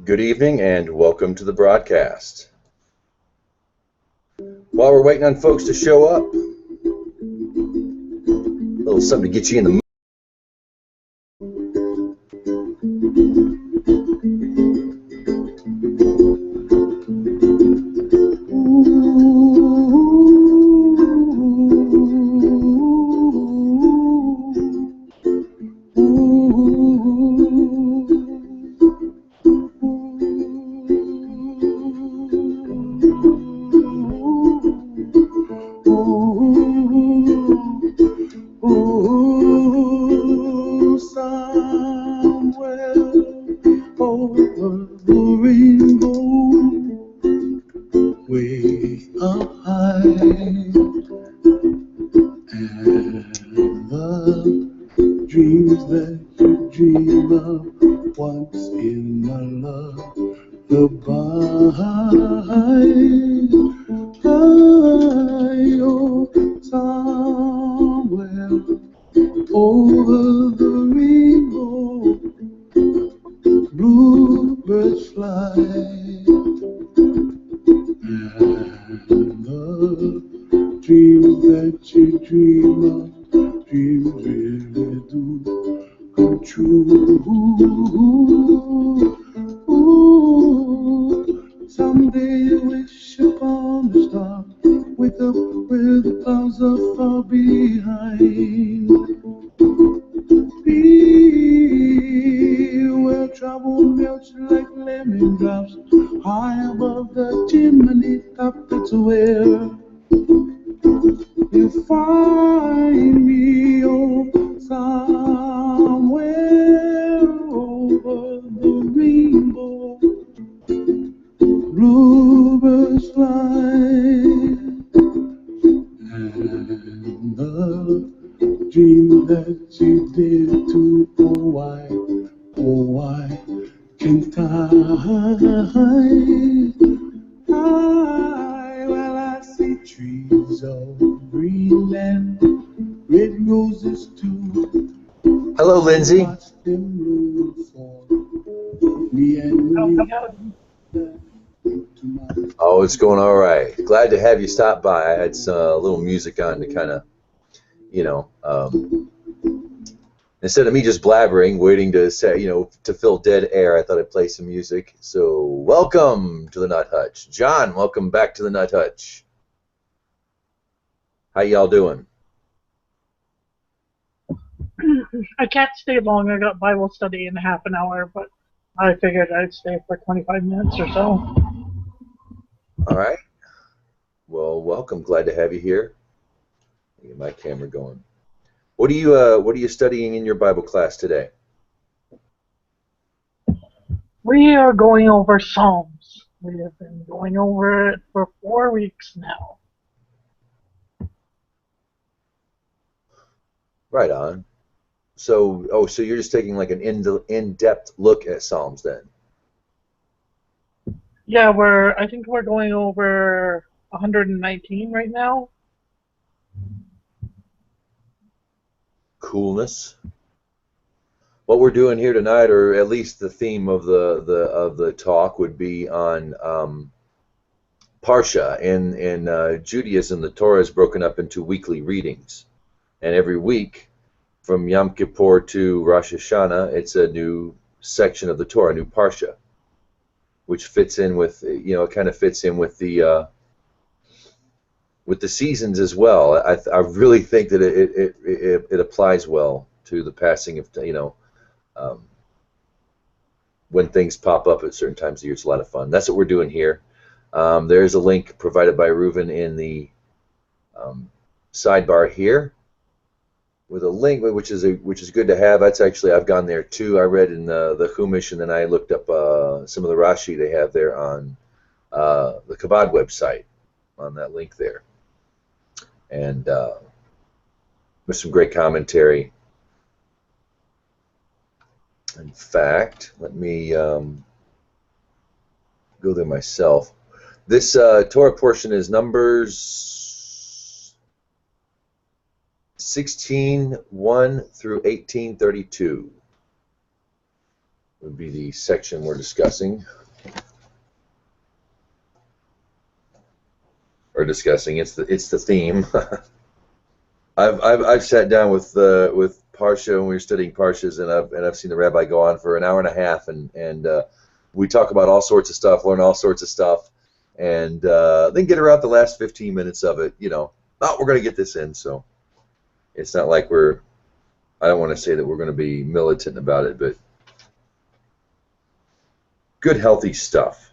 Good evening and welcome to the broadcast. While we're waiting on folks to show up, a little something to get you in the mood. Hello, Lindsay. Oh, it's going all right. Glad to have you stop by. I had some, a little music on to kind of, instead of me just blabbering, waiting to say, to fill dead air, I thought I'd play some music. So, welcome to the Nut Hutch. John, welcome back to the Nut Hutch. How y'all doing? I can't stay long. I got Bible study in half an hour, but I figured I'd stay for 25 minutes or so. All right. Well, welcome. Glad to have you here. Get my camera going. What are you studying in your Bible class today? We are going over Psalms. We have been going over it for 4 weeks now. Right on. So you're just taking like an in-depth look at Psalms then? Yeah, I think we're going over 119 right now. Coolness. What we're doing here tonight, or at least the theme of the talk, would be on Parsha. In Judaism, the Torah is broken up into weekly readings, and every week, from Yom Kippur to Rosh Hashanah, it's a new section of the Torah, a new Parsha, which fits in with, it kind of fits in with the seasons as well. I really think that it applies well to the passing of, when things pop up at certain times of the year. It's a lot of fun. That's what we're doing here. There's a link provided by Reuven in the sidebar here, with a link, which is good to have. That's actually, I've gone there too. I read in the Chumash, and then I looked up some of the Rashi they have there on the Chabad website, on that link there, and with some great commentary. In fact, let me go there myself. This Torah portion is Numbers 16:1 through 18:32. would be the section we're discussing. It's the theme. I've sat down with Parsha when we were studying Parshas, and I've seen the rabbi go on for an hour and a half, and we talk about all sorts of stuff, learn all sorts of stuff, and then get around the last 15 minutes of it. Oh, we're going to get this in, so it's not like I don't want to say that we're going to be militant about it, but good, healthy stuff.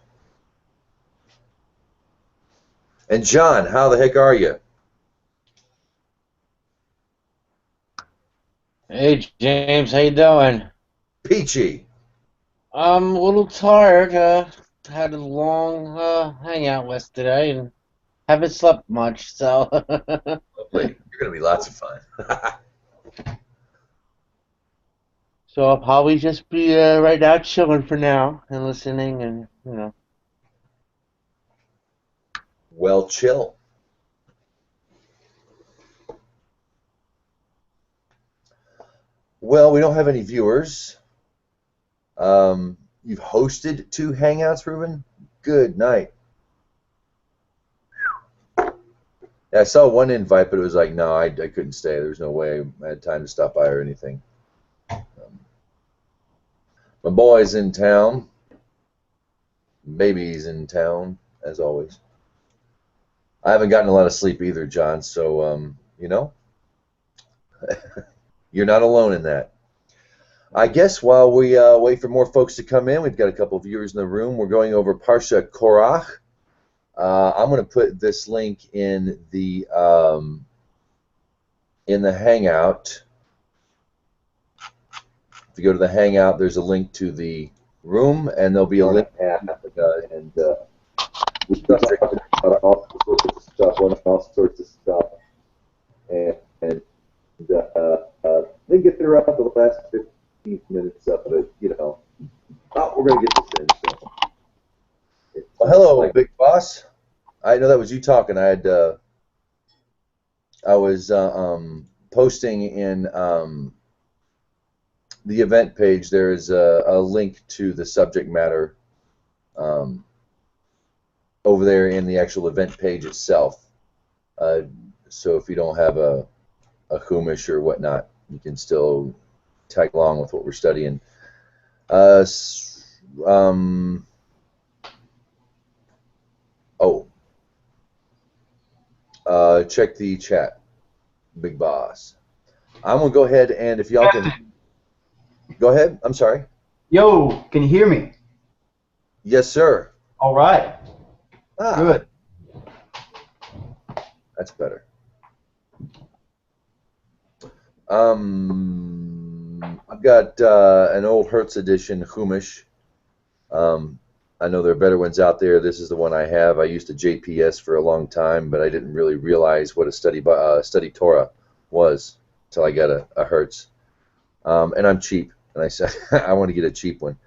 And John, how the heck are you? Hey James, how you doing? Peachy. I'm a little tired. Had a long hangout yesterday and haven't slept much, so. Lovely. You're going to be lots of fun. So I'll probably just be right now chilling for now and listening and. Well, chill. Well, we don't have any viewers. You've hosted 2 hangouts, Ruben? Good night. Yeah, I saw one invite, but it was like, no, I couldn't stay. There's no way I had time to stop by or anything. My boy's in town. Baby's in town, as always. I haven't gotten a lot of sleep either, John, so, you're not alone in that. I guess while we wait for more folks to come in, we've got a couple of viewers in the room. We're going over Parsha Korach. I'm going to put this link in the Hangout. If you go to the Hangout, there's a link to the room, and there'll be a link and we start talking about all sorts of stuff, and then get throughout the last 15 minutes of it, Oh, we're going to get this in. So. Well, hello, Big Boss. I know that was you talking. I was posting in the event page. There is a link to the subject matter over there in the actual event page itself. So if you don't have a Chumash or whatnot, you can still tag along with what we're studying. Check the chat, Big Boss. I'm going to go ahead, and if y'all can... Go ahead. I'm sorry. Yo, can you hear me? Yes, sir. All right. Good. That's better. I've got an old Hertz edition Chumash. I know there are better ones out there. This is the one I have. I used a JPS for a long time, but I didn't really realize what a study Torah was until I got a Hertz. And I'm cheap, and I said I want to get a cheap one.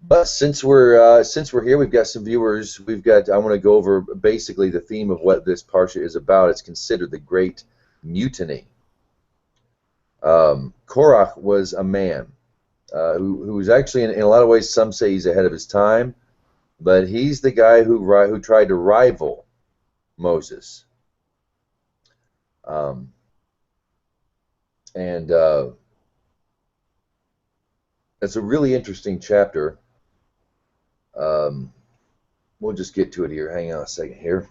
But since we're here, we've got some viewers. I want to go over basically the theme of what this Parsha is about. It's considered the Great Mutiny. Korach was a man who was actually, in a lot of ways, some say he's ahead of his time, but he's the guy who tried to rival Moses. It's a really interesting chapter. We'll just get to it here. Hang on a second here.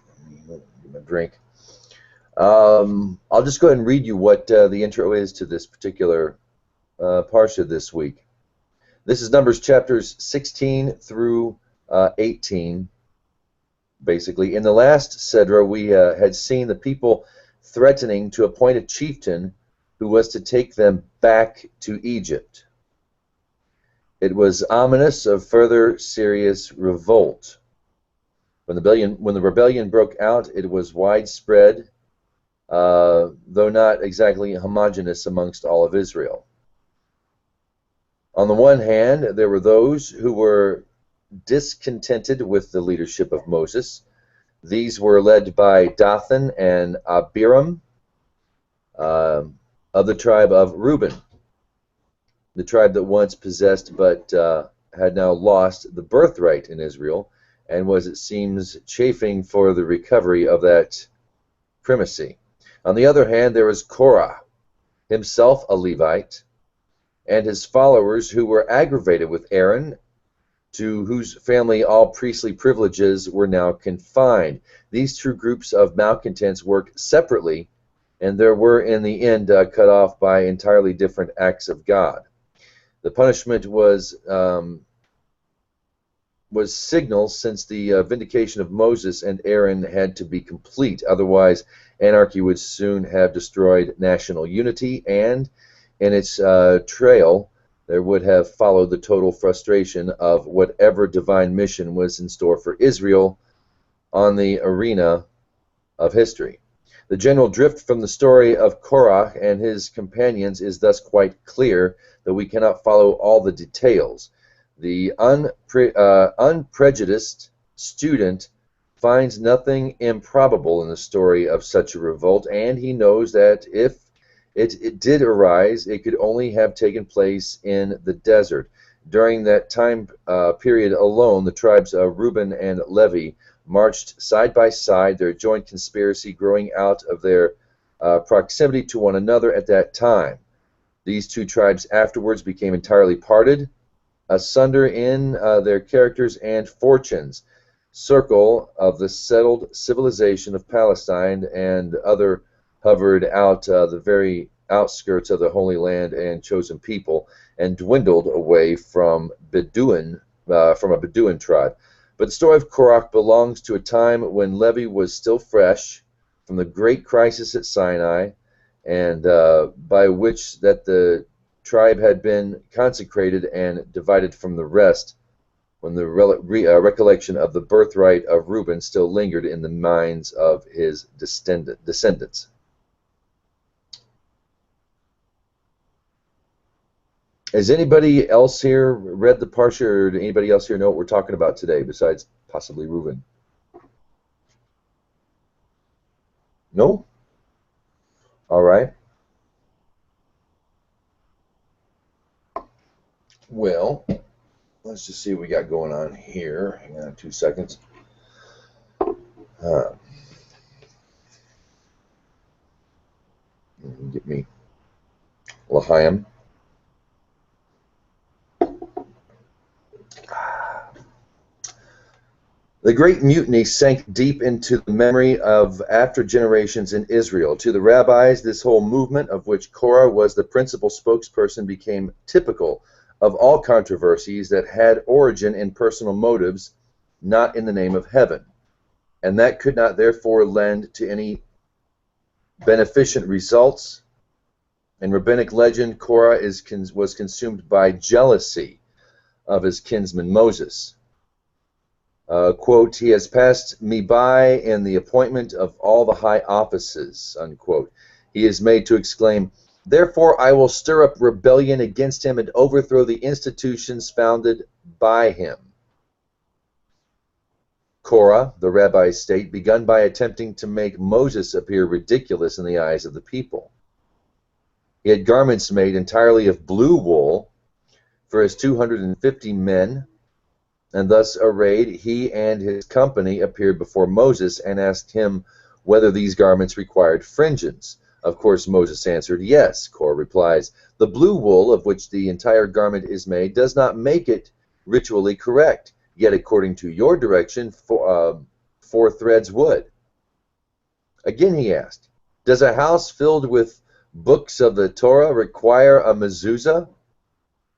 Get my drink. I'll just go ahead and read you what the intro is to this particular Parsha this week. This is Numbers chapters 16 through 18, basically. In the last Sedra, we had seen the people threatening to appoint a chieftain who was to take them back to Egypt. It was ominous of further serious revolt. When the rebellion broke out, it was widespread, though not exactly homogeneous amongst all of Israel. On the one hand, there were those who were discontented with the leadership of Moses. These were led by Dathan and Abiram of the tribe of Reuben, the tribe that once possessed but had now lost the birthright in Israel and was, it seems, chafing for the recovery of that primacy. On the other hand, there was Korach, himself a Levite, and his followers who were aggravated with Aaron, to whose family all priestly privileges were now confined. These two groups of malcontents worked separately, and there were in the end cut off by entirely different acts of God. The punishment was signal, since the vindication of Moses and Aaron had to be complete. Otherwise, anarchy would soon have destroyed national unity, and in its trail, there would have followed the total frustration of whatever divine mission was in store for Israel on the arena of history. The general drift from the story of Korach and his companions is thus quite clear, though we cannot follow all the details. The unprejudiced student finds nothing improbable in the story of such a revolt, and he knows that if it did arise, it could only have taken place in the desert. During that time period alone, the tribes of Reuben and Levi marched side by side, their joint conspiracy growing out of their proximity to one another at that time. These two tribes afterwards became entirely parted, asunder in their characters and fortunes. Circle of the settled civilization of Palestine and other hovered out the very outskirts of the Holy Land and chosen people, and dwindled away from a Bedouin tribe. But the story of Korach belongs to a time when Levi was still fresh from the great crisis at Sinai, and by which that the tribe had been consecrated and divided from the rest, when the recollection of the birthright of Reuben still lingered in the minds of his descendants. Has anybody else here read the Parsha, or did anybody else here know what we're talking about today, besides possibly Reuben? No? All right. Well, let's just see what we got going on here. Hang on 2 seconds. Get me L'chaim. The Great Mutiny sank deep into the memory of after generations in Israel. To the rabbis, this whole movement, of which Korah was the principal spokesperson, became typical of all controversies that had origin in personal motives, not in the name of heaven, and that could not therefore lend to any beneficent results. In rabbinic legend, Korah was consumed by jealousy of his kinsman Moses. Quote, "He has passed me by in the appointment of all the high offices," unquote. He is made to exclaim, "Therefore I will stir up rebellion against him and overthrow the institutions founded by him." Korah, the rabbis state, begun by attempting to make Moses appear ridiculous in the eyes of the people. He had garments made entirely of blue wool for his 250 men, and thus arrayed, he and his company appeared before Moses and asked him whether these garments required fringes. Of course, Moses answered, "Yes." Korah replies, "The blue wool of which the entire garment is made does not make it ritually correct, yet according to your direction, 4 threads would." Again he asked, "Does a house filled with books of the Torah require a mezuzah?"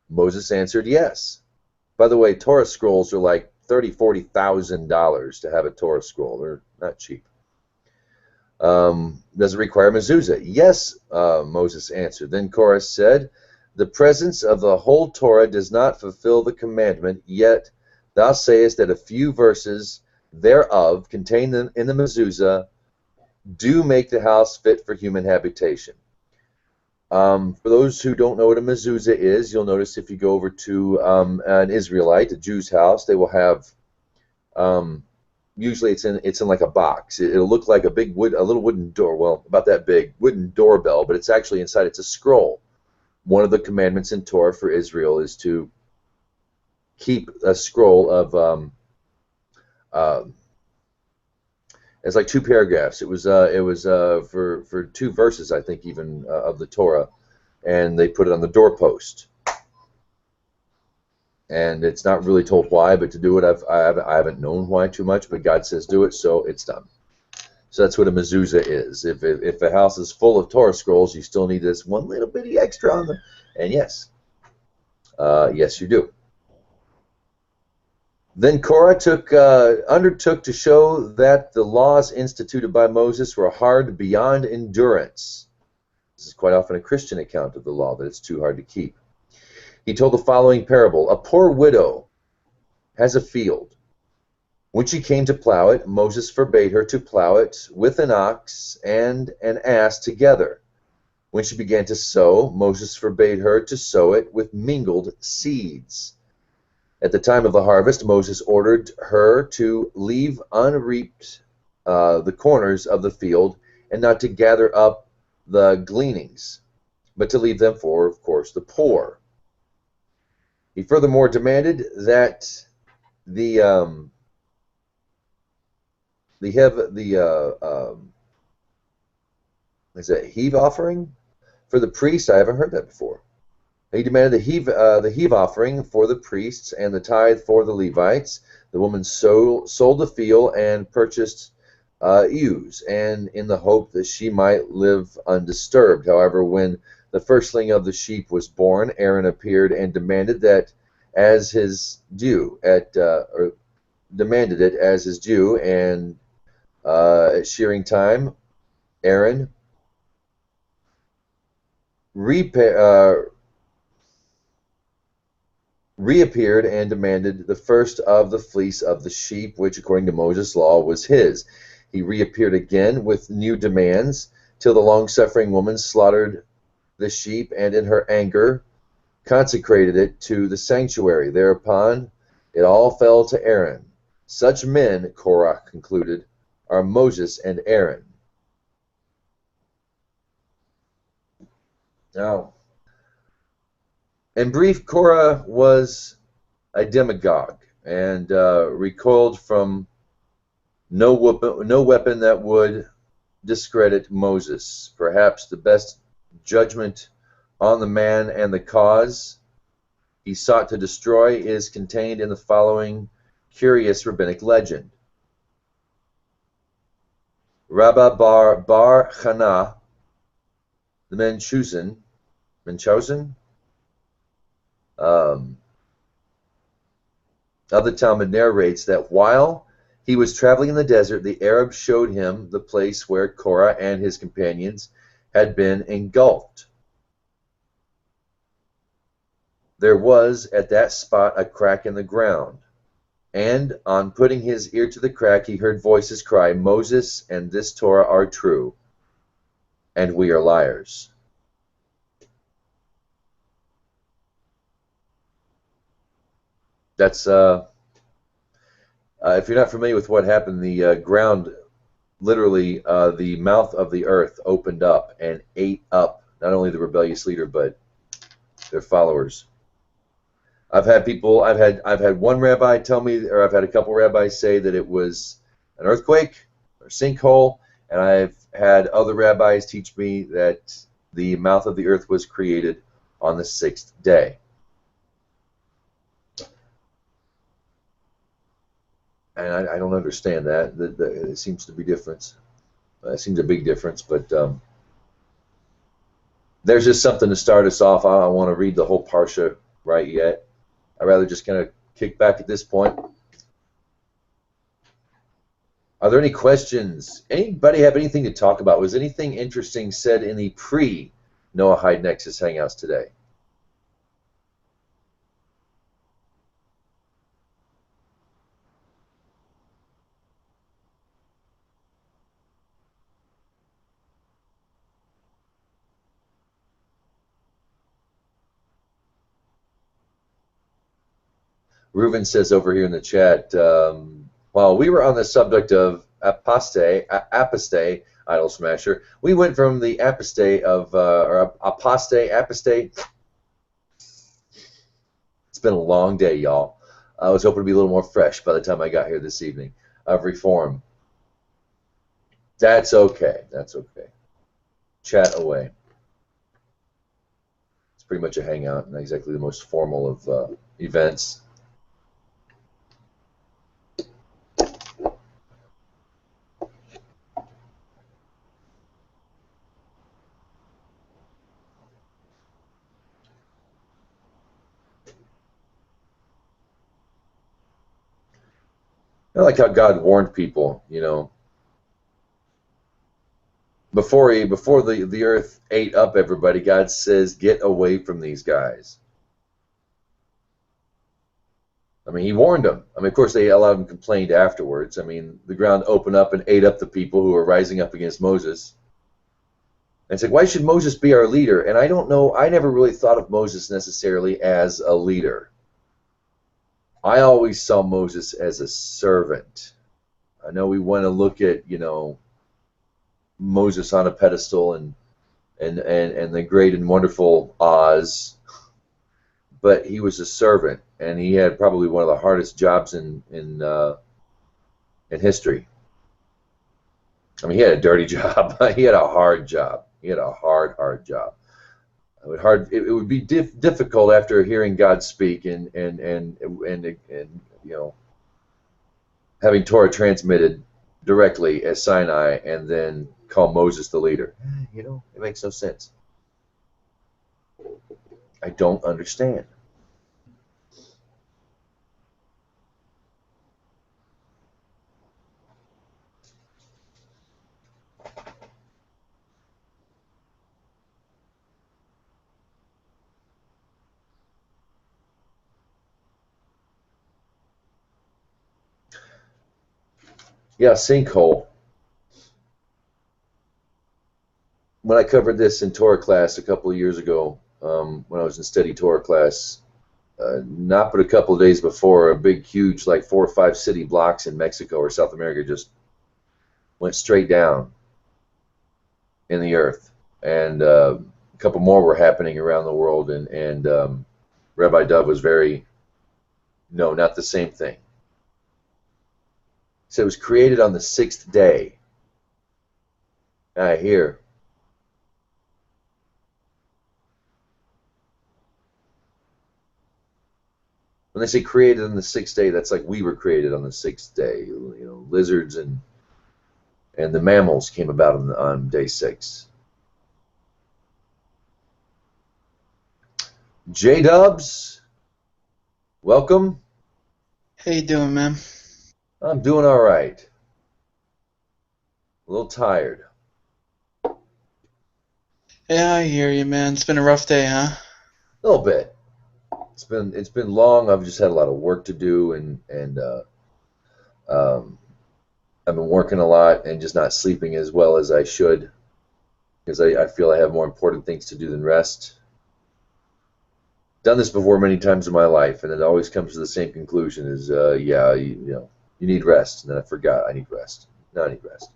Moses answered, "Yes." By the way, Torah scrolls are like $30,000–$40,000 to have a Torah scroll. They're not cheap. Does it require mezuzah? "Yes," Moses answered. Then Korah said, "The presence of the whole Torah does not fulfill the commandment, yet thou sayest that a few verses thereof contained in the mezuzah do make the house fit for human habitation." For those who don't know what a mezuzah is, you'll notice if you go over to an Israelite, a Jew's house, they will have, usually it's in like a box. It'll look like a little wooden door, well, about that big, wooden doorbell, but it's actually inside, it's a scroll. One of the commandments in Torah for Israel is to keep a scroll of it's like 2 paragraphs. It was for 2 verses, I think, even of the Torah, and they put it on the doorpost. And it's not really told why, but to do it, I haven't known why too much, but God says do it, so it's done. So that's what a mezuzah is. If a house is full of Torah scrolls, you still need this one little bitty extra on them. And yes, yes, you do. Then Korah undertook to show that the laws instituted by Moses were hard beyond endurance. This is quite often a Christian account of the law, that it's too hard to keep. He told the following parable. A poor widow has a field. When she came to plow it, Moses forbade her to plow it with an ox and an ass together. When she began to sow, Moses forbade her to sow it with mingled seeds. At the time of the harvest, Moses ordered her to leave unreaped the corners of the field and not to gather up the gleanings, but to leave them for, of course, the poor. He furthermore demanded that the heave offering for the priests. I haven't heard that before. He demanded the heave offering for the priests and the tithe for the Levites. The woman sold the field and purchased ewes, and in the hope that she might live undisturbed. However, when the firstling of the sheep was born, Aaron appeared and demanded that as his due or demanded it as his due, and at shearing time, Aaron reappeared and demanded the first of the fleece of the sheep, which according to Moses' law was his. He reappeared again with new demands, till the long-suffering woman slaughtered the sheep, and in her anger consecrated it to the sanctuary. Thereupon it all fell to Aaron. Such men, Korach concluded, are Moses and Aaron. Now, in brief, Korah was a demagogue and recoiled from no weapon that would discredit Moses. Perhaps the best judgment on the man and the cause he sought to destroy is contained in the following curious rabbinic legend. Rabbi Bar Chana, the Munchausen of the Talmud narrates that while he was traveling in the desert, the Arabs showed him the place where Korah and his companions had been engulfed. There was at that spot a crack in the ground, and on putting his ear to the crack, he heard voices cry, "Moses and this Torah are true, and we are liars." That's if you're not familiar with what happened, the ground, literally, the mouth of the earth opened up and ate up not only the rebellious leader but their followers. I've had one rabbi tell me, or I've had a couple rabbis say that it was an earthquake or sinkhole, and I've had other rabbis teach me that the mouth of the earth was created on the 6th day. And I don't understand that. It seems to be different. It seems a big difference, but there's just something to start us off. I don't want to read the whole Parsha right yet. I'd rather just kind of kick back at this point. Are there any questions? Anybody have anything to talk about? Was anything interesting said in the pre-Noachide Nexus Hangouts today? Reuven says over here in the chat, while we were on the subject of apostate, idol smasher, we went from the apostate of, or apostate. It's been a long day, y'all. I was hoping to be a little more fresh by the time I got here this evening. Of reform. That's okay. That's okay. Chat away. It's pretty much a hangout, not exactly the most formal of events. I like how God warned people, you know, before the earth ate up everybody. God says, "Get away from these guys." I mean, He warned them. I mean, of course, a lot of them complained afterwards. I mean, the ground opened up and ate up the people who were rising up against Moses. And it's like, why should Moses be our leader? And I don't know. I never really thought of Moses necessarily as a leader. I always saw Moses as a servant. I know we want to look at, you know, Moses on a pedestal and the great and wonderful Oz, but he was a servant, and he had probably one of the hardest jobs in history. I mean, he had a dirty job. He had a hard job. He had a hard job. It would be difficult after hearing God speak and you know, having Torah transmitted directly as Sinai, and then call Moses the leader. You know, it makes no sense. I don't understand. Yeah, sinkhole. When I covered this in Torah class a couple of years ago, when I was in steady Torah class, not but a couple of days before, a big, huge, like 4 or 5 city blocks in Mexico or South America just went straight down in the earth, and a couple more were happening around the world, and Rabbi Dove was very, no, not the same thing. So it was created on the 6th day. I hear. When they say created on the 6th day, that's like we were created on the 6th day. You know, lizards and the mammals came about on day 6. J-Dubs, welcome. How you doing, man? I'm doing all right. A little tired. Yeah, I hear you, man. It's been a rough day, huh? A little bit. It's been long. I've just had a lot of work to do, and I've been working a lot and just not sleeping as well as I should, because I feel I have more important things to do than rest. Done this before many times in my life, and it always comes to the same conclusion: is yeah, you know, you need rest. And then I forgot I need rest. Now I need rest.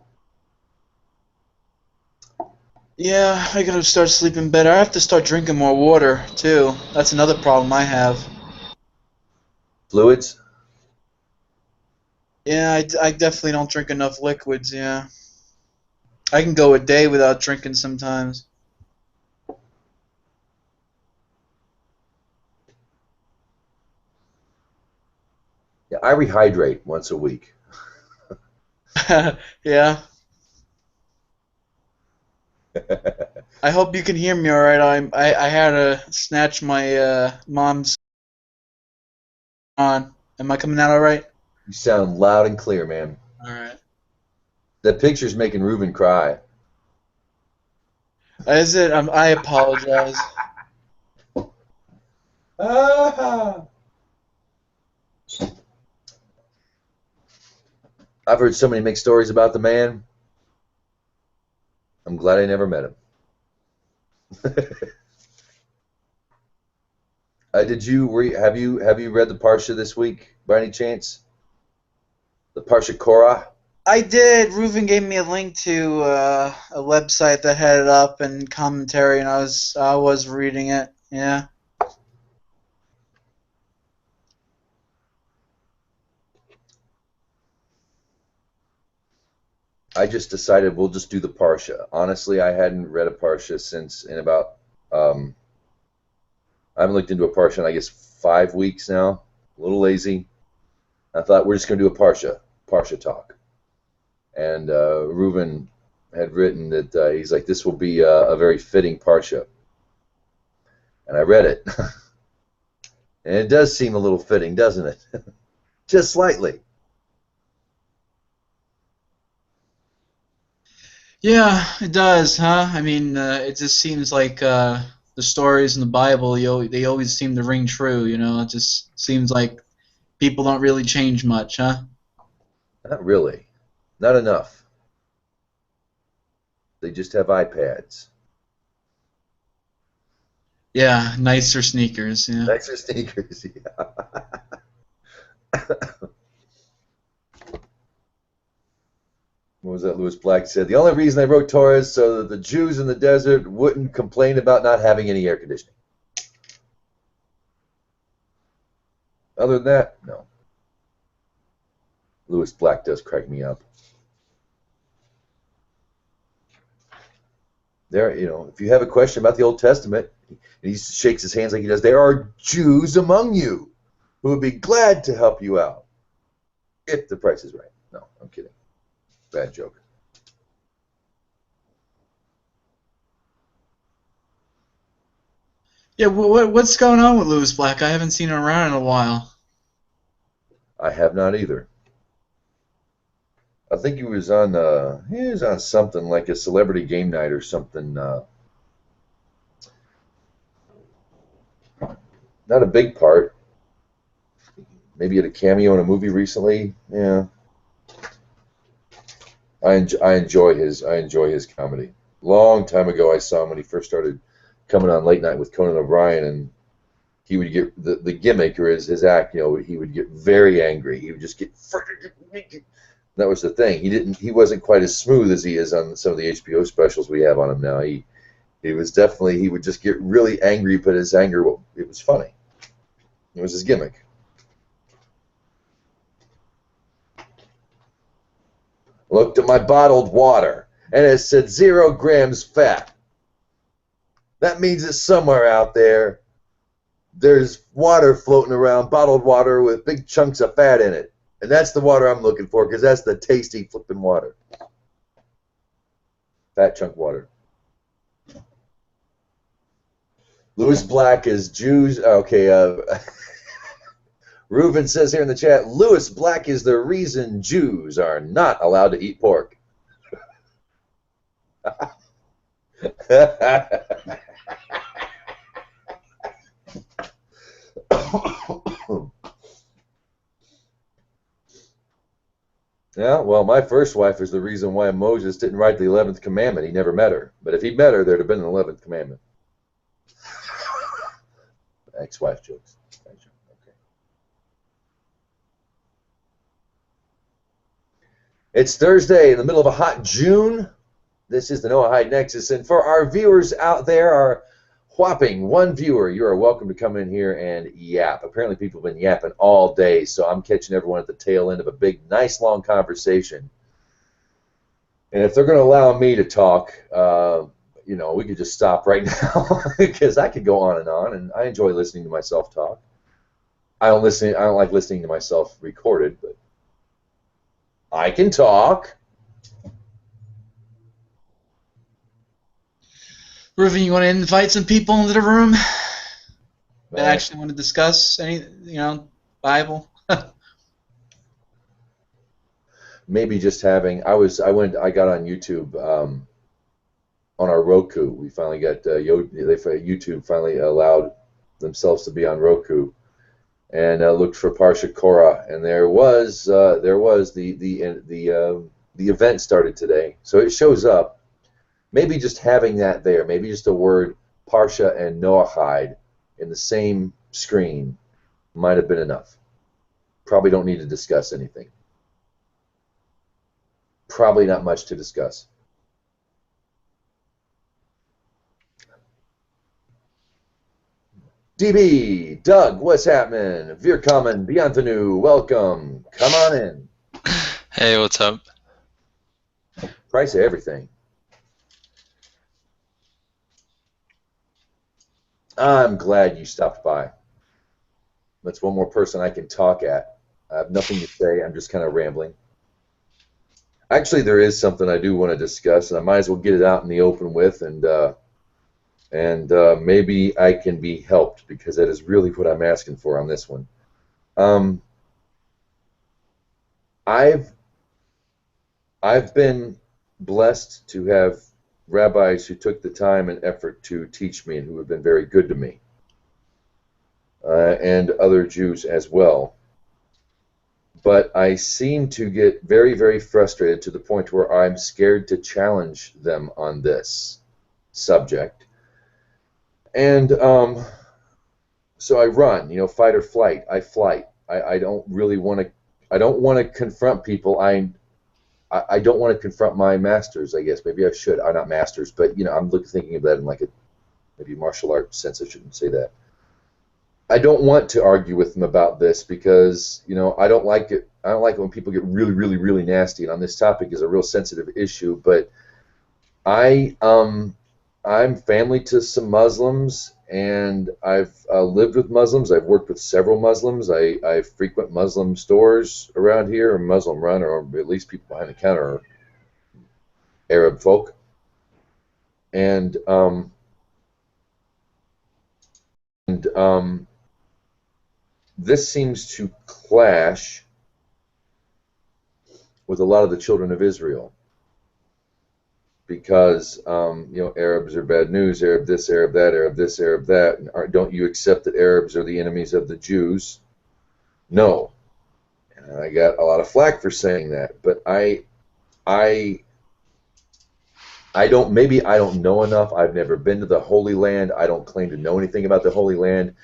Yeah, I gotta start sleeping better. I have to start drinking more water, too. That's another problem I have. Fluids? Yeah, I definitely don't drink enough liquids, yeah. I can go a day without drinking sometimes. Yeah, I rehydrate once a week. Yeah. I hope you can hear me all right. I had to snatch my mom's on. Am I coming out all right? You sound loud and clear, man. All right. That picture's making Reuben cry. Is it? I apologize. Ah! I've heard so many mixed stories about the man. I'm glad I never met him. Have you read the Parsha this week by any chance? The Parsha Korach? I did. Reuven gave me a link to a website that had it up and commentary, and I was reading it. Yeah. I just decided we'll just do the Parsha. Honestly, I hadn't read a Parsha since in about I haven't looked into a Parsha in I guess 5 weeks now. A little lazy. I thought we're just going to do a Parsha talk. And Reuven had written that he's like, this will be a very fitting Parsha. And I read it. And it does seem a little fitting, doesn't it? Just slightly. Yeah, it does, huh? I mean, it just seems like the stories in the Bible, they always seem to ring true, you know? It just seems like people don't really change much, huh? Not really. Not enough. They just have iPads. Yeah, nicer sneakers, yeah. Nicer sneakers, yeah. What was that Lewis Black said? The only reason I wrote Torah is so that the Jews in the desert wouldn't complain about not having any air conditioning. Other than that, no. Lewis Black does crack me up. There, you know, if you have a question about the Old Testament, and he shakes his hands like he does, there are Jews among you who would be glad to help you out if the price is right. No, I'm kidding. Bad joke. Yeah, what's going on with Lewis Black? I haven't seen him around in a while. I have not either. I think he was on something like a celebrity game night or something. Not a big part. Maybe had a cameo in a movie recently. Yeah. I enjoy his comedy. Long time ago, I saw him when he first started coming on late night with Conan O'Brien, and he would get the gimmick or his act. You know, he would get very angry. He would just get. That was the thing. He wasn't quite as smooth as he is on some of the HBO specials we have on him now. He was definitely, he would just get really angry, but his anger, it was funny. It was his gimmick. Looked at my bottled water, and it said 0 grams fat. That means that somewhere out there, there's water floating around, bottled water with big chunks of fat in it. And that's the water I'm looking for, because that's the tasty flipping water. Fat chunk water. Lewis Black is Jews. Okay, Reuven says here in the chat, Lewis Black is the reason Jews are not allowed to eat pork. Yeah, well, my first wife is the reason why Moses didn't write the 11th commandment. He never met her. But if he'd met her, there'd have been an 11th commandment. Ex-wife jokes. Okay. It's Thursday in the middle of a hot June. This is the Noachide Nexus. And for our viewers out there, our whopping one viewer, you are welcome to come in here and yap. Apparently people have been yapping all day, so I'm catching everyone at the tail end of a big, nice, long conversation. And if they're going to allow me to talk, you know, we could just stop right now because I could go on, and I enjoy listening to myself talk. I don't like listening to myself recorded, but I can talk. Reuven, you want to invite some people into the room that actually want to discuss any, you know, Bible? Maybe just having. I got on YouTube on our Roku. We finally got YouTube finally allowed themselves to be on Roku, and looked for Parsha Korach, and there was the event started today, so it shows up. Maybe just having that there, maybe just a word Parsha and Noachide in the same screen might have been enough. Probably don't need to discuss anything. Probably not much to discuss. DB, Doug, what's happening? Veer Common, Biantanu, welcome. Come on in. Hey, what's up? price of everything. I'm glad you stopped by. That's one more person I can talk at. I have nothing to say. I'm just kind of rambling. Actually, there is something I do want to discuss, and I might as well get it out in the open with, and maybe I can be helped, because that is really what I'm asking for on this one. I've been blessed to have rabbis who took the time and effort to teach me and who have been very good to me, and other Jews as well. But I seem to get very, very frustrated to the point where I'm scared to challenge them on this subject. And so I run, fight or flight. I flight. I don't really want to. I don't want to confront people. I don't want to confront my masters. I guess maybe I should. I'm not masters, but I'm thinking of that in like a maybe martial arts sense. I shouldn't say that. I don't want to argue with them about this because I don't like it. I don't like it when people get really, really, really nasty. And on this topic is a real sensitive issue. But I'm family to some Muslims, and I've lived with Muslims. I've worked with several Muslims. I frequent Muslim stores around here, or Muslim run, or at least people behind the counter are Arab folk. And this seems to clash with a lot of the children of Israel, because Arabs are bad news, Arab this, Arab that, Arab this, Arab that. And don't you accept that Arabs are the enemies of the Jews? No. And I got a lot of flack for saying that, but I don't. Maybe I don't know enough. I've never been to the Holy Land. I don't claim to know anything about the Holy Land.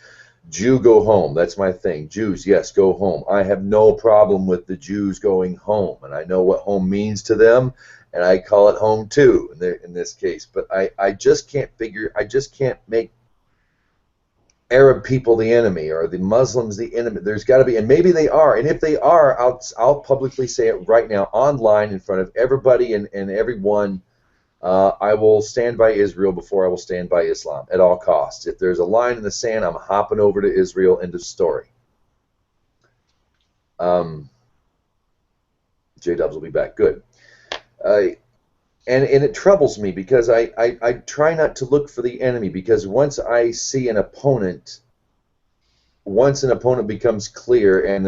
Jew, go home. That's my thing. Jews, yes, go home. I have no problem with the Jews going home, and I know what home means to them, and I call it home too in this case. But I just can't make Arab people the enemy or the Muslims the enemy. There's got to be, and maybe they are, and if they are, I'll publicly say it right now online in front of everybody and everyone. I will stand by Israel before I will stand by Islam at all costs. If there's a line in the sand, I'm hopping over to Israel. End of story. J-Dubs will be back. Good. And it troubles me because I try not to look for the enemy, because once I see an opponent, once an opponent becomes clear and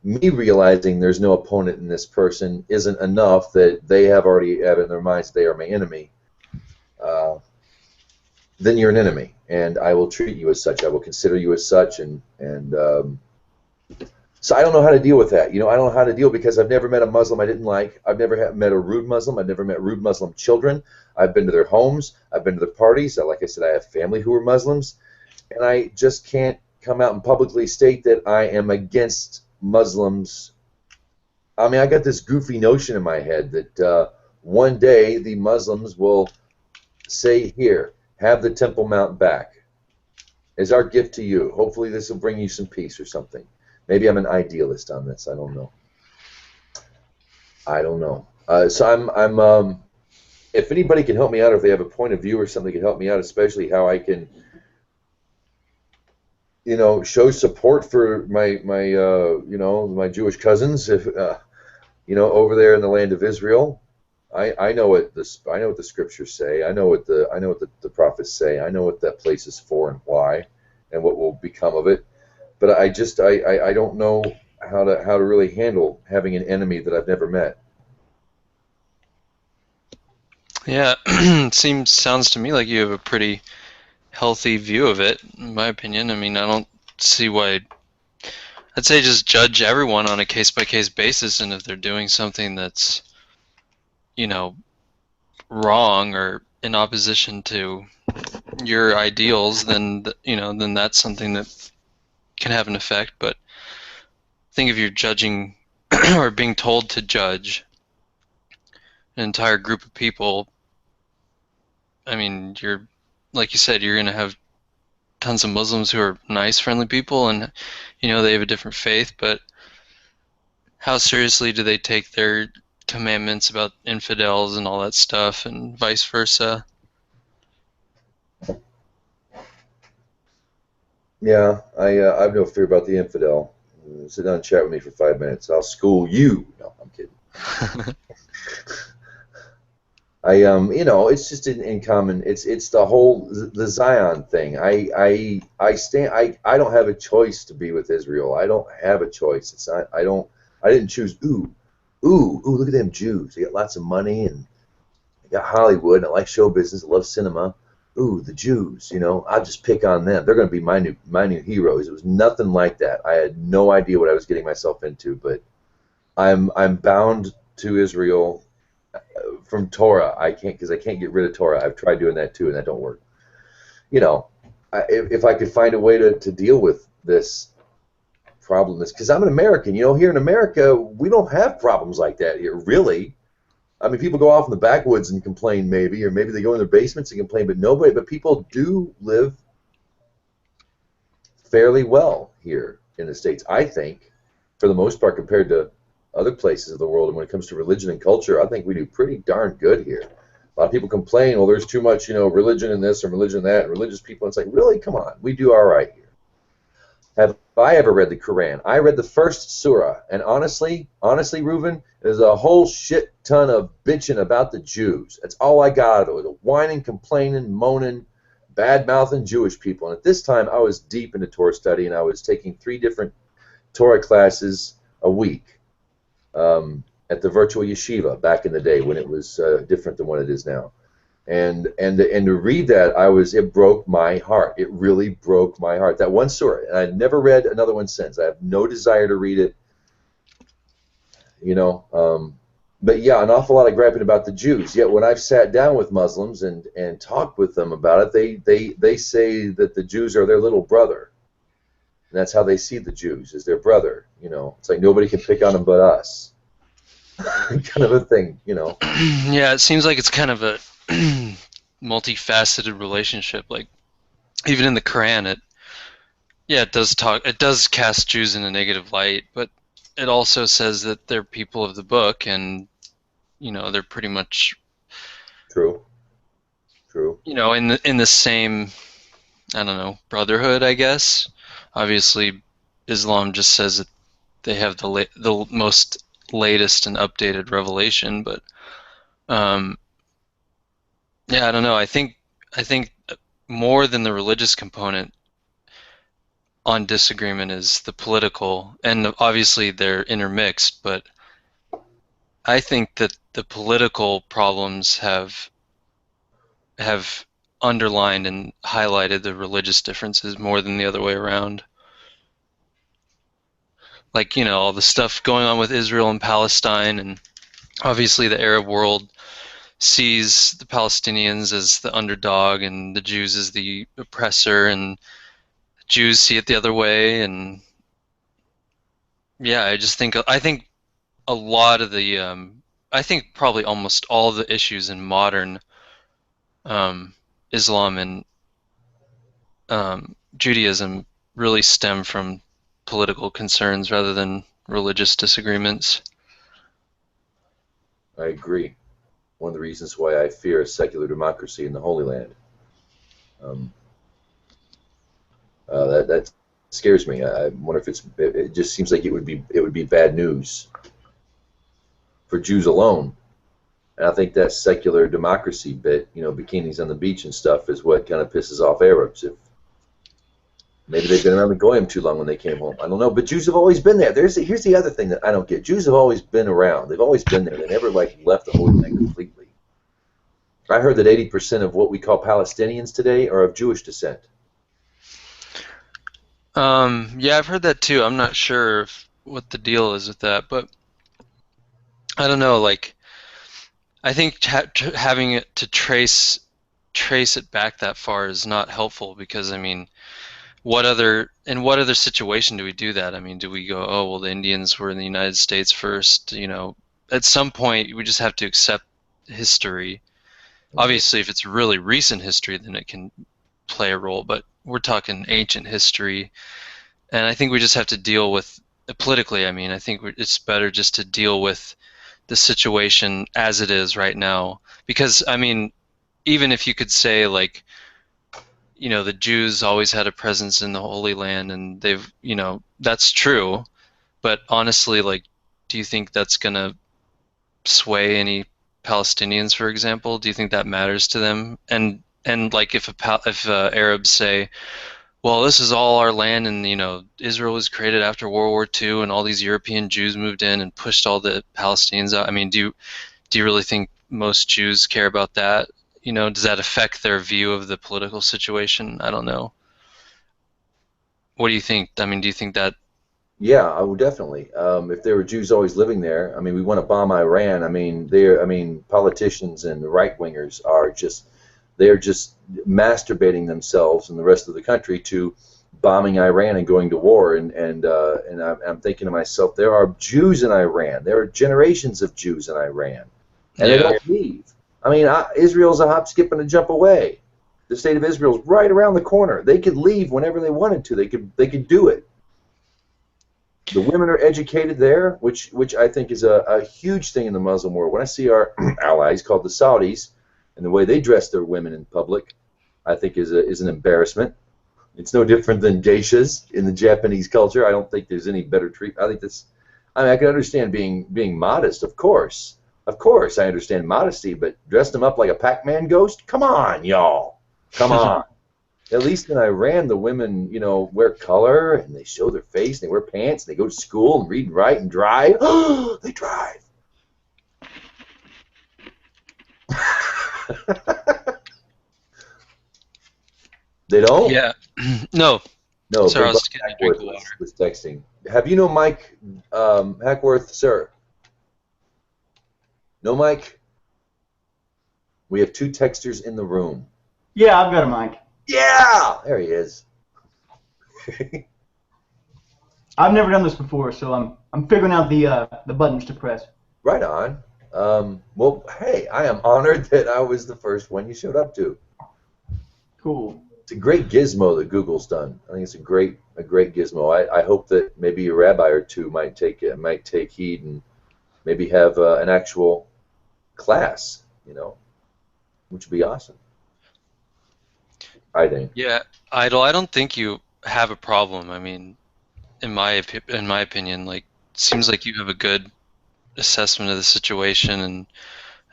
me realizing there's no opponent in this person isn't enough, that they already have in their minds they are my enemy, then you're an enemy, and I will treat you as such. I will consider you as such, and so I don't know how to deal with that. I don't know how to deal, because I've never met a Muslim I didn't like. I've never met a rude Muslim. I've never met rude Muslim children. I've been to their homes. I've been to their parties. Like I said, I have family who are Muslims, and I just can't come out and publicly state that I am against Muslims. I mean, I got this goofy notion in my head that one day the Muslims will say, here, have the Temple Mount back as our gift to you. Hopefully this will bring you some peace or something. Maybe I'm an idealist on this. I don't know. So I'm if anybody can help me out, or if they have a point of view or something that can help me out, especially how I can show support for my Jewish cousins, if over there in the land of Israel. I know what the scriptures say. I know what the prophets say. I know what that place is for and why, and what will become of it. But I don't know how to really handle having an enemy that I've never met. Yeah, sounds to me like you have a pretty healthy view of it, in my opinion. I mean, I don't see why. I'd say just judge everyone on a case-by-case basis, and if they're doing something that's, wrong or in opposition to your ideals, then then that's something that can have an effect. But I think if you're judging or being told to judge an entire group of people, I mean, like you said, you're going to have tons of Muslims who are nice, friendly people, and they have a different faith, but how seriously do they take their commandments about infidels and all that stuff, and vice versa. Yeah, I have no fear about the infidel. Sit down and chat with me for 5 minutes. I'll school you. No, I'm kidding. It's just in common. It's the whole the Zion thing. I don't have a choice to be with Israel. I don't have a choice. It's not. I didn't choose. Ooh. Look at them Jews. They got lots of money and they got Hollywood. And I like show business. I love cinema. Ooh, the Jews. I'll just pick on them. They're going to be my new heroes. It was nothing like that. I had no idea what I was getting myself into. But I'm bound to Israel. From Torah, I can't get rid of Torah. I've tried doing that too, and that don't work. If I could find a way to deal with this problem, because I'm an American. Here in America, we don't have problems like that here, really. I mean, people go off in the backwoods and complain, maybe, or maybe they go in their basements and complain, but people do live fairly well here in the States, I think, for the most part, compared to other places of the world. And when it comes to religion and culture, I think we do pretty darn good here. A lot of people complain, well, there's too much, religion in this and religion in that, and religious people. It's like, really? Come on. We do all right here. Have I ever read the Quran? I read the first surah, and honestly, Reuven, there's a whole shit ton of bitching about the Jews. That's all I got out of it. The whining, complaining, moaning, bad-mouthing Jewish people. And at this time, I was deep into Torah study, and I was taking 3 different Torah classes a week. At the virtual yeshiva back in the day when it was different than what it is now, and to read that, it broke my heart. It really broke my heart. That one surah, and I've never read another one since. I have no desire to read it. But yeah, an awful lot of griping about the Jews. Yet when I've sat down with Muslims and talked with them about it, they say that the Jews are their little brother. And that's how they see the Jews, as their brother. It's like nobody can pick on them but us. Kind of a thing, Yeah, it seems like it's kind of a multifaceted relationship. Like, even in the Quran, it does cast Jews in a negative light, but it also says that they're people of the book, and they're pretty much True. in the same, I don't know, brotherhood, I guess. Obviously, Islam just says that they have the most latest and updated revelation, but yeah, I don't know. I think more than the religious component on disagreement is the political, and obviously they're intermixed, but I think that the political problems have underlined and highlighted the religious differences more than the other way around. Like, all the stuff going on with Israel and Palestine, and obviously the Arab world sees the Palestinians as the underdog and the Jews as the oppressor, and Jews see it the other way. And yeah, I think a lot of the I think probably almost all the issues in modern Islam and Judaism really stem from political concerns rather than religious disagreements. I agree. One of the reasons why I fear a secular democracy in the Holy Land. That scares me. I wonder if it just seems like it would be bad news for Jews alone. And I think that secular democracy bit, bikinis on the beach and stuff, is what kind of pisses off Arabs. If maybe they've been around the Goyim too long when they came home. I don't know, but Jews have always been there. Here's the other thing that I don't get. Jews have always been around. They've always been there. They never left the Holy Land completely. I heard that 80% of what we call Palestinians today are of Jewish descent. Yeah, I've heard that too. I'm not sure what the deal is with that, but I don't know. Like, I think having it to trace it back that far is not helpful, because I mean, in what other situation do we do that? I mean, do we go, oh well, the Indians were in the United States first? At some point we just have to accept history. Obviously, if it's really recent history, then it can play a role, but we're talking ancient history, and I think we just have to deal with politically. I mean, I think it's better just to deal with the situation as it is right now. Because I mean, even if you could say like, you know, the Jews always had a presence in the Holy Land, and they've, you know, that's true. But honestly, like, do you think that's gonna sway any Palestinians, for example? Do you think that matters to them? And like, if Arabs say, well, this is all our land, and you know, Israel was created after World War II, and all these European Jews moved in and pushed all the Palestinians out. I mean, do you really think most Jews care about that? You know, does that affect their view of the political situation? I don't know. What do you think? I mean, do you think that? Yeah, I would definitely. If there were Jews always living there, I mean, we want to bomb Iran. I mean, politicians and the right wingers are just, they're just masturbating themselves and the rest of the country to bombing Iran and going to war. And I'm thinking to myself, there are Jews in Iran. There are generations of Jews in Iran, and they Yeah. don't leave. I mean, Israel's a hop, skip, and a jump away. The state of Israel's right around the corner. They could leave whenever they wanted to. They could do it. The women are educated there, which I think is a huge thing in the Muslim world. When I see our allies called the Saudis and the way they dress their women in public, I think is an embarrassment. It's no different than geishas in the Japanese culture. I don't think there's any better treatment. I think that's. I mean, I can understand being modest, of course. Of course, I understand modesty, but dress them up like a Pac-Man ghost? Come on, y'all. Come on. At least in Iran, the women, you know, wear color and they show their face and they wear pants and they go to school and read and write and drive. They drive. They don't? Yeah. No. No. Sorry, I Big was Buck getting a drink of Hackworth water. was texting. Have you known Mike Hackworth, sir? No, Mike? We have two texters in the room. Yeah, I've got a mic. Yeah! There he is. I've never done this before, so I'm figuring out the buttons to press. Right on. Well, hey, I am honored that I was the first one you showed up to. Cool. It's a great gizmo that Google's done. I think it's a great gizmo. I hope that maybe a rabbi or two might take heed and maybe have an actual class, you know, which would be awesome. I think. Yeah, Idol, I don't think you have a problem. I mean, in my opinion, like, seems like you have a good assessment of the situation, and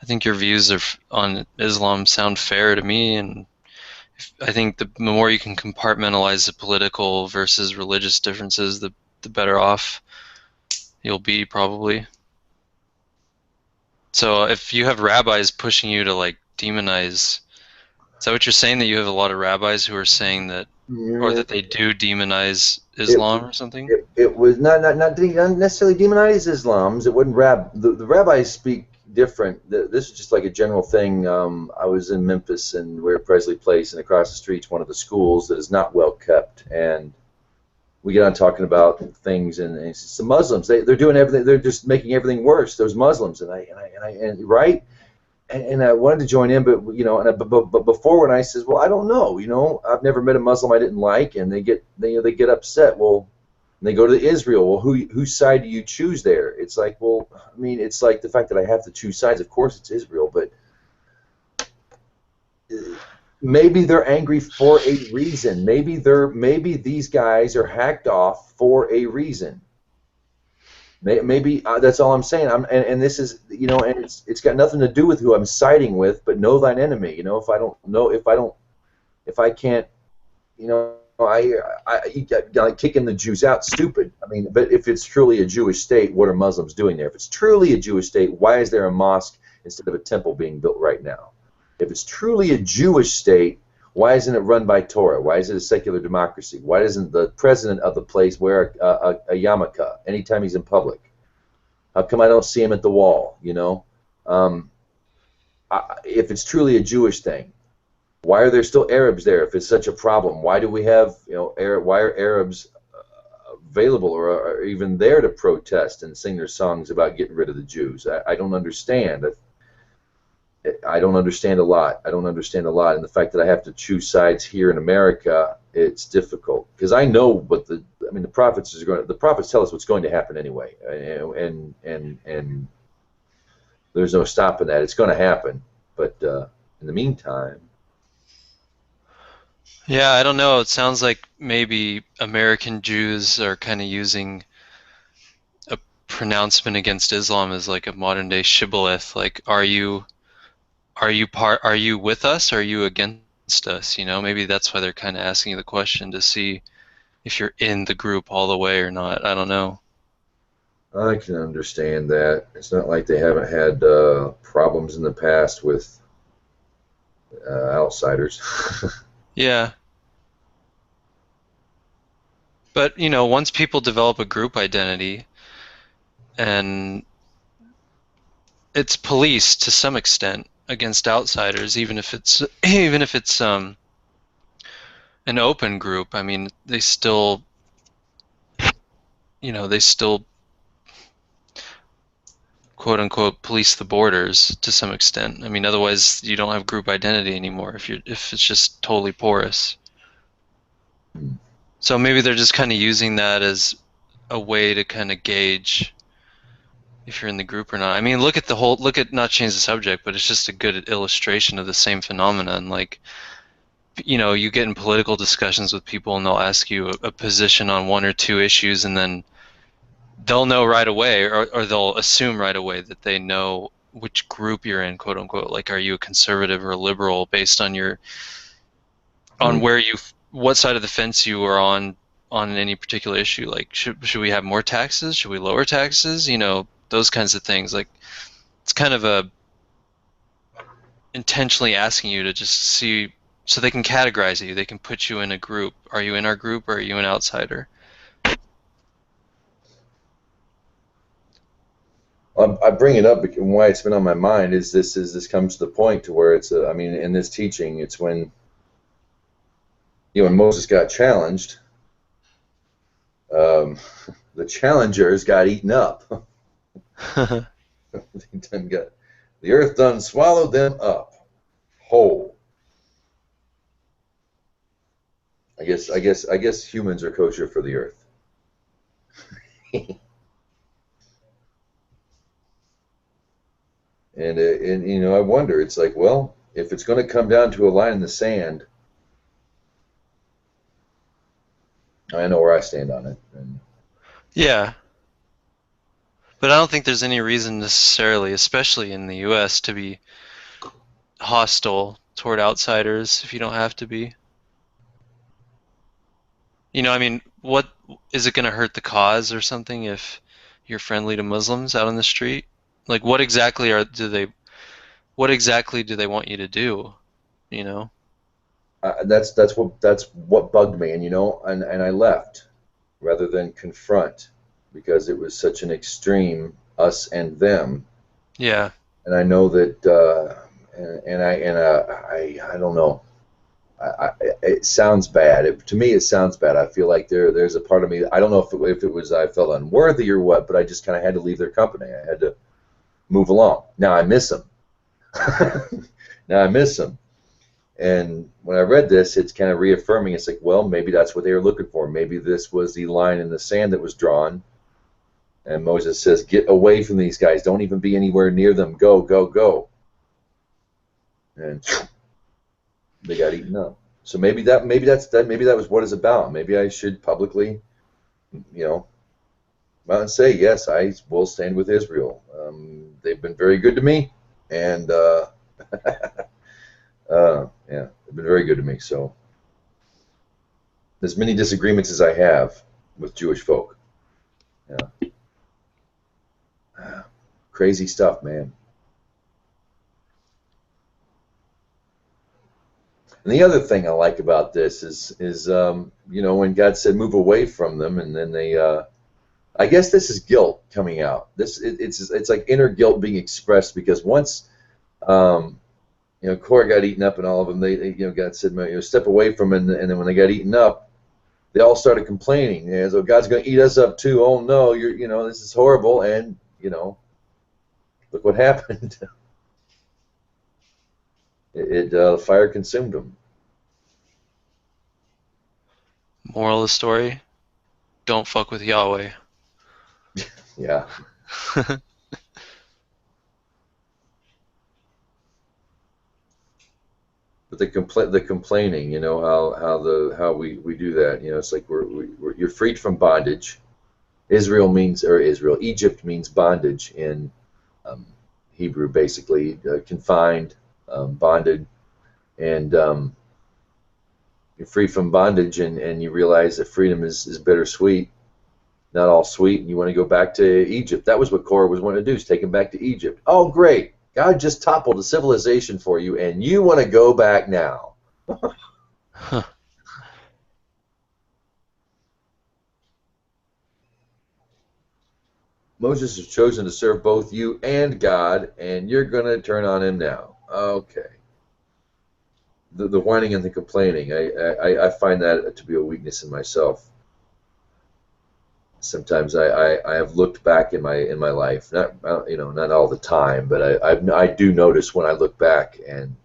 I think your views on Islam sound fair to me. And I think the more you can compartmentalize the political versus religious differences, the better off you'll be, probably. So if you have rabbis pushing you to like demonize, is that what you're saying? That you have a lot of rabbis who are saying that, or that they do demonize Islam or something? It was not necessarily demonize Islam's. It wasn't the rabbis speak different. This is just like a general thing. I was in Memphis and we're at Presley Place, and across the street's one of the schools that is not well kept, and we get on talking about things, and it's the Muslims. They're doing everything. They're just making everything worse. Those Muslims, and right. And I wanted to join in, but you know, but before, when I says, well, I don't know, you know, I've never met a Muslim I didn't like, and they get upset. Well, and they go to Israel. Well, whose side do you choose there? It's like, well, I mean, it's like the fact that I have to choose sides. Of course, it's Israel, but maybe they're angry for a reason. Maybe these guys are hacked off for a reason. Maybe that's all I'm saying. And this is, you know, and it's got nothing to do with who I'm siding with, but know thine enemy. You know, if I can't, you know, like kicking the Jews out, stupid. I mean, but if it's truly a Jewish state, what are Muslims doing there? If it's truly a Jewish state, why is there a mosque instead of a temple being built right now? If it's truly a Jewish state, why isn't it run by Torah? Why is it a secular democracy? Why doesn't the president of the place wear a yarmulke anytime he's in public? How come I don't see him at the wall? You know, if it's truly a Jewish thing, why are there still Arabs there? If it's such a problem, why do we have, you know, why are Arabs available or even there to protest and sing their songs about getting rid of the Jews? I don't understand. I don't understand a lot. I don't understand a lot, and the fact that I have to choose sides here in America, it's difficult because I know what the prophets tell us what's going to happen anyway, and there's no stopping that. It's going to happen. But in the meantime, Yeah, I don't know. It sounds like maybe American Jews are kind of using a pronouncement against Islam as like a modern day shibboleth. Like, are you with us? Or are you against us? You know, maybe that's why they're kind of asking you the question to see if you're in the group all the way or not. I don't know. I can understand that. It's not like they haven't had problems in the past with outsiders. Yeah. But, you know, once people develop a group identity and it's policed to some extent against outsiders, even if it's an open group, I mean, they still, you know, they still quote unquote police the borders to some extent. I mean, otherwise you don't have group identity anymore if it's just totally porous. So maybe they're just kind of using that as a way to kind of gauge if you're in the group or not. I mean, look at not change the subject, but it's just a good illustration of the same phenomenon. Like, you know, you get in political discussions with people and they'll ask you a position on one or two issues, and then they'll know right away, or they'll assume right away that they know which group you're in, quote unquote. Like, are you a conservative or a liberal based on where what side of the fence you are on any particular issue? Like, should we have more taxes? Should we lower taxes? You know, those kinds of things. Like, it's kind of a intentionally asking you to just see, so they can categorize you. They can put you in a group. Are you in our group, or are you an outsider? I bring it up because why it's been on my mind is this comes to the point to where it's I mean, in this teaching, it's when when Moses got challenged, um, the challengers got eaten up. The earth done swallowed them up whole. I guess humans are kosher for the earth. And you know, I wonder. It's like, well, if it's going to come down to a line in the sand, I know where I stand on it. And Yeah, but I don't think there's any reason necessarily, especially in the U.S., to be hostile toward outsiders if you don't have to be. You know, I mean, what is it going to hurt the cause or something if you're friendly to Muslims out on the street? Like, what exactly do they want you to do? You know? that's what bugged me, and I left rather than confront because it was such an extreme us and them, Yeah. and I know that I don't know. It sounds bad. To me, it sounds bad. I feel like there's a part of me. I don't know if it was I felt unworthy or what, but I just kind of had to leave their company. I had to move along. Now I miss them. Now I miss them. And when I read this, it's kind of reaffirming. It's like, well, maybe that's what they were looking for. Maybe this was the line in the sand that was drawn. And Moses says, get away from these guys. Don't even be anywhere near them. Go, go, go. And they got eaten up. So maybe that was what it's about. Maybe I should publicly, come out and say, yes, I will stand with Israel. They've been very good to me, and yeah, they've been very good to me. So as many disagreements as I have with Jewish folk. Yeah. Crazy stuff, man. And the other thing I like about this is when God said move away from them, and then they, I guess this is guilt coming out. It's like inner guilt being expressed because once, Korah got eaten up and all of them, they God said step away from them, and then when they got eaten up, they all started complaining. As though God's going to eat us up too. Oh no, this is horrible, and look what happened. Fire consumed them. Moral of the story: don't fuck with Yahweh. Yeah. But the complaining, you know, how we do that. You know, it's like you're freed from bondage. Egypt means bondage in Hebrew, basically confined, bonded, and you're free from bondage, and you realize that freedom is bittersweet, not all sweet, and you want to go back to Egypt. That was what Korah was wanting to do, is take him back to Egypt. Oh, great. God just toppled a civilization for you, and you want to go back now. Huh. Moses has chosen to serve both you and God, and you're going to turn on him now. Okay. The whining and the complaining, I find that to be a weakness in myself. Sometimes I have looked back in my life, not not all the time, but I do notice when I look back and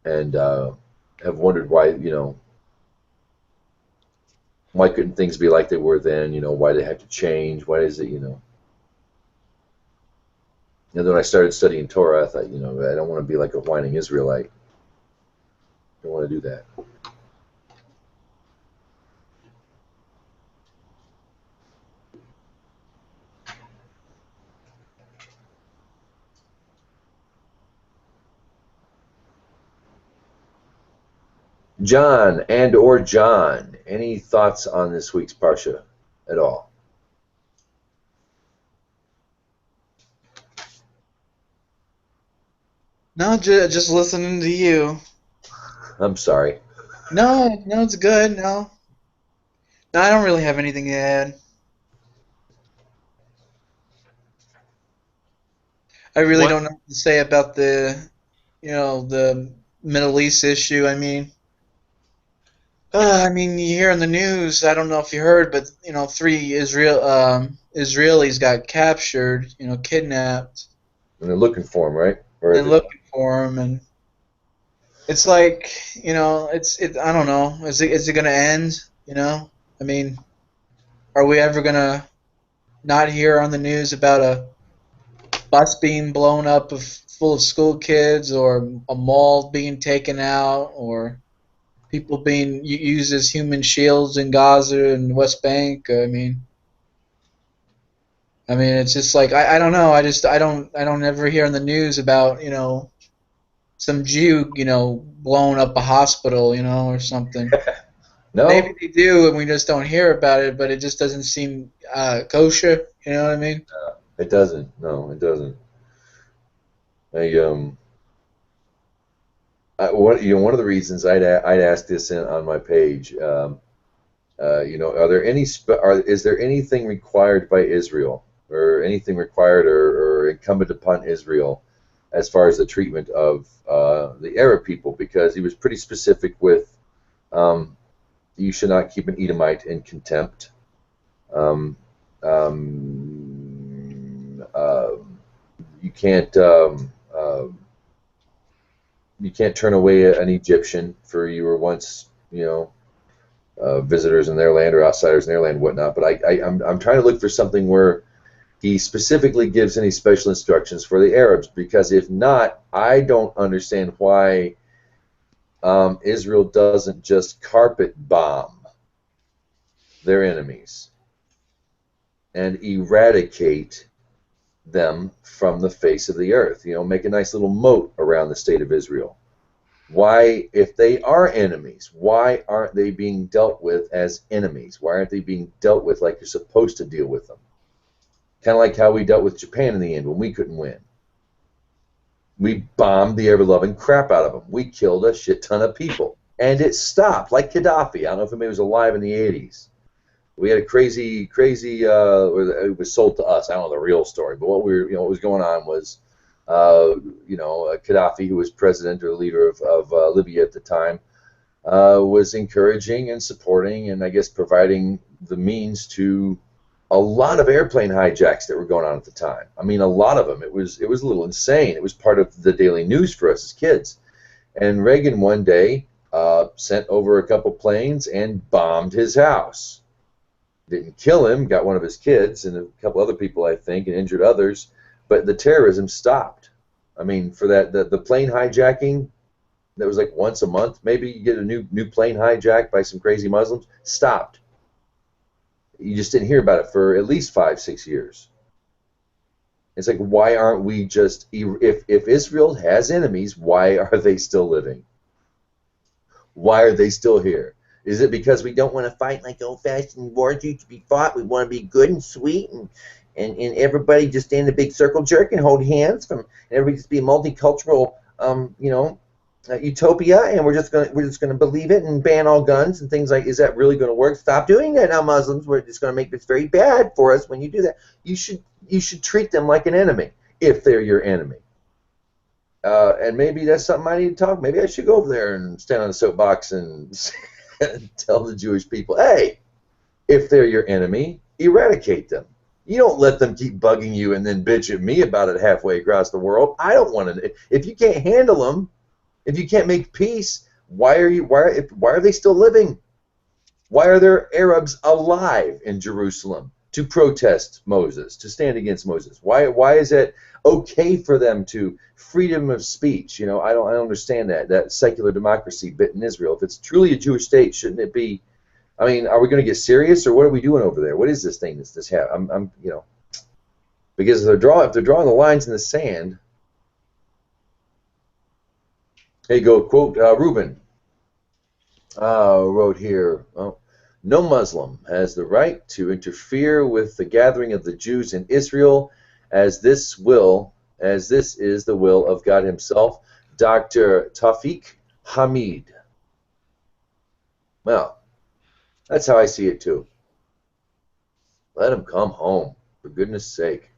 have wondered why couldn't things be like they were then? Why they had to change? Why is it? And then when I started studying Torah, I thought, I don't want to be like a whining Israelite. I don't want to do that. John or John, any thoughts on this week's Parsha at all? No, just listening to you. I'm sorry. No, it's good. No, I don't really have anything to add. I really What? don't know what to say about the Middle East issue. I mean, you hear in the news. I don't know if you heard, but 3 Israelis got captured. Kidnapped. And they're looking for him, right? Or And looking for him, and it's like, I don't know. Is it gonna end? I mean, are we ever gonna not hear on the news about a bus being blown up full of school kids, or a mall being taken out, or people being used as human shields in Gaza and West Bank? It's just like I don't know. I don't ever hear in the news about some Jew blowing up a hospital or something. no? Maybe they do, and we just don't hear about it. But it just doesn't seem kosher. You know what I mean? It doesn't. No, it doesn't. One of the reasons I'd ask this on my page. Are there is there anything required by Israel, or anything required or incumbent upon Israel as far as the treatment of the Arab people? Because he was pretty specific with you should not keep an Edomite in contempt. You can't turn away an Egyptian, for you were once visitors in their land or outsiders in their land, whatnot. But I'm trying to look for something where he specifically gives any special instructions for the Arabs, because if not, I don't understand why Israel doesn't just carpet bomb their enemies and eradicate them from the face of the earth. Make a nice little moat around the state of Israel. Why, if they are enemies, why aren't they being dealt with as enemies? Why aren't they being dealt with like you're supposed to deal with them? Kind of like how we dealt with Japan in the end when we couldn't win. We bombed the ever-loving crap out of them. We killed a shit ton of people. And it stopped, like Gaddafi. I don't know if anybody was alive in the 80s. We had a crazy, it was sold to us. I don't know the real story, but what was going on was, Gaddafi, who was president or leader of Libya at the time, was encouraging and supporting and I guess providing the means to a lot of airplane hijacks that were going on at the time. A lot of them. It was a little insane. It was part of the daily news for us as kids. And Reagan one day sent over a couple planes and bombed his house. Didn't kill him, got one of his kids and a couple other people, I think, and injured others, but the terrorism stopped. For that, the plane hijacking that was like once a month. Maybe you get a new plane hijacked by some crazy Muslims. Stopped. You just didn't hear about it for at least 5, 6 years. It's like, why aren't we just, if Israel has enemies, why are they still living? Why are they still here? Is it because we don't want to fight like old-fashioned wars used to be fought? We want to be good and sweet, and everybody just stand in a big circle jerk and hold hands, and everybody just be a multicultural, utopia, and we're just gonna believe it and ban all guns and things like. Is that really going to work? Stop doing that now, Muslims. We're just going to make this very bad for us when you do that. You should treat them like an enemy if they're your enemy. And maybe that's something I need to talk. Maybe I should go over there and stand on a soapbox and tell the Jewish people, hey, if they're your enemy, eradicate them. You don't let them keep bugging you and then bitch at me about it halfway across the world. I don't want to. If you can't handle them, if you can't make peace, why are they still living? Why are there Arabs alive in Jerusalem to protest Moses, to stand against Moses? Why is it okay for them to freedom of speech? I don't understand that secular democracy bit in Israel. If it's truly a Jewish state, shouldn't it be? I mean, are we going to get serious, or what are we doing over there? What is this thing that's because if they're drawing the lines in the sand. Here you go, quote Reuben wrote here, no Muslim has the right to interfere with the gathering of the Jews in Israel as this is the will of God himself. Dr. Tawfiq Hamid. Well, that's how I see it too. Let them come home, for goodness sake.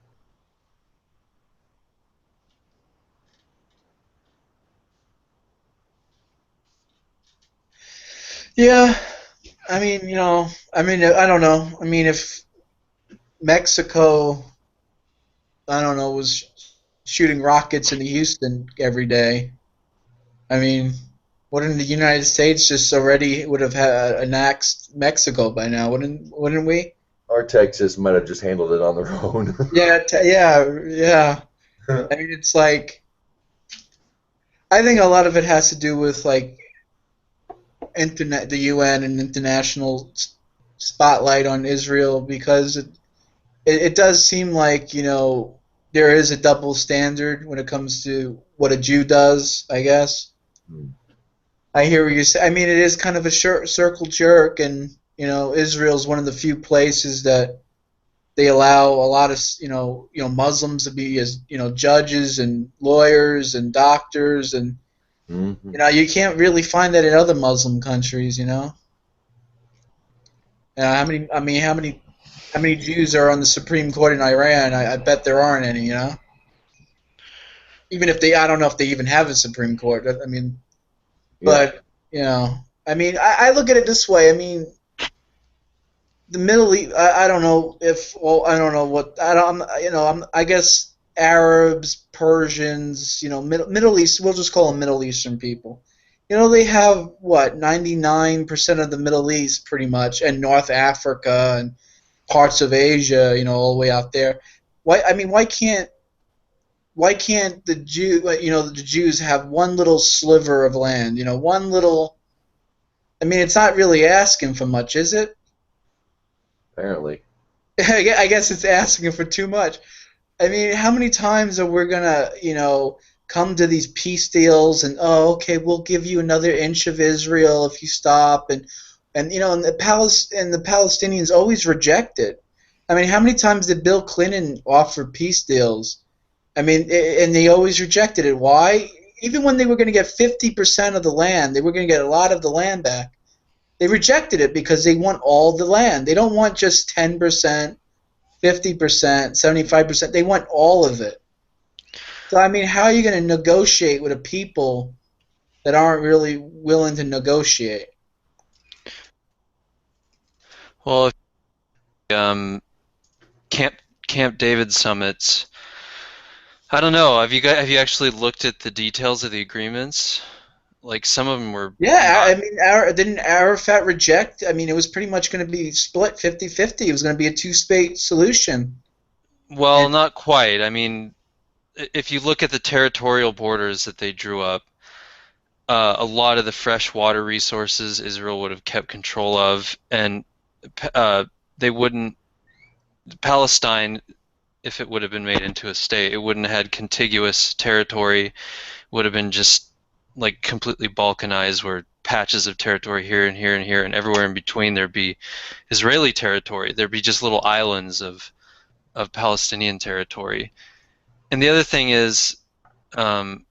Yeah, I mean, I don't know. I mean, if Mexico, I don't know, was shooting rockets into Houston every day, I mean, wouldn't the United States just already would have annexed Mexico by now? Wouldn't we? Or Texas might have just handled it on their own. Yeah, yeah. I mean, it's like, I think a lot of it has to do with like the UN and international spotlight on Israel, because it does seem like there is a double standard when it comes to what a Jew does, I guess. I hear what you say. I mean, it is kind of a circle jerk, and Israel's one of the few places that they allow a lot of Muslims to be as judges and lawyers and doctors, and you can't really find that in other Muslim countries. How many Jews are on the Supreme Court in Iran? I bet there aren't any. Even if I don't know if they even have a Supreme Court. I mean, but I mean, I look at it this way. I mean, the Middle East. I don't know if. Well, I don't know what. I guess Arabs, Persians. Middle East. We'll just call them Middle Eastern people. They have what 99% of the Middle East, pretty much, and North Africa and parts of Asia. All the way out there. Why can't the Jews have one little sliver of land? One little. I mean, it's not really asking for much, is it? Apparently. I guess it's asking for too much. I mean, how many times are we gonna, come to these peace deals and okay, we'll give you another inch of Israel if you stop, and the Palestinians always reject it. I mean, how many times did Bill Clinton offer peace deals? I mean, and they always rejected it. Why? Even when they were going to get 50% of the land, they were going to get a lot of the land back. They rejected it because they want all the land. They don't want just 10%, 50%, 75%. They want all of it. So, I mean, how are you going to negotiate with a people that aren't really willing to negotiate? Well, Camp David summits. I don't know. Have you actually looked at the details of the agreements? Like, some of them were. Yeah, I mean, didn't Arafat reject? I mean, it was pretty much going to be split 50-50. It was going to be a two-state solution. Well, not quite. I mean, if you look at the territorial borders that they drew up, a lot of the fresh water resources Israel would have kept control of, and they wouldn't. Palestine, if it would have been made into a state, it wouldn't have had contiguous territory. Would have been just like completely balkanized, where patches of territory here and here and here, and everywhere in between there'd be Israeli territory. There'd be just little islands of Palestinian territory. And the other thing is, um,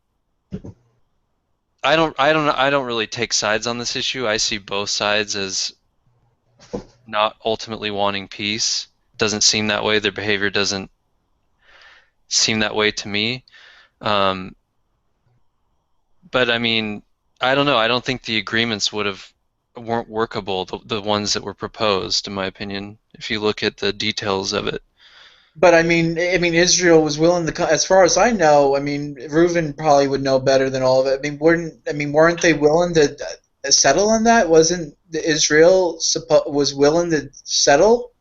I don't really take sides on this issue. I see both sides as not ultimately wanting peace. Doesn't seem that way. Their behavior doesn't seem that way to me. Um, but I mean, I don't know. I don't think the agreements weren't workable. The ones that were proposed, in my opinion, if you look at the details of it. But Israel was willing to come. As far as I know, Reuven probably would know better than all of it. Weren't they willing to settle on that? Wasn't Israel was willing to settle?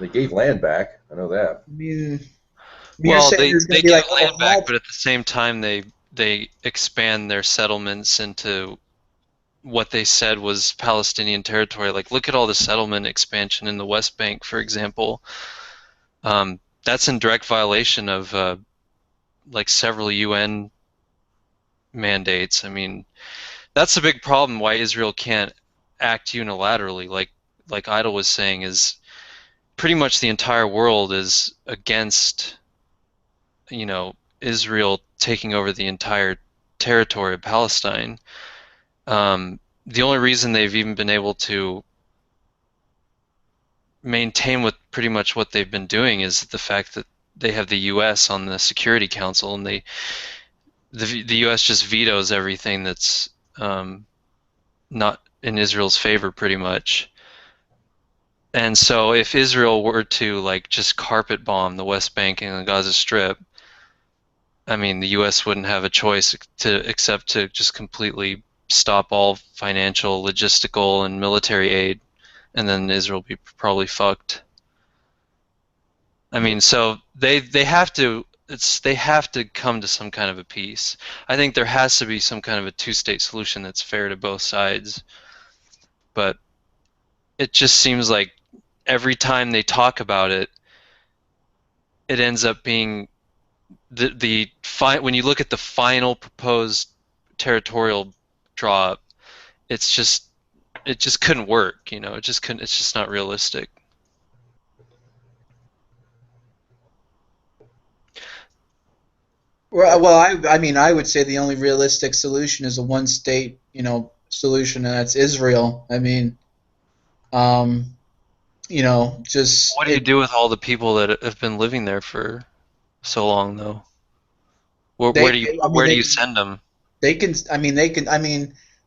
They gave land back. I know that. You're saying They there's going to be give like land back, but at the same time, they expand their settlements into what they said was Palestinian territory. Like, look at all the settlement expansion in the West Bank, for example. That's in direct violation of like several UN mandates. I mean, that's a big problem why Israel can't act unilaterally. Like Idle was saying, is pretty much the entire world is against, Israel taking over the entire territory of Palestine. The only reason they've even been able to maintain with pretty much what they've been doing is the fact that they have the U.S. on the Security Council, and the U.S. just vetoes everything that's not in Israel's favor, pretty much. And so, if Israel were to like just carpet bomb the West Bank and the Gaza Strip, I mean, the U.S. wouldn't have a choice except to just completely stop all financial, logistical, and military aid, and then Israel would be probably fucked. I mean, so they have to come to some kind of a peace. I think there has to be some kind of a two-state solution that's fair to both sides. But it just seems like every time they talk about it, it ends up being when you look at the final proposed territorial draw up, it just couldn't work, it just couldn't, it's just not realistic. Well, I would say the only realistic solution is a one-state, solution, and that's Israel. Just What do you do with all the people that have been living there for so long, though? Where do you send them? They can.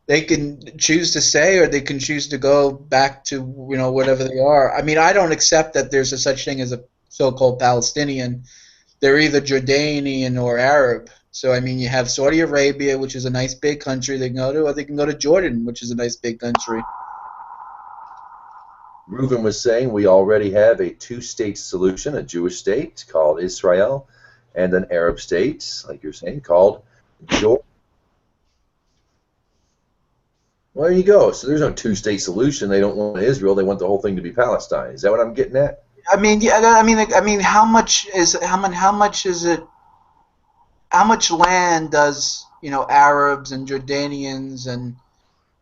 They can choose to stay, or they can choose to go back to whatever they are. I don't accept that there's a such thing as a so-called Palestinian. They're either Jordanian or Arab. So you have Saudi Arabia, which is a nice big country they can go to, or they can go to Jordan, which is a nice big country. Reuven was saying we already have a two-state solution, a Jewish state called Israel, and an Arab state, like you're saying, called Jordan. Well, there you go. So there's no two-state solution. They don't want Israel. They want the whole thing to be Palestine. Is that what I'm getting at? How much is it? How much land does Arabs and Jordanians and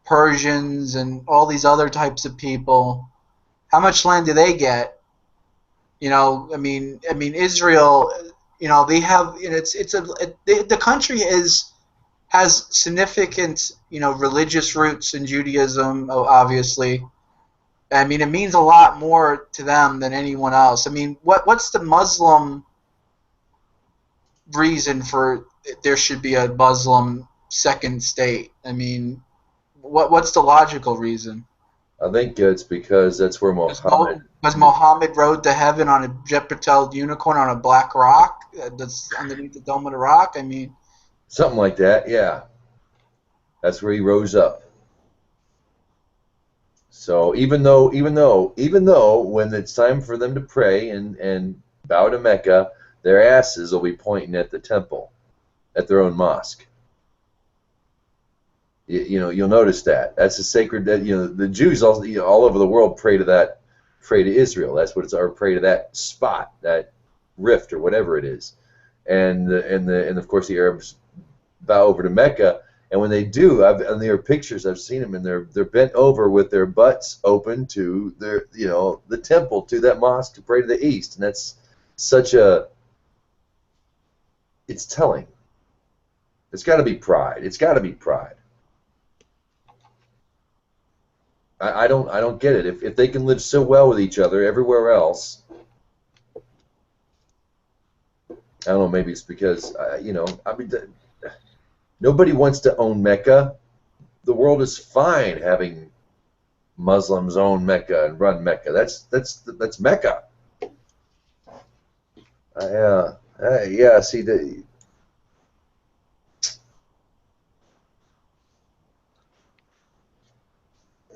Persians and all these other types of people? How much land do they get? Israel. They have. The country has significant religious roots in Judaism, obviously. It means a lot more to them than anyone else. What's the Muslim reason for there should be a Muslim second state? What's the logical reason? I think it's because that's where Muhammad... Because Muhammad rode to heaven on a jet-propelled unicorn on a black rock that's underneath the dome of the rock? Something like that, yeah. That's where he rose up. So even though when it's time for them to pray and bow to Mecca, their asses will be pointing at the temple, at their own mosque. You'll notice that. That's a sacred. That the Jews all over the world pray to Israel. That's what it's. Or pray to that spot, that rift, or whatever it is. And of course the Arabs bow over to Mecca. And when they do, and there are pictures, I've seen them, and they're bent over with their butts open to the temple, to that mosque, to pray to the east. And that's it's telling. It's got to be pride. It's got to be pride. I don't get it. If they can live so well with each other everywhere else, I don't know. Maybe it's because nobody wants to own Mecca. The world is fine having Muslims own Mecca and run Mecca. That's Mecca. Yeah. See,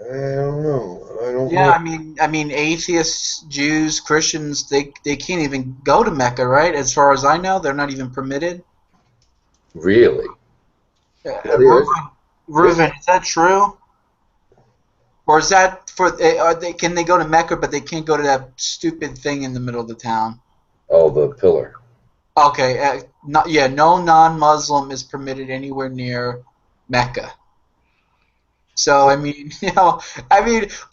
I don't know. I don't Yeah, know. I mean, atheists, Jews, Christians, they can't even go to Mecca, right? As far as I know, they're not even permitted. Really? Yeah, Reuven, is that true? Or is that can they go to Mecca, but they can't go to that stupid thing in the middle of the town? Oh, the pillar. Okay, no non-Muslim is permitted anywhere near Mecca. So I mean,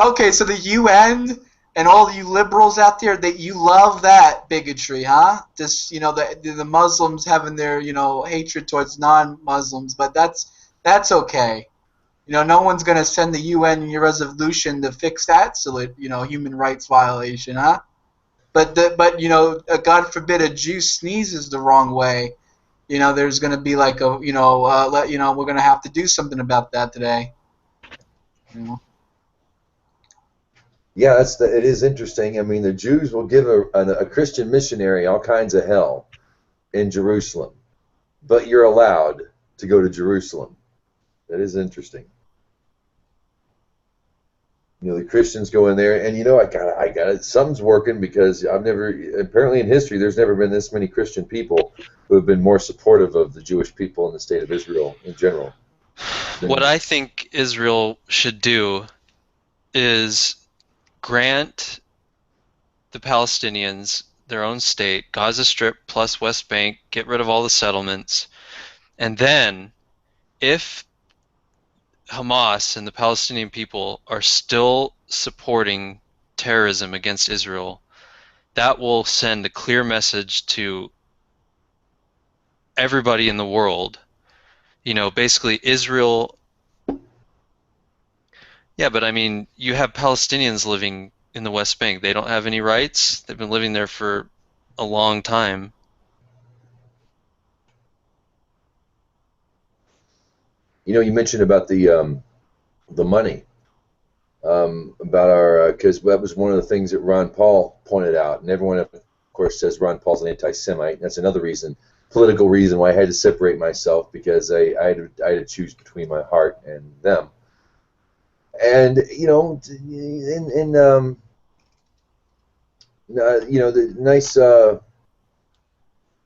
okay, so the UN and all you liberals out there, that you love that bigotry, huh? Just the Muslims having their hatred towards non-Muslims, but that's okay. No one's gonna send the UN your resolution to fix that human rights violation, huh? But God forbid a Jew sneezes the wrong way, there's gonna be like we're gonna have to do something about that today. Yeah, it is interesting. I mean, the Jews will give a Christian missionary all kinds of hell in Jerusalem, but you're allowed to go to Jerusalem. That is interesting. The Christians go in there, and I got it. Something's working, because apparently in history, there's never been this many Christian people who have been more supportive of the Jewish people and the state of Israel in general. What I think Israel should do is grant the Palestinians their own state, Gaza Strip plus West Bank, get rid of all the settlements, and then if Hamas and the Palestinian people are still supporting terrorism against Israel, that will send a clear message to everybody in the world. Basically Israel. Yeah, but I mean, you have Palestinians living in the West Bank. They don't have any rights. They've been living there for a long time. You mentioned about the money, about because that was one of the things that Ron Paul pointed out, and everyone, of course, says Ron Paul's an anti-Semite. That's another political reason why I had to separate myself, because I had to choose between my heart and them. And the nice.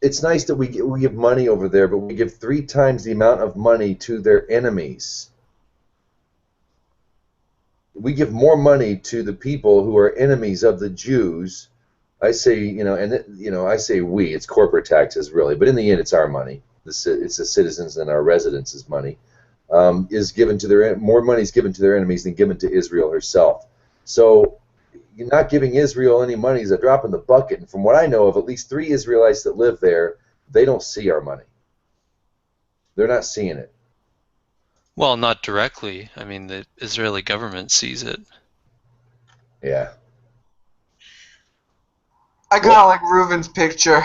It's nice that we give money over there, but we give 3 times the amount of money to their enemies. We give more money to the people who are enemies of the Jews. I say, I say we. It's corporate taxes, really, but in the end, it's our money. It's the citizens and our residents' money. Is given to more money is given to their enemies than given to Israel herself. So you're not giving Israel any money is a drop in the bucket. And from what I know of, at least 3 Israelites that live there, they don't see our money. They're not seeing it. Well, not directly. I mean, the Israeli government sees it. Yeah. I kind of like Reuven's picture.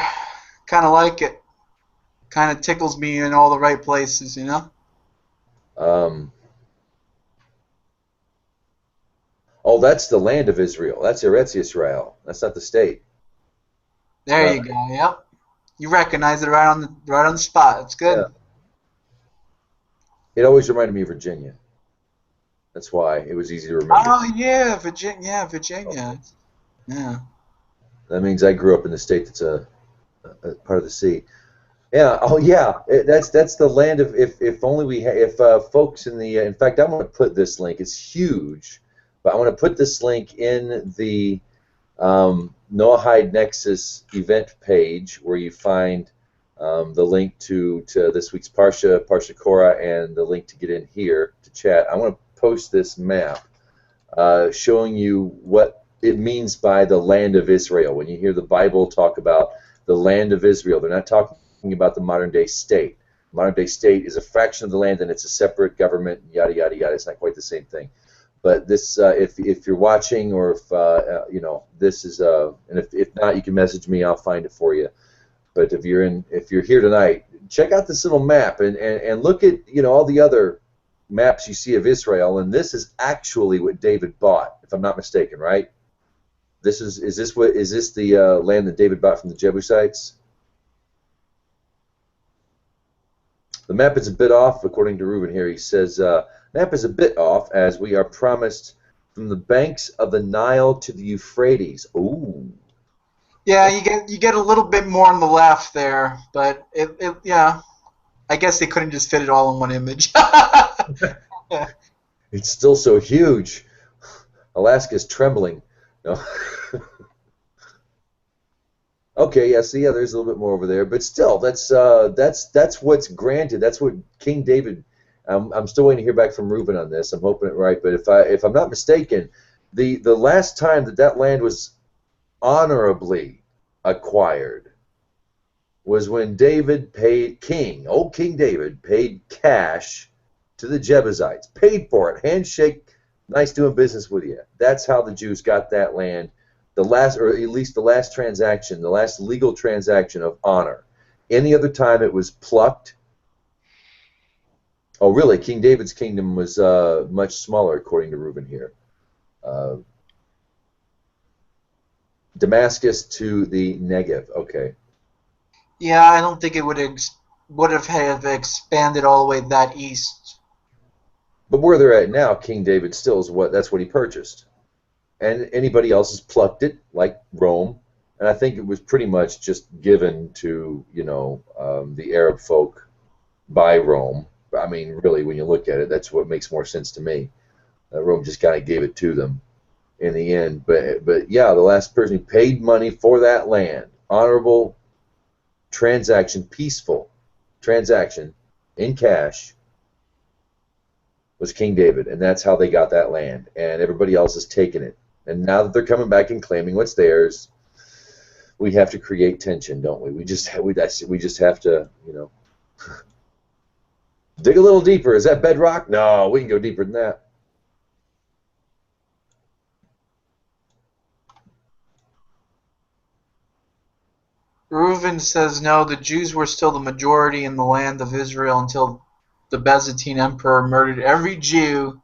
Kind of like it. Kind of tickles me in all the right places, Oh, that's the land of Israel. That's Eretz Yisrael. That's not the state. There you go. Yep. You recognize it right on the spot. It's good. Yeah. It always reminded me of Virginia. That's why it was easy to remember. Oh yeah, Virginia. Virginia. Yeah. That means I grew up in the state that's a part of the sea. Yeah. Oh, yeah. That's the land of if only we if folks in fact I'm going to put this link. It's huge, but I want to put this link in the Noachide Nexus event page where you find the link to this week's Parsha Korah, and the link to get in here to chat. I want to post this map showing you what it means by the land of Israel. When you hear the Bible talk about the land of Israel, they're not talking about the modern day state. The modern day state is a fraction of the land, and it's a separate government, yada, yada, yada. It's not quite the same thing. But this, if you're watching, or if this is, and if not, you can message me. I'll find it for you. But if you're here tonight, check out this little map and look at all the other maps you see of Israel. And this is actually what David bought, if I'm not mistaken, right? Is this the land that David bought from the Jebusites? The map is a bit off, according to Reuben here. He says, map is a bit off, as we are promised from the banks of the Nile to the Euphrates. Ooh. Yeah, you get a little bit more on the left there, but yeah, I guess they couldn't just fit it all in one image. It's still so huge. Alaska's trembling. No. Okay, yeah, see, yeah, there's a little bit more over there, but still, that's what's granted. That's what King David. I'm still waiting to hear back from Reuben on this. I'm hoping it right, but if I'm not mistaken, the last time that land was honorably acquired was when David King David paid cash to the Jebusites, paid for it, handshake, nice doing business with you. That's how the Jews got that land. The last, or at least the last transaction, the last legal transaction of honor. Any other time it was plucked. Oh, really? King David's kingdom was much smaller, according to Reuben here. Damascus to the Negev. Okay. Yeah, I don't think it would have expanded all the way that east. But where they're at now, King David still is that's what he purchased. And anybody else has plucked it, like Rome. And I think it was pretty much just given to, the Arab folk by Rome. I mean, really, when you look at it, that's what makes more sense to me. Rome just kind of gave it to them in the end. But yeah, the last person who paid money for that land, honorable transaction, peaceful transaction in cash, was King David. And that's how they got that land. And everybody else has taken it. And now that they're coming back and claiming what's theirs, we have to create tension, don't we? We just have to, dig a little deeper. Is that bedrock? No, we can go deeper than that. Reuven says no, the Jews were still the majority in the land of Israel until the Byzantine emperor murdered every Jew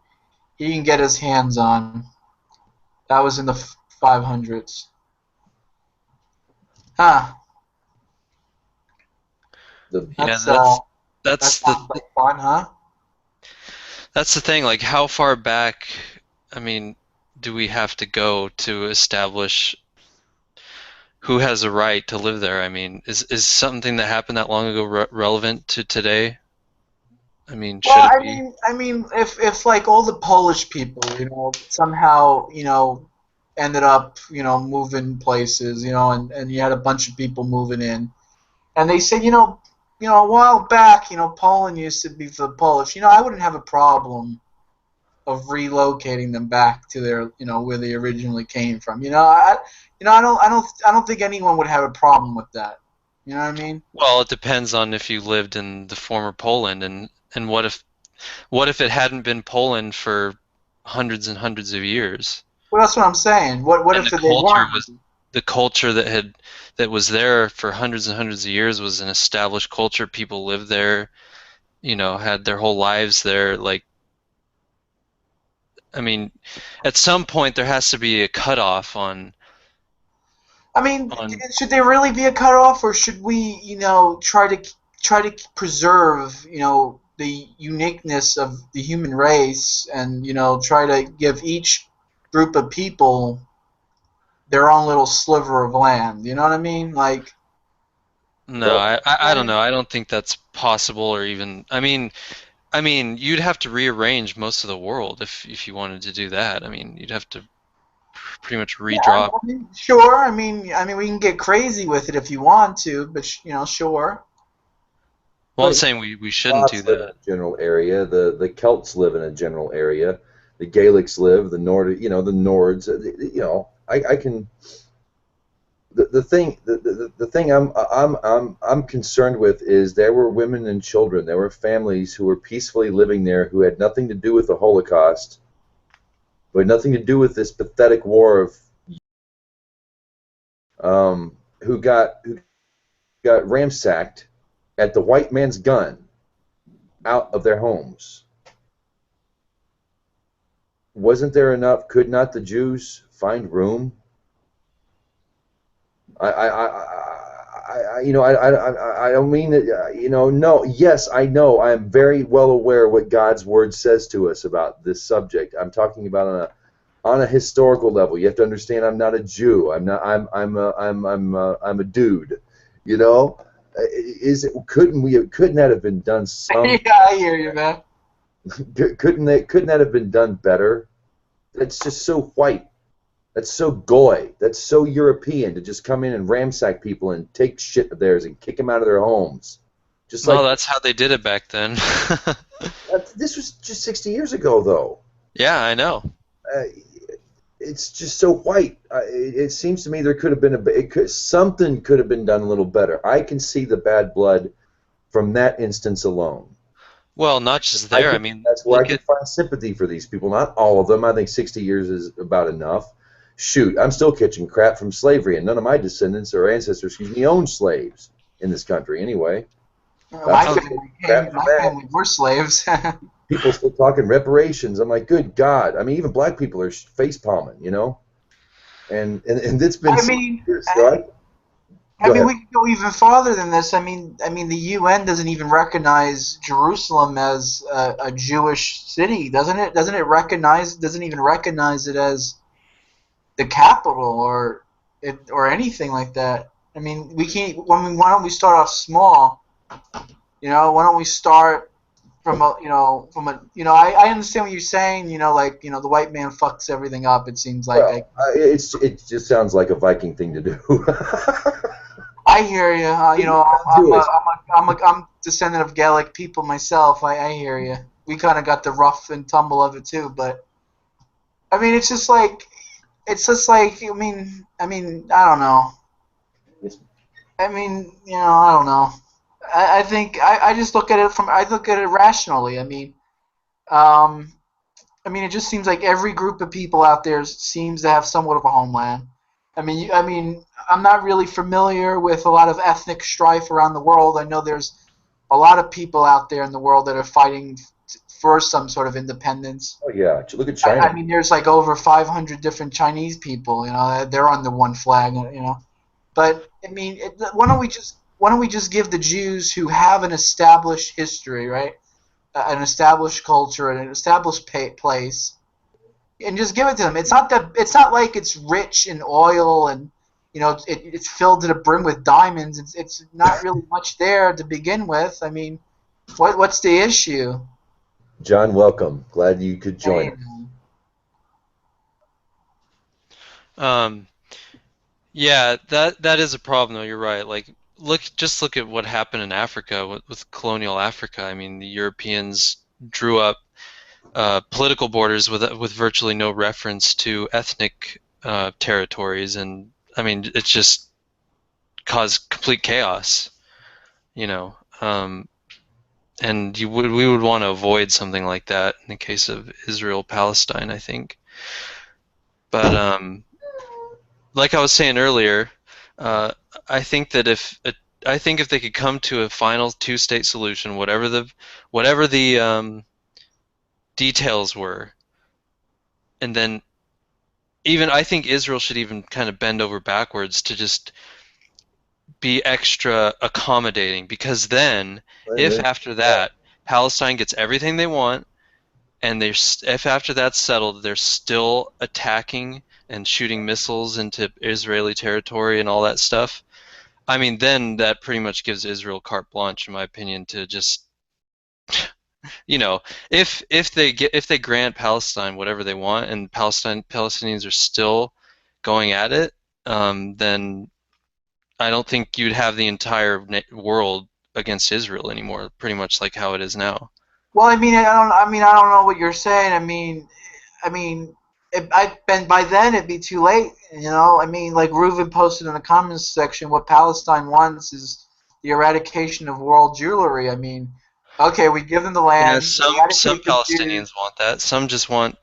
he can get his hands on. That was in the 500s. Huh. Yeah, That that's sounds like fun, huh? that's the thing. Like, how far back, I mean, do we have to go to establish who has a right to live there? I mean, is something that happened that long ago relevant to today? I mean, should Well, it be? I mean, if like all the Polish people, somehow, ended up, moving places, and you had a bunch of people moving in, and they said, a while back, Poland used to be for the Polish. I wouldn't have a problem of relocating them back to their, where they originally came from. I don't think anyone would have a problem with that. You know what I mean? Well, it depends on if you lived in the former Poland, and what if it hadn't been Poland for hundreds and hundreds of years? Well, that's what I'm saying. What And if they weren't? the culture that was there for hundreds and hundreds of years was an established culture. People lived there, had their whole lives there. Like, I mean, at some point there has to be a cutoff on. I mean, should there really be a cutoff, or should we, try to preserve, the uniqueness of the human race, and try to give each group of people their own little sliver of land? You know what I mean? Like, No, I don't know. I don't think that's possible or even. I mean, you'd have to rearrange most of the world if you wanted to do that. I mean, you'd have to pretty much Yeah, redraw. I mean, sure. I mean, we can get crazy with it if you want to, but sure. Well, I'm But saying we shouldn't do Scots live in that. a general area. The Celts live in a general area. The Gaelics live. The Nord, the Nords. I can. The thing I'm concerned with is there were women and children. There were families who were peacefully living there who had nothing to do with the Holocaust, who had nothing to do with this pathetic war of who got ransacked at the white man's gun out of their homes. Wasn't there enough? Could not the Jews find room? I don't mean that. No. Yes, I know. I am very well aware what God's word says to us about this subject. I'm talking about on a historical level. You have to understand. I'm not a Jew. I'm a dude. You know. Couldn't that have been done some? Yeah, I hear you, man. Couldn't that have been done better? That's just so white. That's so goy. That's so European to just come in and ransack people and take shit of theirs and kick them out of their homes. Just No, like that's how they did it back then. this was just 60 years ago, though. Yeah, I know. Uh, it's just so white. It seems to me there could have been something could have been done a little better. I can see the bad blood from that instance alone. Well, not just there. I mean, That's where I look can at. find sympathy for these people. Not all of them. I think 60 years is about enough. Shoot, I'm still catching crap from slavery, and none of my descendants or ancestors, owned slaves in this country anyway. My I'm still family, catching crap from that. were slaves. People still talking reparations. I'm like, good God. I mean, even black people are face palming, And it's been I 60 mean, years. So I go mean, ahead. we can go even farther than this. The UN doesn't even recognize Jerusalem as a Jewish city, doesn't it? Doesn't even recognize it as the capital or anything like that. I mean, we can't. Why don't we start off small? Why don't we start from I understand what you're saying. The white man fucks everything up. It seems like Well, it just sounds like a Viking thing to do. I hear you. Jewish. I'm descendant of Gaelic people myself. I hear you. We kind of got the rough and tumble of it too, but I mean, I don't know. I don't know. I think I just look at it rationally. It just seems like every group of people out there seems to have somewhat of a homeland. I'm not really familiar with a lot of ethnic strife around the world. I know there's a lot of people out there in the world that are fighting for some sort of independence. Oh yeah, look at China. There's like over 500 different Chinese people. They're under one flag. But why don't we just give the Jews who have an established history, right? An established culture, an established place, and just give it to them. It's not like it's rich in oil and it's filled to the brim with diamonds. It's not really much there to begin with. What's the issue? John, welcome. Glad you could join us. Yeah, that is a problem though. You're right. Like, look at what happened in Africa with colonial Africa. I mean, the Europeans drew up political borders with virtually no reference to ethnic territories, and I mean, it just caused complete chaos. And we would want to avoid something like that in the case of Israel Palestine, I think. But like I was saying earlier, uh, I think that if they could come to a final two-state solution, whatever the details were, and then even I think Israel should even kind of bend over backwards to just be extra accommodating, because then if after that Palestine gets everything they want, and if after that's settled they're still attacking and shooting missiles into Israeli territory and all that stuff, I mean, then that pretty much gives Israel carte blanche, in my opinion, to just, you know, if they grant Palestine whatever they want, and Palestinians are still going at it, then I don't think you'd have the entire world against Israel anymore. Pretty much like how it is now. Well, I mean, I don't know what you're saying. I mean, by then it'd be too late. You know, I mean, like Reuven posted in the comments section, what Palestine wants is the eradication of world Jewry. I mean, okay, we give them the Yeah, land, some eradicate the Palestinians Jews, want that. Some just want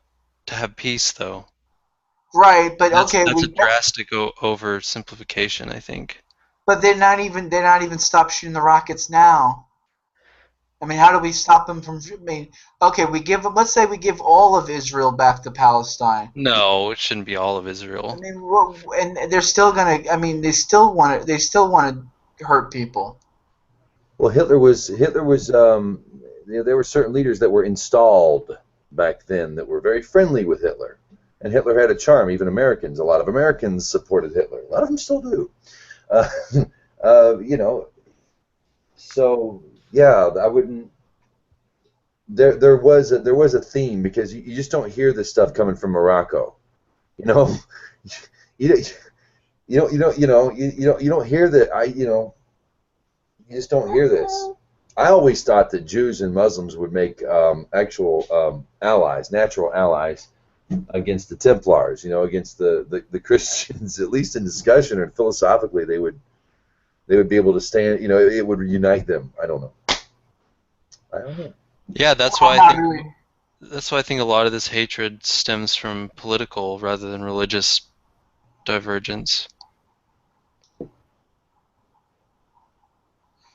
to have peace, though. right? But okay, That's a drastic oversimplification, I think. but they're not even stopped shooting the rockets now. I mean, how do we stop them from? I mean, okay, let's say we give all of Israel back to Palestine. No, it shouldn't be all of I Israel. mean, and they're still gonna. I mean, they still want to. They still want to hurt people. Well, Hitler was there were certain leaders that were installed back then that were very friendly with Hitler, and Hitler had a charm. Even Americans, a lot of Americans supported Hitler. A lot of them still do. Uh, you know, so yeah, I wouldn't. There was a theme because you just don't hear this stuff coming from Morocco. You know, you don't you don't hear that. You just don't hear this. I always thought that Jews and Muslims would make actual allies, natural allies, against the Templars. Against the Christians, at least in discussion or philosophically, they would be able to stand. It would unite them. I don't know. Yeah, that's Well, why I not think really. a lot of this hatred stems from political rather than religious divergence.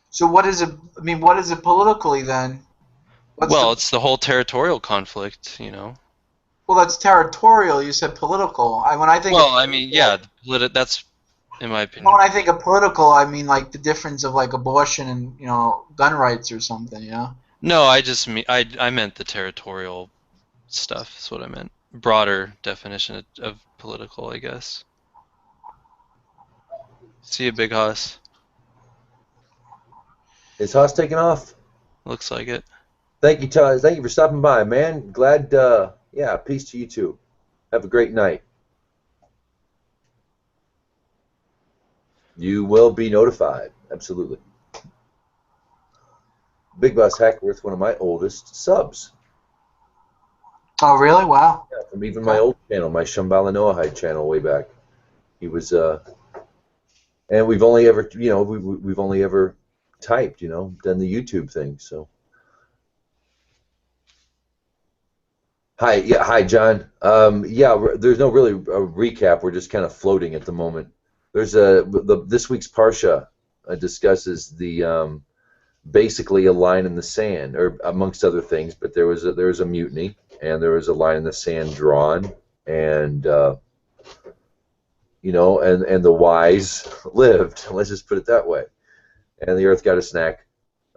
So what is it? I mean, what is it politically then? Well, it's the whole territorial conflict, you know. Well, that's territorial. You said political. When I think of Well, I mean, yeah, that's in my when opinion. I think of political, I mean like the difference of like abortion and gun rights or something. No, I just mean I meant the territorial stuff. That's what I meant. Broader definition of political, I guess. See you, Big Hoss. Is Haas taking off? Looks like it. Thank you, Todd. Thank you for stopping by, man. Glad. Yeah, peace to you too. Have a great night. You will be notified. Absolutely. Big Boss Hackworth, one of my oldest subs. Oh, really? Wow. Yeah, from even my old channel, my Shambhala Noachide channel way back. He was, and we've only ever, we've only ever typed, done the YouTube thing. So, hi, John. There's no really a recap. We're just kind of floating at the moment. There's this week's Parsha discusses the basically a line in the sand, or amongst other things. But there was a mutiny, and there was a line in the sand drawn, and and the wise lived. Let's just put it that way. And the earth got a snack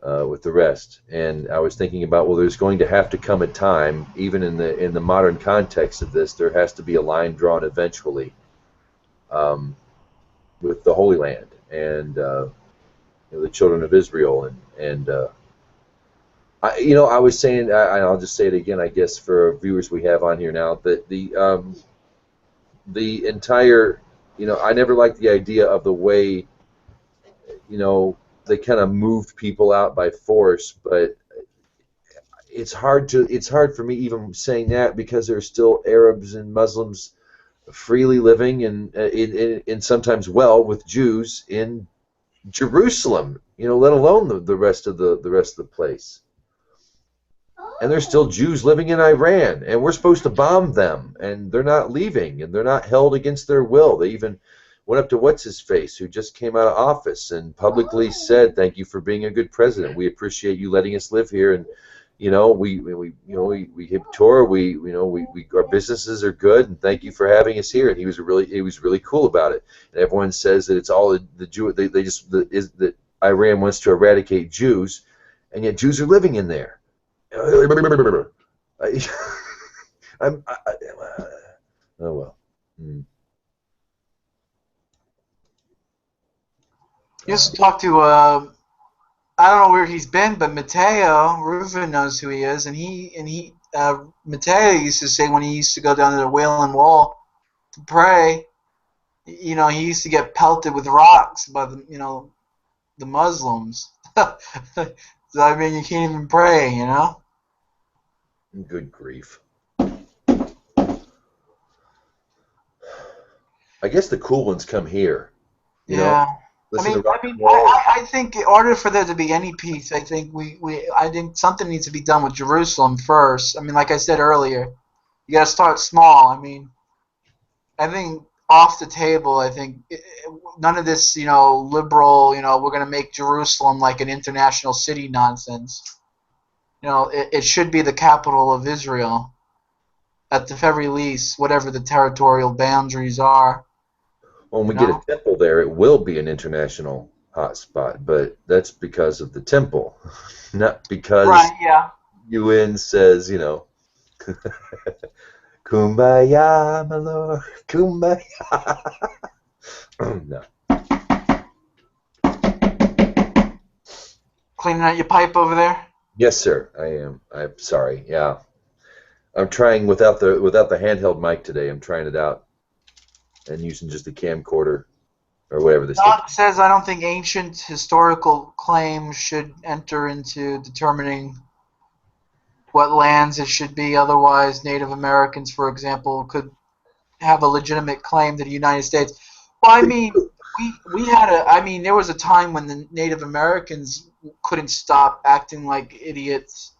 with the rest. And I was thinking about, well, there's going to have to come a time, even in the modern context of this, there has to be a line drawn eventually with the Holy Land and the children of Israel. And I was saying, I'll just say it again, I guess, for viewers we have on here now, that the entire, I never liked the idea of the way, they kind of moved people out by force, but it's hard for me even saying that, because there's still Arabs and Muslims freely living and sometimes with Jews in Jerusalem, let alone the rest of the place. And there's still Jews living in Iran, and we're supposed to bomb them, and they're not leaving, and they're not held against their will. They even went up to what's-his-face, who just came out of office, and publicly said, "Thank you for being a good president. We appreciate you letting us live here, and we hit Torah. Our businesses are good, and thank you for having us here." And he was really cool about it. And everyone says that it's all the Jew. That Iran wants to eradicate Jews, and yet Jews are living in there. Oh well. He used to talk to I don't know where he's been, but Mateo Reuven knows who he is, and Mateo used to say when he used to go down to the Wailing Wall to pray, he used to get pelted with rocks by the Muslims. So I mean, you can't even pray. Good grief. I guess the cool ones come here. You know, Yeah. listen to rock and roll. I think in order for there to be any peace, I think I think something needs to be done with Jerusalem first. I mean, like I said earlier, you got to start small. I mean, I think off the table. I think none of this, liberal, we're going to make Jerusalem like an international city nonsense. It should be the capital of Israel, at the very least, whatever the territorial boundaries are. When we get a temple there, it will be an international hotspot, but that's because of the temple, not because Right, yeah. UN says, Kumbaya, my lord, Kumbaya. No. Cleaning out your pipe over there? Yes, sir, I am. I'm sorry. Yeah, I'm trying without the handheld mic today. I'm trying it out and using just a camcorder or whatever this thing. Don says, I don't think ancient historical claims should enter into determining what lands it should be. Otherwise, Native Americans, for example, could have a legitimate claim to the United States. Well, I mean, there was a time when the Native Americans couldn't stop acting like idiots.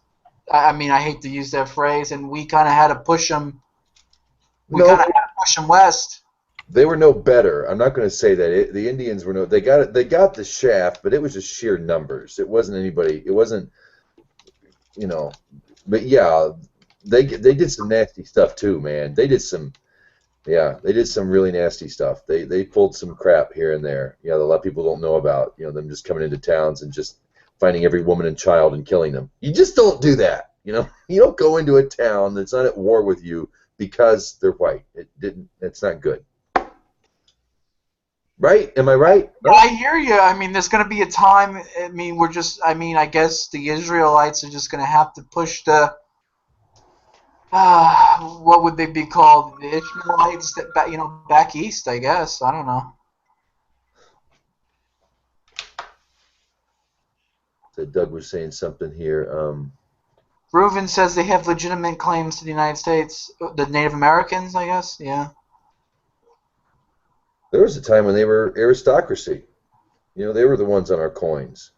I mean, I hate to use that phrase, and we kind of had to push them. West. They were no better. I'm not going to say that the Indians were no. They got the shaft, but it was just sheer numbers. It wasn't anybody. It wasn't, But yeah, they did some nasty stuff too, man. They did some really nasty stuff. They pulled some crap here and there. A lot of people don't know about. Them just coming into towns and just finding every woman and child and killing them. You just don't do that. You don't go into a town that's not at war with you because they're white. It's not good. Right? Am I right? Yeah, I hear you. I mean, there's going to be a time. I mean, I guess the Israelites are just going to have to push the. What would they be called? The Ishmaelites, back east. I guess. I don't know. So Doug was saying something here. Reuven says they have legitimate claims to the United States. The Native Americans, I guess. Yeah. There was a time when they were aristocracy. They were the ones on our coins.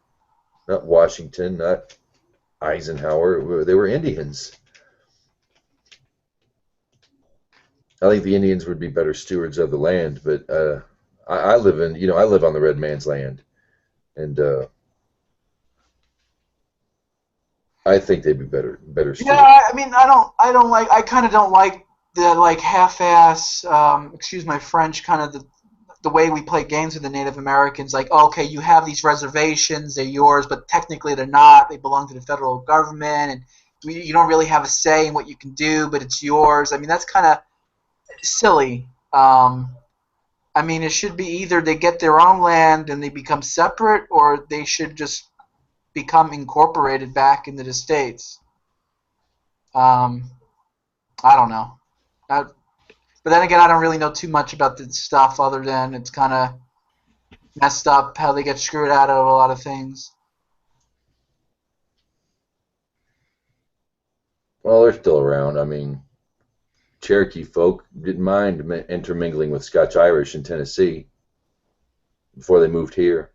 Not Washington, not Eisenhower. They were Indians. I think the Indians would be better stewards of the land, but I live on the red man's land, and I think they'd be better stewards. Yeah, I mean, I kind of don't like the half-ass, excuse my French, kind of the way we play games with the Native Americans. Like, okay, you have these reservations, they're yours, but technically they're not. They belong to the federal government, and you don't really have a say in what you can do, but it's yours. I mean, that's kind of silly. I mean, it should be either they get their own land and they become separate, or they should just become incorporated back into the states. I don't know. But then again, I don't really know too much about the stuff other than it's kind of messed up how they get screwed out of a lot of things. Well, they're still around. I mean, Cherokee folk didn't mind intermingling with Scotch-Irish in Tennessee before they moved here.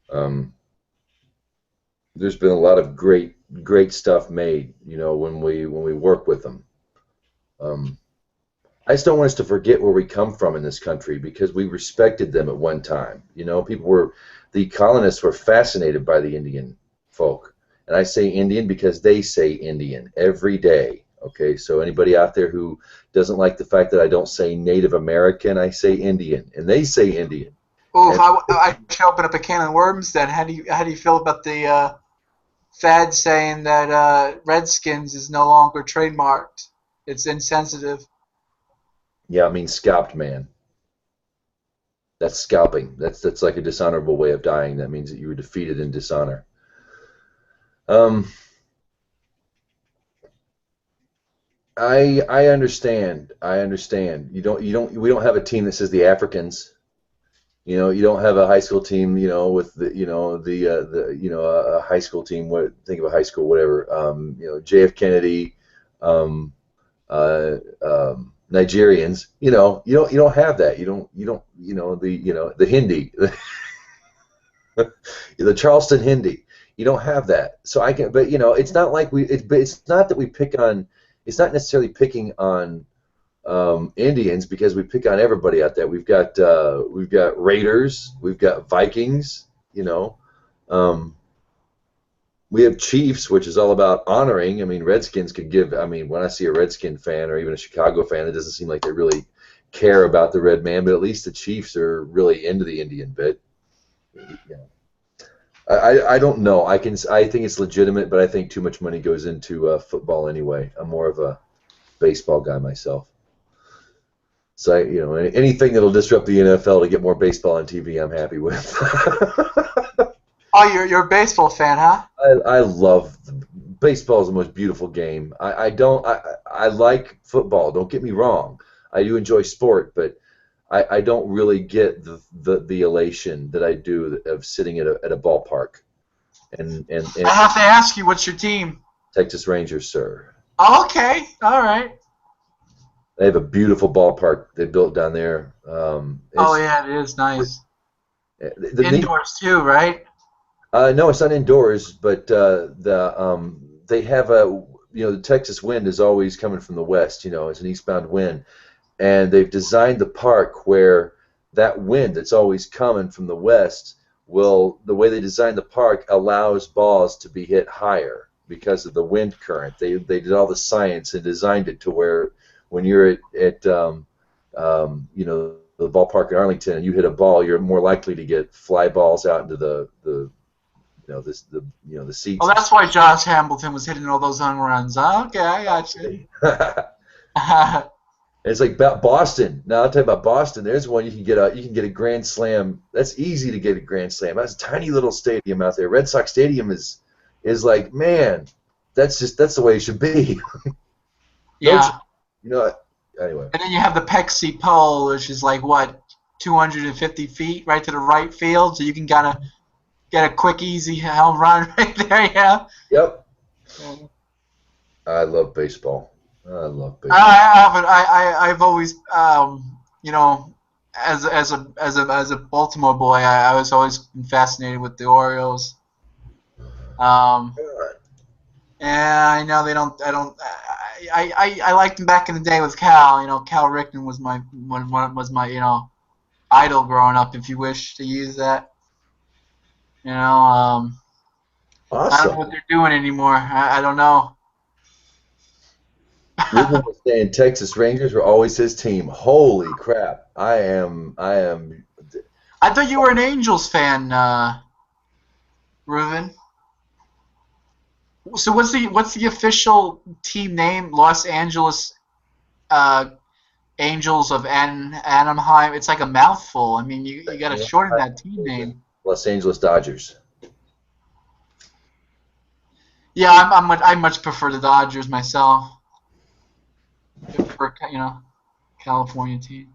There's been a lot of great stuff made, when we work with them. I just don't want us to forget where we come from in this country because we respected them at one time. The colonists were fascinated by the Indian folk. And I say Indian because they say Indian every day. Okay, so anybody out there who doesn't like the fact that I don't say Native American, I say Indian, and they say Indian. Well, if I should open up a can of worms, then how do you feel about the fad saying that Redskins is no longer trademarked? It's insensitive. Yeah, I mean scalped man. That's scalping. That's like a dishonorable way of dying. That means that you were defeated in dishonor. I understand. I understand. We don't have a team that says the Africans. You don't have a high school team, with a high school team. Think of a high school, whatever. JF Kennedy, um, Nigerians. You don't have that. The Hindi, the Charleston Hindi. You don't have that. So but it's not like it's not that we pick on. It's not necessarily picking on Indians, because we pick on everybody out there. We've got Raiders, we've got Vikings, we have Chiefs, which is all about honoring. I mean, Redskins could give. I mean, when I see a Redskin fan or even a Chicago fan, it doesn't seem like they really care about the red man, but at least the Chiefs are really into the Indian bit. I don't know. I think it's legitimate, but I think too much money goes into football anyway. I'm more of a baseball guy myself. So anything that'll disrupt the NFL to get more baseball on TV, I'm happy with. Oh, you're a baseball fan, huh? I love baseball. Is the most beautiful game. I like football. Don't get me wrong. I do enjoy sport, but I don't really get the elation that I do of sitting at a ballpark. And I have to ask you, what's your team? Texas Rangers, sir. Okay, all right. They have a beautiful ballpark they built down there. Yeah, it is nice. Indoors too, right? No, it's not indoors, but they have the Texas wind is always coming from the west. It's an eastbound wind, and they've designed the park where that wind that's always coming from the west the way they designed the park allows balls to be hit higher because of the wind current. They did all the science and designed it to where when you're at the ballpark in Arlington and you hit a ball, you're more likely to get fly balls out into the seats. Well, that's why Josh Hamilton was hitting all those home runs. Okay, I got you. It's like Boston. Now I'll tell you about Boston. There's one you can get a grand slam. That's easy to get a grand slam. That's a tiny little stadium out there. Red Sox Stadium is like, man, that's the way it should be. Yeah. Anyway. And then you have the Pexi pole, which is like, what, 250 feet right to the right field, so you can kind of get a quick, easy home run right there, yeah? Yep. I love baseball. I've always, as a Baltimore boy, I was always fascinated with the Orioles. And I know I liked them back in the day with Cal. Cal Ripken was my idol growing up, if you wish to use that. Awesome. I don't know what they're doing anymore. I don't know. Ruben was saying Texas Rangers were always his team. Holy crap! I am. I thought you were an Angels fan, Ruben. So what's the official team name? Los Angeles Angels of Anaheim. It's like a mouthful. I mean, you got to shorten that team name. Los Angeles Dodgers. Yeah, I much prefer the Dodgers myself. For California team.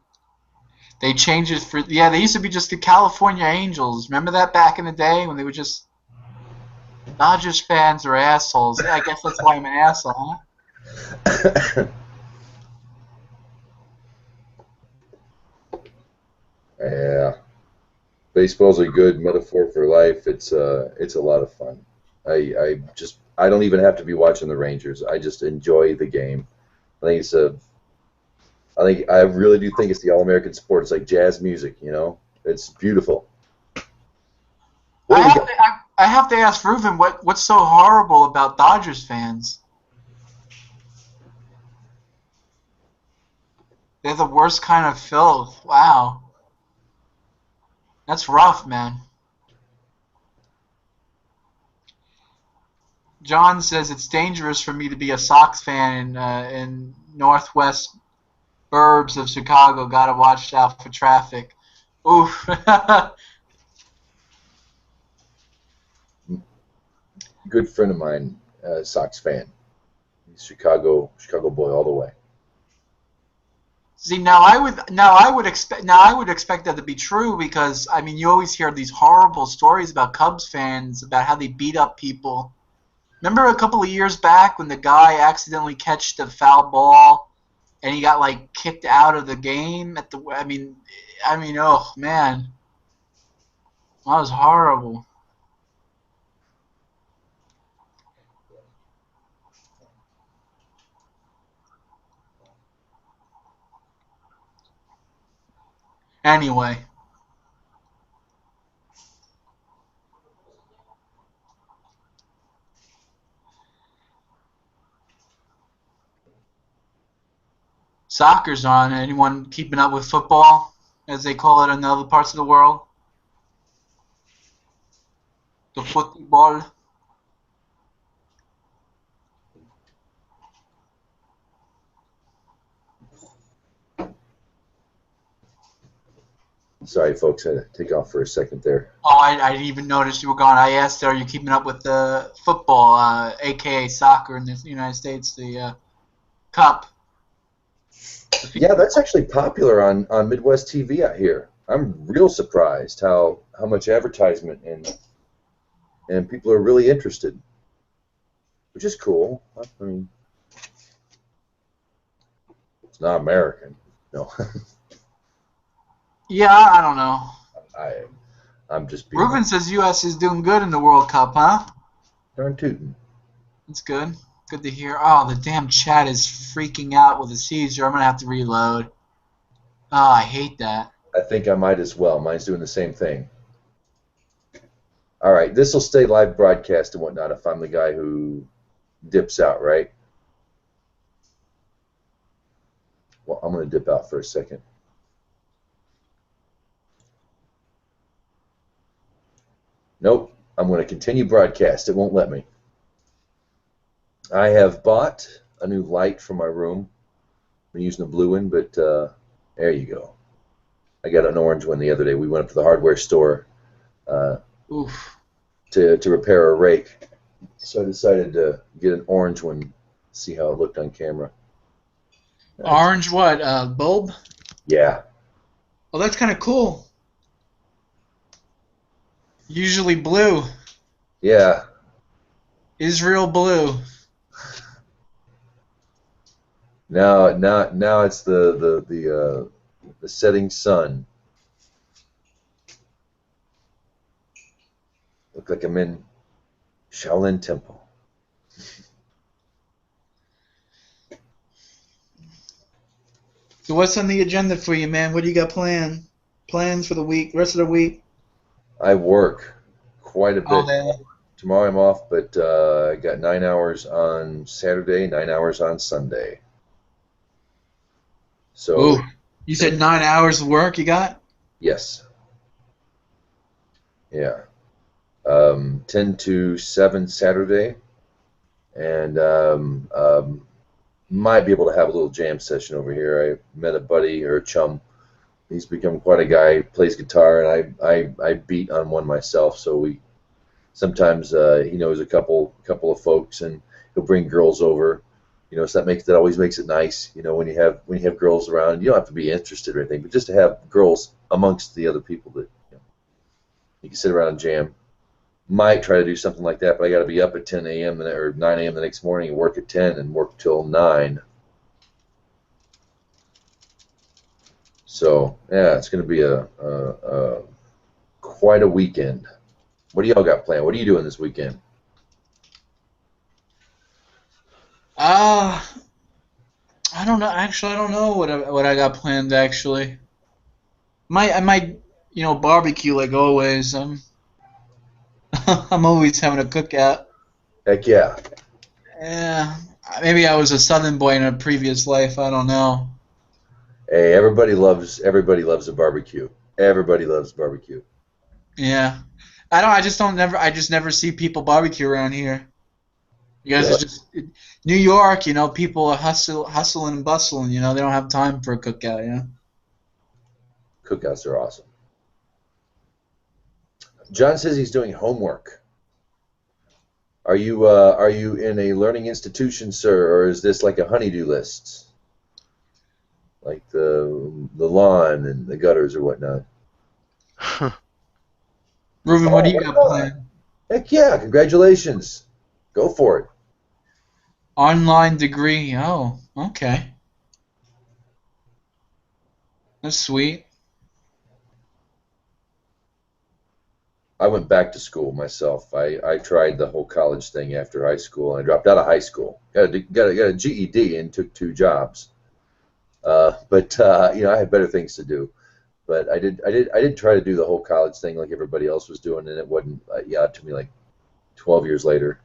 They changed it for they used to be just the California Angels. Remember that back in the day when they were just Dodgers fans are assholes. I guess that's why I'm an asshole, huh? Yeah. Baseball's a good metaphor for life. It's a lot of fun. I don't even have to be watching the Rangers. I just enjoy the game. I really do think it's the all-American sport. It's like jazz music, It's beautiful. I have to ask Ruben, what's so horrible about Dodgers fans? They're the worst kind of filth. Wow. That's rough, man. John says it's dangerous for me to be a Sox fan in northwest burbs of Chicago. Gotta watch out for traffic. Oof. Good friend of mine, Sox fan. He's Chicago boy all the way. See, now I would expect that to be true because I mean you always hear these horrible stories about Cubs fans about how they beat up people. Remember a couple of years back when the guy accidentally catched a foul ball and he got like kicked out of the game at the I mean oh man, that was horrible. Anyway, soccer's on. Anyone keeping up with football, as they call it in other parts of the world? The football. Sorry, folks, I had to take off for a second there. Oh, I didn't even notice you were gone. I asked, are you keeping up with the football, aka soccer in the United States, the Cup? Yeah, that's actually popular on Midwest TV out here. I'm real surprised how much advertisement and people are really interested, which is cool. I mean, it's not American, no. Yeah, I don't know. I'm just being Ruben says U.S. is doing good in the World Cup, huh? darn tootin'. That's good. Good to hear. Oh, the damn chat is freaking out with a seizure. I'm going to have to reload. Oh, I hate that. I think I might as well. Mine's doing the same thing. All right, this will stay live broadcast and whatnot if I'm the guy who dips out, right? Well, I'm going to dip out for a second. Nope, I'm going to continue broadcast. It won't let me. I have bought a new light for my room. I've been using a blue one, but there you go. I got an orange one the other day. We went up to the hardware store Oof. to repair a rake, so I decided to get an orange one, see how it looked on camera. Orange what? Bulb? Yeah. Oh, that's kind of cool. Usually blue. Yeah. Israel blue. Now it's the setting sun. Look like I'm in Shaolin Temple. So what's on the agenda for you, man? What do you got planned? Plans for the week, rest of the week? I work quite a All bit. day. Tomorrow I'm off, but I got 9 hours on Saturday, 9 hours on Sunday. So Ooh. You said 9 hours of work you got? yes, yeah, 10 to 7 Saturday, and might be able to have a little jam session over here. I met a buddy or a chum. He's become quite a guy. Plays guitar, and I beat on one myself. So we sometimes he knows a couple of folks, and he'll bring girls over. You know, so that always makes it nice. You know, when you have girls around, you don't have to be interested or anything, but just to have girls amongst the other people that you can sit around and jam. Might try to do something like that, but I got to be up at 10 a.m. or 9 a.m. the next morning and work at 10 and work till 9. So yeah, it's going to be a quite a weekend. What do y'all got planned? What are you doing this weekend? I don't know. Actually, I don't know what I got planned. Actually, I might barbecue like always. I'm always having a cookout. Heck yeah. Yeah, maybe I was a Southern boy in a previous life. I don't know. Hey, everybody loves a barbecue. Everybody loves barbecue. Yeah, I just never see people barbecue around here. You guys Really? are just New York. People are hustling and bustling. They don't have time for a cookout. Cookouts are awesome. John says he's doing homework. Are you in a learning institution, sir, or is this like a honeydew list, like the lawn and the gutters or whatnot? Ruben, what do you got planned? Heck yeah! Congratulations. Go for it. Online degree. Oh, okay. That's sweet. I went back to school myself. I tried the whole college thing after high school, and I dropped out of high school. Got a GED and took 2 jobs. But I had better things to do. But I did try to do the whole college thing like everybody else was doing, and it wasn't. It took me like 12 years later.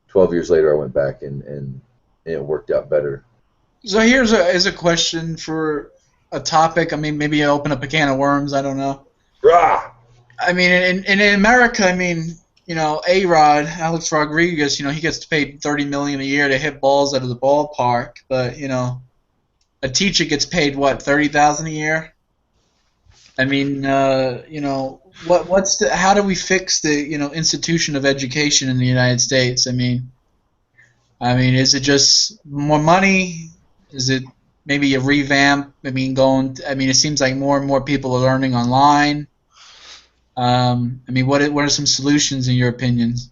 12 years later, I went back and it worked out better. So here's a question for a topic. I mean, maybe you open up a can of worms. I don't know. Rah! I mean, in America, I mean, A-Rod, Alex Rodriguez, he gets paid $30 million a year to hit balls out of the ballpark, but a teacher gets paid what, $30,000 a year? I mean, how do we fix the institution of education in the United States? I mean, is it just more money? Is it maybe a revamp? It seems like more and more people are learning online. What are some solutions in your opinions?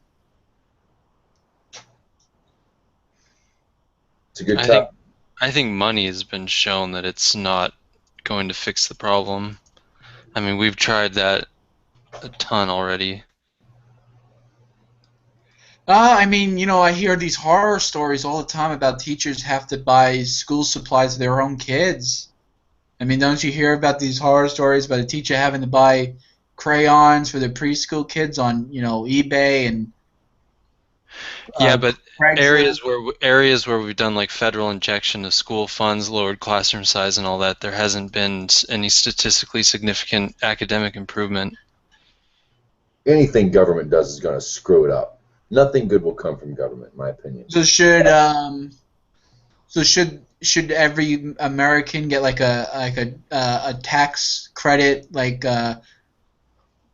It's a good topic. I think money has been shown that it's not going to fix the problem. I mean, we've tried that a ton already. I hear these horror stories all the time about teachers have to buy school supplies for their own kids. I mean, don't you hear about these horror stories about a teacher having to buy crayons for their preschool kids on, eBay and yeah, but Craigslist? areas where we've done like federal injection of school funds, lowered classroom size, and all that, there hasn't been any statistically significant academic improvement. Anything government does is going to screw it up. Nothing good will come from government, in my opinion. So should every American get like a tax credit, like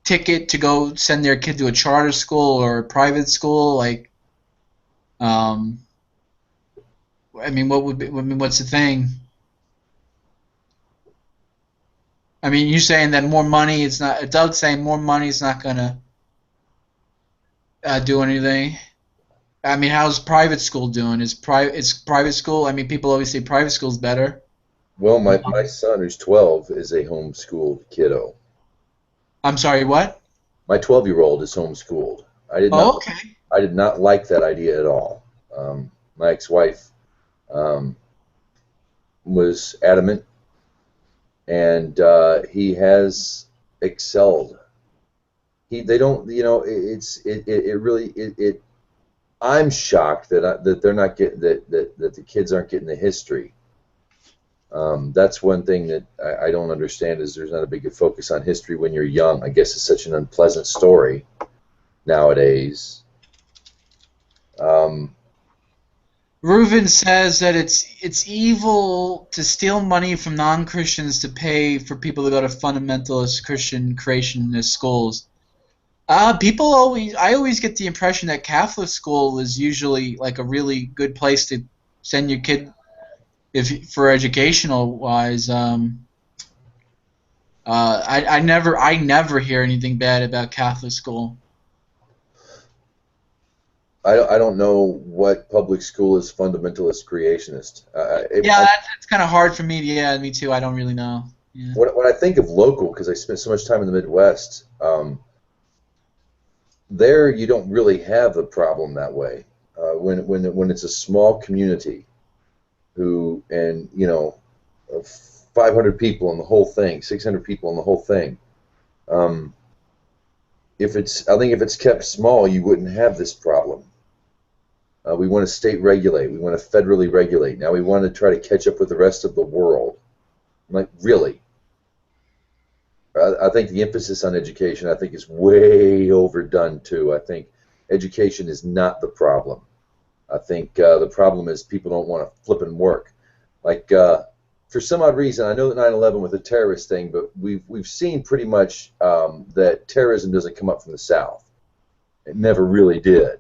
ticket to go send their kid to a charter school or a private school? Like, what's the thing? I mean, you're saying that more money is not. Doug's saying more money is not gonna do anything. I mean, how's private school doing? Is private school? I mean, people always say private school's better. Well, my son, who's 12, is a homeschooled kiddo. I'm sorry, what? My 12-year-old is homeschooled. I did not like that idea at all. My ex-wife was adamant, and he has excelled. I'm shocked that they're not getting that the kids aren't getting the history. That's one thing that I don't understand, is there's not a big focus on history when you're young. I guess it's such an unpleasant story nowadays. Reuven says that it's evil to steal money from non-Christians to pay for people to go to fundamentalist Christian creationist schools. I always get the impression that Catholic school is usually like a really good place to send your kid for educational wise. I never hear anything bad about Catholic school. I don't know what public school is fundamentalist creationist. That's kind of hard for me. Yeah, me too. I don't really know. Yeah. When I think of local, because I spent so much time in the Midwest, there you don't really have the problem that way. When it's a small community, 500 people in the whole thing, 600 people in the whole thing. I think if it's kept small, you wouldn't have this problem. We want to state regulate. We want to federally regulate. Now we want to try to catch up with the rest of the world. I'm like, really? I think the emphasis on education, I think, is way overdone too. I think education is not the problem. I think the problem is people don't want to flip and work. Like for some odd reason, I know that 9/11 was a terrorist thing, but we've seen pretty much that terrorism doesn't come up from the South. It never really did.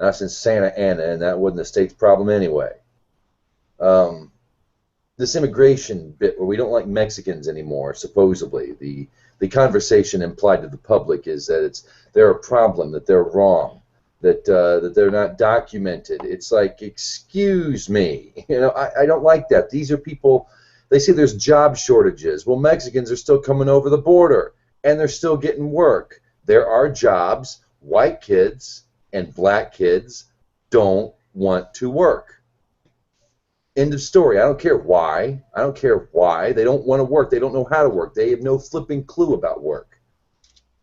Not since Santa Ana, and that wasn't the state's problem anyway. This immigration bit where we don't like Mexicans anymore, supposedly, the conversation implied to the public is that they're a problem, that they're wrong, that they're not documented. It's like, excuse me, I don't like that. These are people. They say there's job shortages. Well, Mexicans are still coming over the border, and they're still getting work. There are jobs. White kids and black kids don't want to work. End of story. I don't care why. I don't care why. They don't want to work. They don't know how to work. They have no flipping clue about work.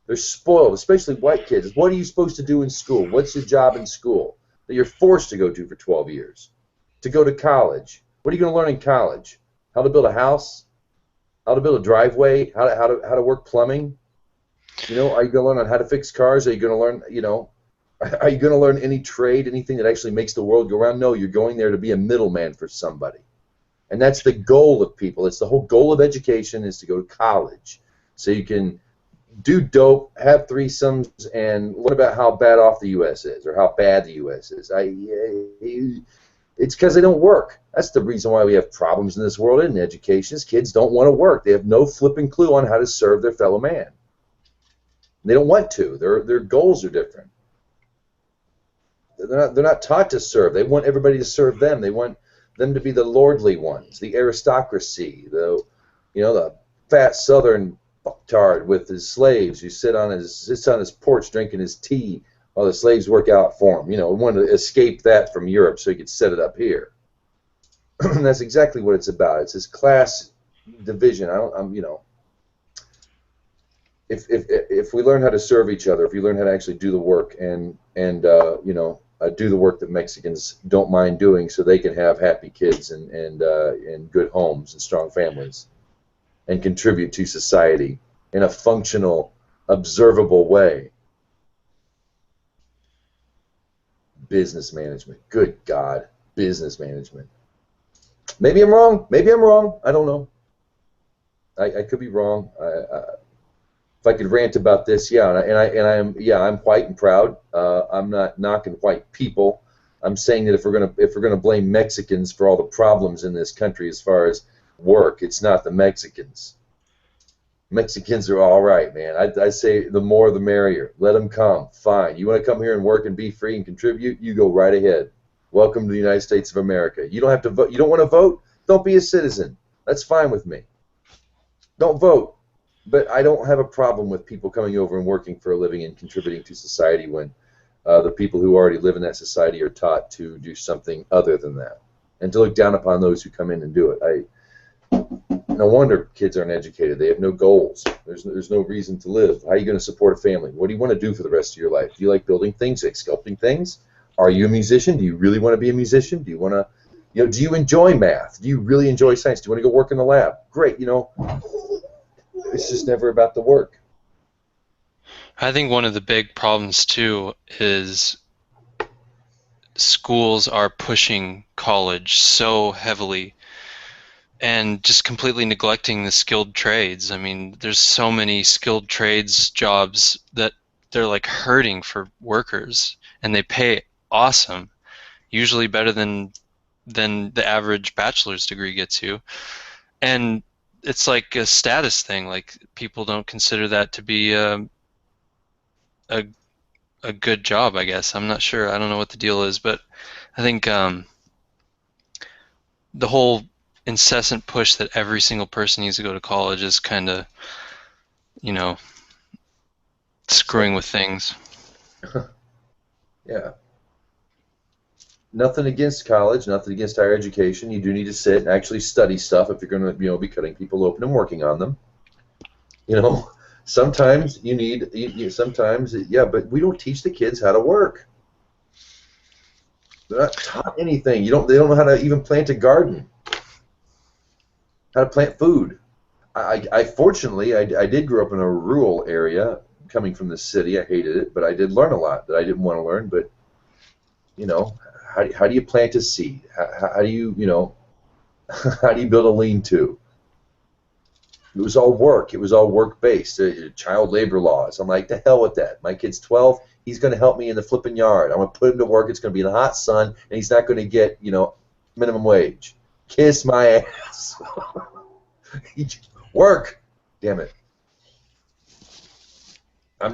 They're spoiled, especially white kids. What are you supposed to do in school? What's your job in school that you're forced to go to for 12 years? To go to college. What are you going to learn in college? How to build a house? How to build a driveway? How to work plumbing? Are you going to learn on how to fix cars? Are you going to learn, are you going to learn any trade, anything that actually makes the world go around? No, you're going there to be a middleman for somebody. And that's the goal of people. It's the whole goal of education is to go to college. So you can do dope, have threesomes, and learn about how bad off the U.S. is or how bad the U.S. is. It's because they don't work. That's the reason why we have problems in this world in education is kids don't want to work. They have no flipping clue on how to serve their fellow man. They don't want to. Their goals are different. They're not taught to serve. They want everybody to serve them. They want them to be the lordly ones, the aristocracy, the fat Southern fucktard with his slaves who sits on his porch drinking his tea while the slaves work out for him. We wanted to escape that from Europe so he could set it up here. And that's exactly what it's about. It's this class division. If we learn how to serve each other, if we learn how to actually do the work and do the work that Mexicans don't mind doing, so they can have happy kids and good homes and strong families, and contribute to society in a functional, observable way. Business management. Good God, business management. Maybe I'm wrong. Maybe I'm wrong. I don't know. I could be wrong. If I could rant about this, I'm white and proud. I'm not knocking white people. I'm saying that if we're gonna blame Mexicans for all the problems in this country as far as work, it's not the Mexicans. Mexicans are all right, man. I say the more the merrier. Let them come. Fine. You want to come here and work and be free and contribute? You go right ahead. Welcome to the United States of America. You don't have to vote. You don't want to vote? Don't be a citizen. That's fine with me. Don't vote. But I don't have a problem with people coming over and working for a living and contributing to society when the people who already live in that society are taught to do something other than that, and to look down upon those who come in and do it. No wonder kids aren't educated. They have no goals. There's no reason to live. How are you going to support a family? What do you want to do for the rest of your life? Do you like building things, like sculpting things? Are you a musician? Do you really want to be a musician? Do you want to, do you enjoy math? Do you really enjoy science? Do you want to go work in the lab? Great, it's just never about the work. I think one of the big problems too is schools are pushing college so heavily and just completely neglecting the skilled trades. I mean, there's so many skilled trades jobs that they're like hurting for workers, and they pay awesome, usually better than the average bachelor's degree gets you. And it's like a status thing. Like, people don't consider that to be a good job, I guess. I'm not sure. I don't know what the deal is, but I think the whole incessant push that every single person needs to go to college is kind of, screwing with things. Yeah. Nothing against college, nothing against higher education. You do need to sit and actually study stuff if you're going to, be cutting people open and working on them. Sometimes you need, but we don't teach the kids how to work. They're not taught anything. They don't know how to even plant a garden, how to plant food. I fortunately did grow up in a rural area, coming from the city. I hated it, but I did learn a lot that I didn't want to learn. But how do you plant a seed? How do you How do you build a lean-to? It was all work. It was all work-based. Child labor laws. I'm like, the hell with that. My kid's 12. He's going to help me in the flipping yard. I'm going to put him to work. It's going to be in the hot sun, and he's not going to get, minimum wage. Kiss my ass. Work. Damn it. I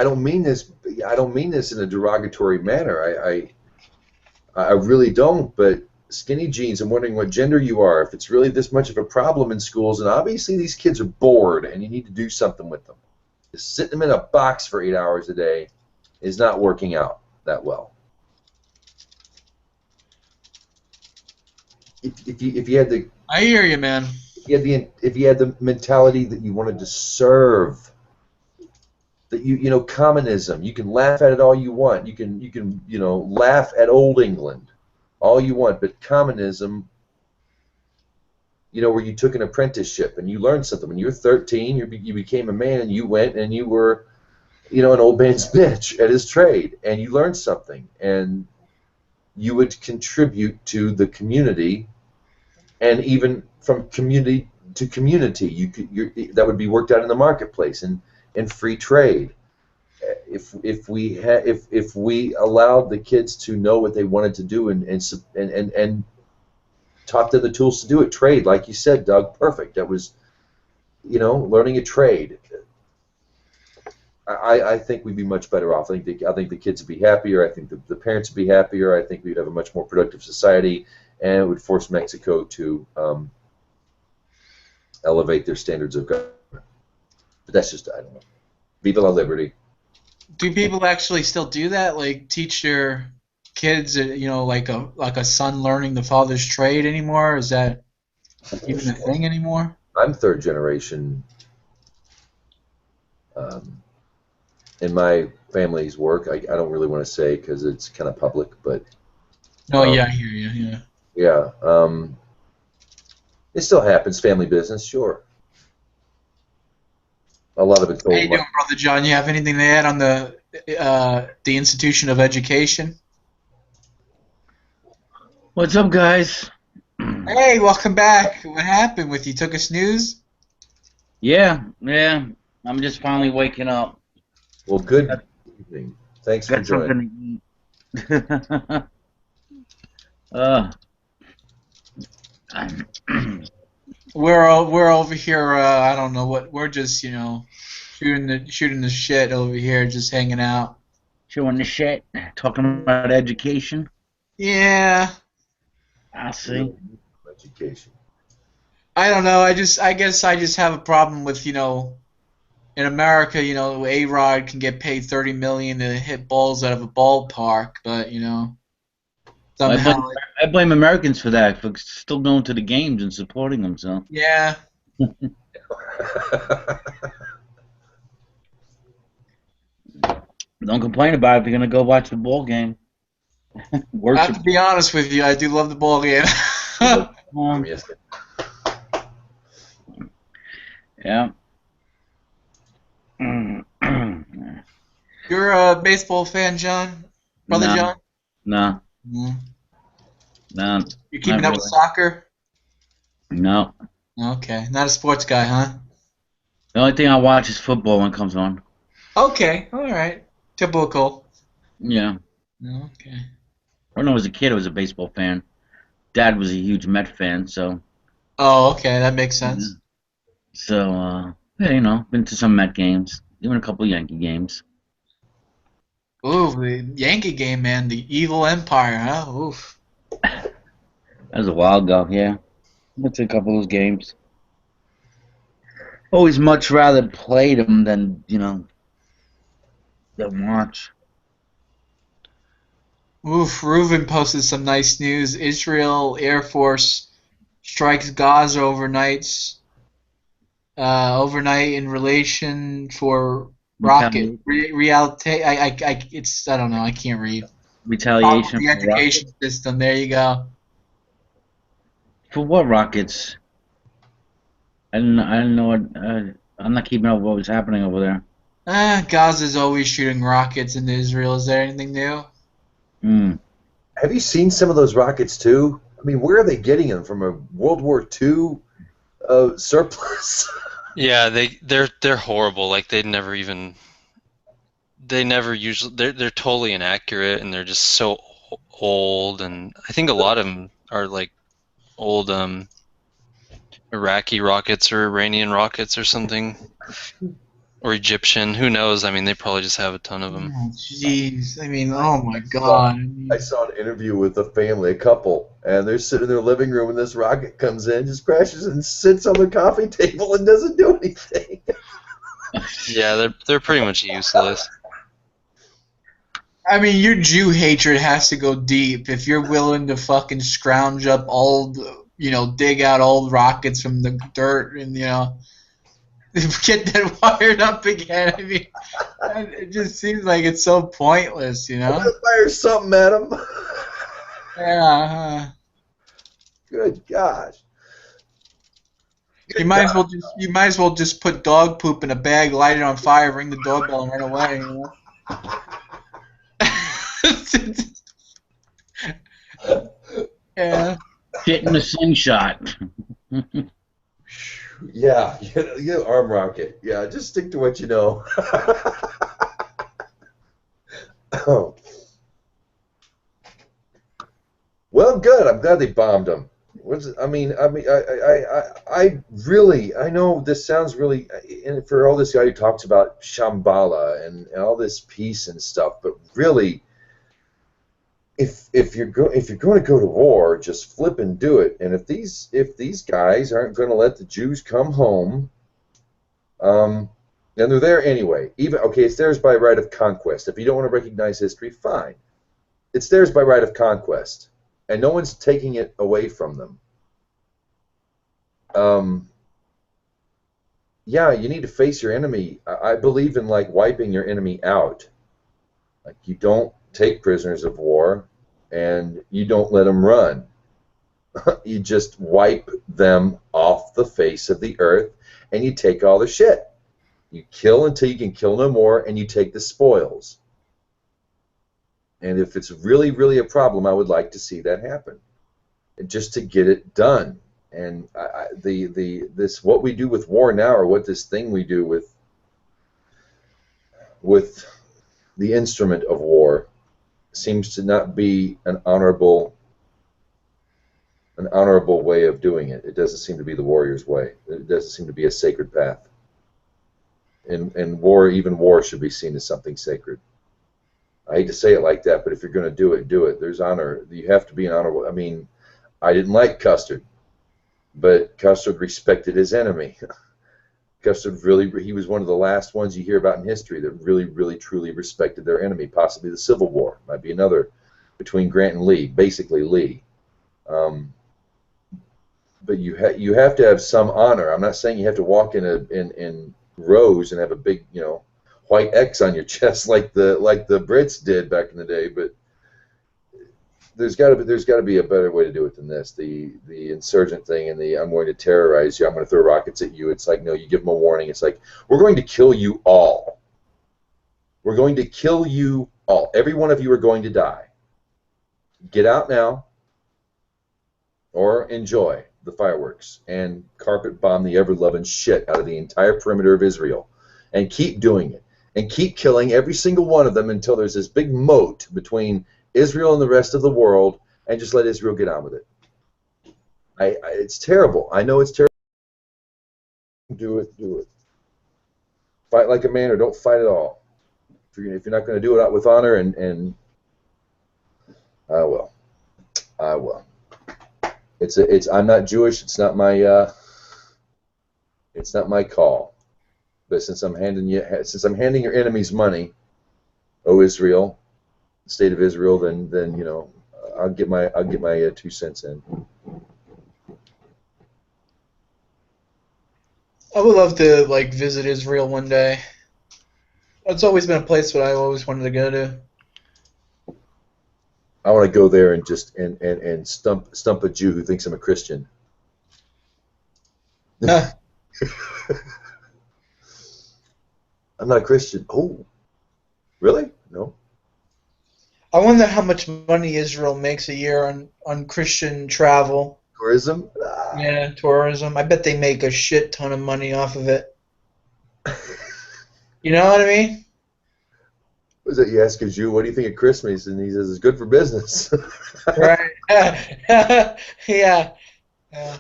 don't mean this. I don't mean this in a derogatory manner. I really don't. But skinny jeans. I'm wondering what gender you are. If it's really this much of a problem in schools, and obviously these kids are bored, and you need to do something with them. Just sitting them in a box for 8 hours a day is not working out that well. If you had the I hear you, man. if you had the mentality that you wanted to serve, that communism, you can laugh at it all you want. You can laugh at old England all you want, but communism, where you took an apprenticeship and you learned something. When you were 13, you became a man, and you went and you were, an old man's bitch at his trade, and you learned something, and you would contribute to the community, and even from community to community, that would be worked out in the marketplace and free trade. If we allowed the kids to know what they wanted to do and taught them the tools to do it, trade, like you said, Doug, perfect. That was, learning a trade. I think we'd be much better off. I think the kids would be happier. I think the parents would be happier. I think we'd have a much more productive society, and it would force Mexico to elevate their standards of government. But that's just, I don't know. Viva la liberty. Do people actually still do that? Like teach their kids, like a son learning the father's trade anymore? Is that even a thing anymore? I'm third generation in my family's work. I don't really want to say because it's kind of public, but Yeah, I hear you. Yeah, it still happens. Family business, sure. A lot of it's How you doing, Brother John? You have anything to add on the institution of education? What's up, guys? Hey, welcome back. What happened with you? Took a snooze? Yeah. I'm just finally waking up. Well, good evening. Thanks for Got joining. something to eat. We're over here. I don't know what. We're just shooting the shit over here, just hanging out. Showing the shit, talking about education. Yeah. I see. Education. I don't know. I guess I just have a problem with in America, A-Rod can get paid $30 million to hit balls out of a ballpark, but somehow. I blame Americans for that, for still going to the games and supporting them. So. Yeah. Don't complain about it if you're gonna go watch the ball game. I have to be honest with you. I do love the ball game. Yeah. You're a baseball fan, John? Brother No. John? No. Mm. No. You're keeping not up with really. soccer? No. Okay. Not a sports guy, huh? The only thing I watch is football when it comes on. Okay. All right. Typical. Yeah. Okay. When I was a kid, I was a baseball fan. Dad was a huge Met fan, so. Oh, okay. That makes sense. So, yeah, been to some Met games, even a couple Yankee games. Ooh, the Yankee game, man. The evil empire, huh? Oof. That was a while ago, yeah. Went to a couple of those games. Always much rather play them than watch. Oof. Reuven posted some nice news. Israel Air Force strikes Gaza overnight in relation for rocket reality. I don't know. I can't read. Retaliation The for education rockets? system. There you go. For what rockets? I didn't know what. I'm not keeping up with what was happening over there. Gaza's always shooting rockets into Israel. Is there anything new? Hmm. Have you seen some of those rockets too? I mean, where are they getting them from? A World War II surplus? Yeah, they're horrible. Like they never usually they're totally inaccurate, and they're just so old. And I think a lot of them are like old Iraqi rockets or Iranian rockets or something, or Egyptian. Who knows? I mean, they probably just have a ton of them. Oh, jeez. I mean, oh my God. I mean, I saw an interview with a family, a couple, and they're sitting in their living room, and this rocket comes in, just crashes, and sits on the coffee table and doesn't do anything. Yeah, they're pretty much useless. I mean, your Jew hatred has to go deep if you're willing to fucking scrounge up all the, dig out old rockets from the dirt and, get that wired up again. I mean, it just seems like it's so pointless, I'm gonna fire something at them. Yeah. Good gosh. You might as well just put dog poop in a bag, light it on fire, ring the doorbell, and run away. Yeah. Shit in the slingshot. Yeah, arm rocket. Yeah, just stick to what you know. Oh. Well, good. I'm glad they bombed them. I really, I know this sounds really, and for all this guy who talks about Shambhala and all this peace and stuff, but really, if you're going to go to war, just flip and do it. And if these guys aren't going to let the Jews come home, and they're there anyway. It's theirs by right of conquest. If you don't want to recognize history, fine. It's theirs by right of conquest, and no one's taking it away from them. Yeah, you need to face your enemy. I believe in wiping your enemy out. Like you don't take prisoners of war, and you don't let them run. You just wipe them off the face of the earth, and you take all the shit. You kill until you can kill no more, and you take the spoils. And if it's really, really a problem, I would like to see that happen, and just to get it done. And what we do with war now, or what this thing we do with the instrument of war, seems to not be an honorable way of doing it. It doesn't seem to be the warrior's way. It doesn't seem to be a sacred path. And war, even war, should be seen as something sacred. I hate to say it like that, but if you're going to do it, do it. There's honor. You have to be an honorable. I mean, I didn't like Custard, but Custard respected his enemy. Custard he was one of the last ones you hear about in history that really, really, truly respected their enemy. Possibly the Civil War might be another between Grant and Lee, basically Lee. But you have to have some honor. I'm not saying you have to walk in rows and have a big white X on your chest like the Brits did back in the day. But there's got to be a better way to do it than this. The insurgent thing and the I'm going to terrorize you, I'm going to throw rockets at you. It's like, no, you give them a warning. It's like, we're going to kill you all. We're going to kill you all. Every one of you are going to die. Get out now, or enjoy the fireworks and carpet bomb the ever-loving shit out of the entire perimeter of Israel, and keep doing it, and keep killing every single one of them until there's this big moat between Israel and the rest of the world, and just let Israel get on with it. It's terrible. I know it's terrible. Do it. Fight like a man, or don't fight at all. If you're not going to do it with honor, and I will. I'm not Jewish. It's not my call. But since I'm handing your enemies money, O Israel, the state of Israel, then I'll get my 2 cents in. I would love to visit Israel one day. It's always been a place that I always wanted to go to. I want to go there and just and stump a Jew who thinks I'm a Christian. Huh. I'm not a Christian. Oh, really? No. I wonder how much money Israel makes a year on Christian travel. Tourism? Yeah, tourism. I bet they make a shit ton of money off of it. You know what I mean? Was it you ask a Jew, what do you think of Christmas? And he says, it's good for business. Right. Yeah. Yeah.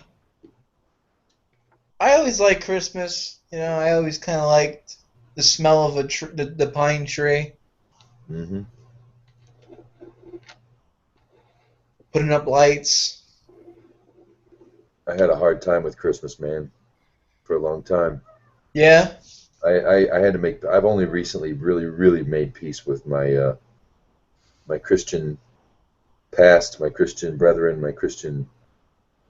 I always liked Christmas. You know, I always kind of liked the smell of the pine tree, hmm putting up lights. I had a hard time with Christmas, man, for a long time. Yeah. I had to make. I've only recently really made peace with my my Christian past, my Christian brethren, my Christian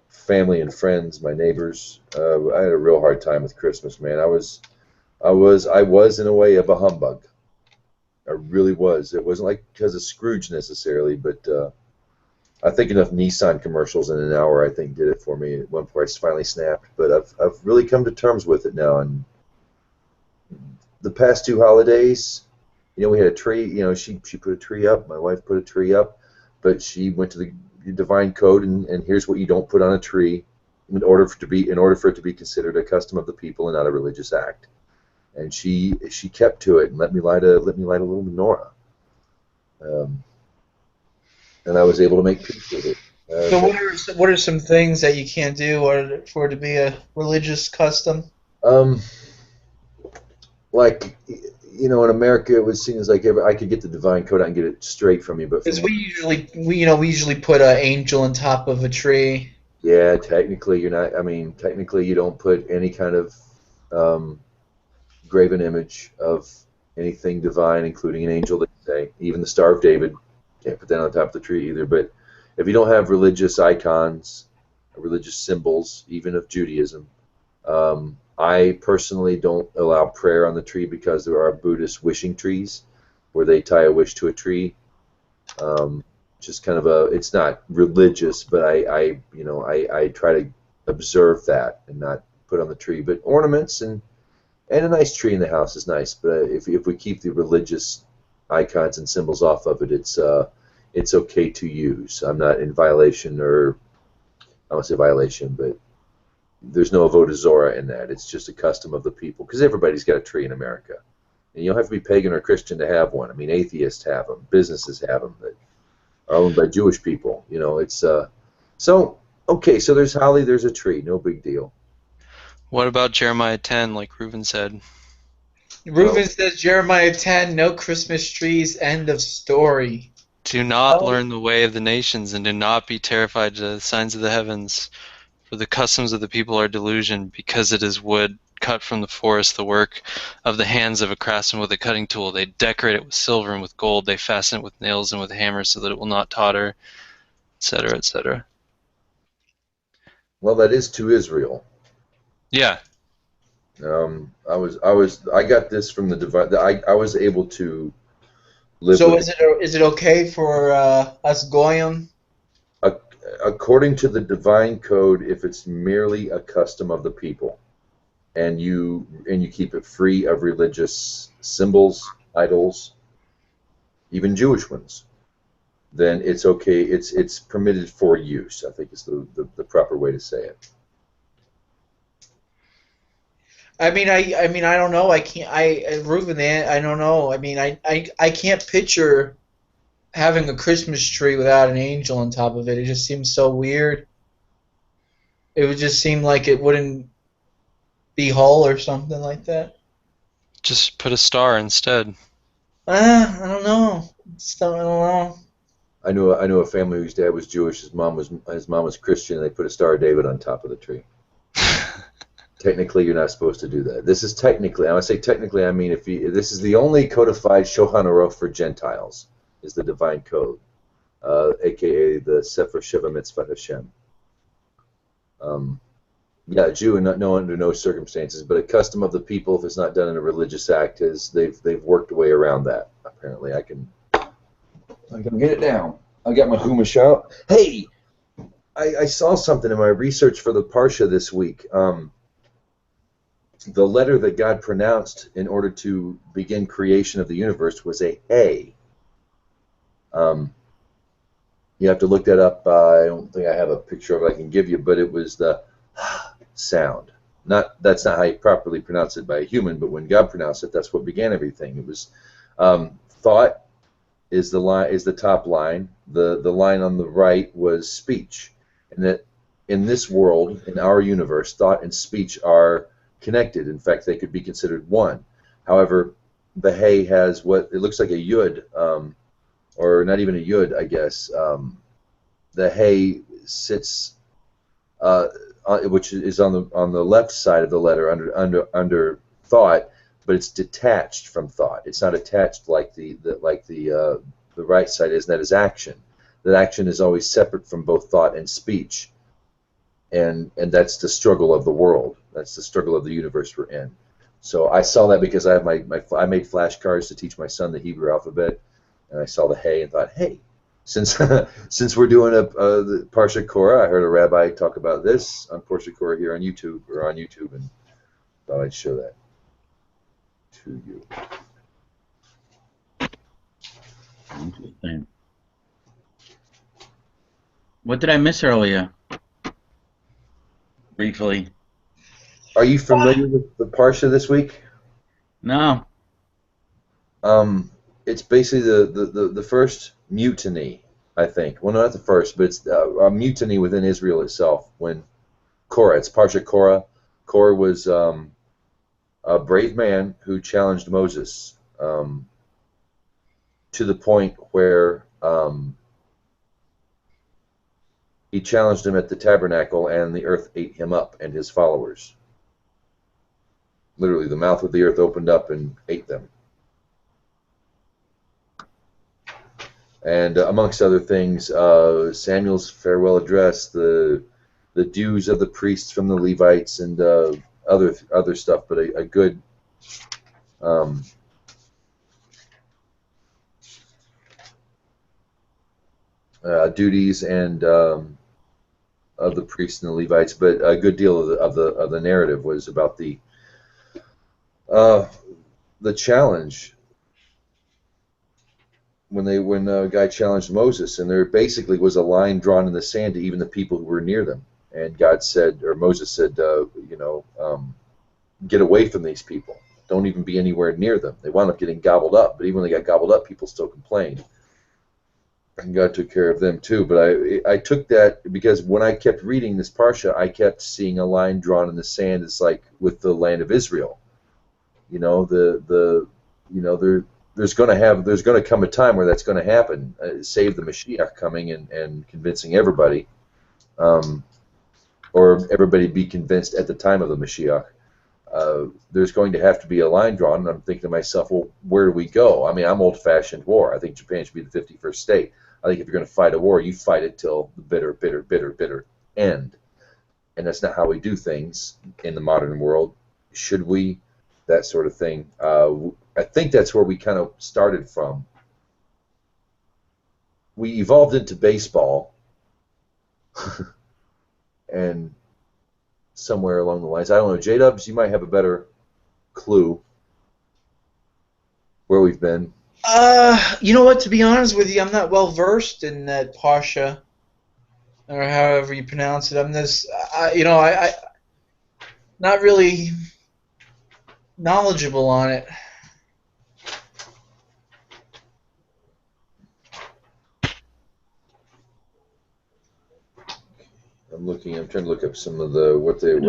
family and friends, my neighbors. I had a real hard time with Christmas, man. I was in a way of a humbug. I really was. It wasn't like because of Scrooge necessarily, but I think enough Nissan commercials in an hour, I think, did it for me. At one point, I finally snapped. But I've really come to terms with it now. And the past two holidays, you know, we had a tree. You know, she put a tree up. My wife put a tree up, but she went to the divine code, and here's what you don't put on a tree in order for it to be considered a custom of the people and not a religious act. And she kept to it and let me light a little menorah. And I was able to make peace with it. So what are some things that you can't do or for it to be a religious custom? Like, you know, in America, it was seen as like I could get the divine code, I can get it straight from you, but Because we usually put an angel on top of a tree. yeah, technically you're not. I mean, technically you don't put any kind of graven image of anything divine, including an angel. They say even the Star of David. Can't put that on top of the tree either. But if you don't have religious icons, religious symbols, even of Judaism, I personally don't allow prayer on the tree because there are Buddhist wishing trees where they tie a wish to a tree. Just kind of it's not religious, but I try to observe that and not put on the tree. But ornaments and a nice tree in the house is nice. But if we keep the religious icons and symbols off of it, it's okay to use. I'm not in violation, or I won't say violation, but there's no avodah zorah in that. It's just a custom of the people because everybody's got a tree in America, and you don't have to be pagan or Christian to have one. I mean, atheists have them, businesses have them that are owned by Jewish people. You know, it's so okay. So there's holly, there's a tree, no big deal. What about Jeremiah 10, like Reuben said? Reuben says Jeremiah 10, no Christmas trees, end of story. Do not learn the way of the nations, and do not be terrified to the signs of the heavens. For the customs of the people are delusion, because it is wood cut from the forest, the work of the hands of a craftsman with a cutting tool. They decorate it with silver and with gold. They fasten it with nails and with hammers so that it will not totter, etc., etc. Well, that is to Israel. Yeah. I got this from the divine. I was able to live. So with is it okay for us goyim? According to the divine code, if it's merely a custom of the people, and you keep it free of religious symbols, idols, even Jewish ones, then it's okay. It's permitted for use. I think is the proper way to say it. I mean, I don't know. Reuben, I don't know. I mean, I can't picture having a Christmas tree without an angel on top of it. It just seems so weird. It would just seem like it wouldn't be whole or something like that. Just put a star instead. I don't know. I don't know. I knew a family whose dad was Jewish. His mom was Christian, and they put a Star of David on top of the tree. Technically, you're not supposed to do that. This is technically. I say technically, I mean this is the only codified Shulchan Aruch for Gentiles. Is the divine code, aka the Sefer Sheva Mitzvot Hashem. Yeah, a Jew, and no under no circumstances, but a custom of the people. If it's not done in a religious act, is they've worked a way around that. Apparently, I can get it down. I got my Chumash out. Hey, I saw something in my research for the Parsha this week. The letter that God pronounced in order to begin creation of the universe was a hey. Um, you have to look that up. I don't think I have a picture of it I can give you, but it was the sound. That's not how you properly pronounce it by a human, but when God pronounced it, that's what began everything. It was thought is the top line. The line on the right was speech, and that in this world, in our universe, thought and speech are connected. In fact, they could be considered one. However, the hay has what it looks like a yud, or not even a yud, I guess. The hay sits, which is on the left side of the letter under thought, but it's detached from thought. It's not attached like the right side is, and that is action. That action is always separate from both thought and speech, and that's the struggle of the world. That's the struggle of the universe we're in. So I saw that because I have I made flashcards to teach my son the Hebrew alphabet, and I saw the hay and thought, hey, since since we're doing the Parsha Korah, I heard a rabbi talk about this on Parsha Korah here on YouTube, and thought I'd show that to you. Interesting. What did I miss earlier? Briefly. Are you familiar with the Parsha this week? No. It's basically the first mutiny, I think. Well, not the first, but it's a mutiny within Israel itself. When Korah, it's Parsha Korah. Korah was a brave man who challenged Moses to the point where he challenged him at the tabernacle, and the earth ate him up and his followers. Literally, the mouth of the earth opened up and ate them. And amongst other things, Samuel's farewell address, the dues of the priests from the Levites, and other stuff, but a good duties and of the priests and the Levites, but a good deal of the narrative was about the challenge when a guy challenged Moses, and there basically was a line drawn in the sand to even the people who were near them, and God said, or Moses said, get away from these people. Don't even be anywhere near them. They wound up getting gobbled up, but even when they got gobbled up, people still complained. And God took care of them too. But I took that because when I kept reading this Parsha, I kept seeing a line drawn in the sand. It's like with the land of Israel. There's going to come a time where that's going to happen. Save the Mashiach coming and convincing everybody, or everybody be convinced at the time of the Mashiach. There's going to have to be a line drawn, and I'm thinking to myself, well, where do we go? I mean, I'm old-fashioned war. I think Japan should be the 51st state. I think if you're going to fight a war, you fight it till the bitter, bitter, bitter, bitter end. And that's not how we do things in the modern world. Should we? That sort of thing. I think that's where we kind of started from. We evolved into baseball, and somewhere along the lines, I don't know, J-Dubs, you might have a better clue where we've been. You know what? To be honest with you, I'm not well versed in that Parsha, or however you pronounce it. I'm this, I not really knowledgeable on it. I'm trying to look up some of the what is it?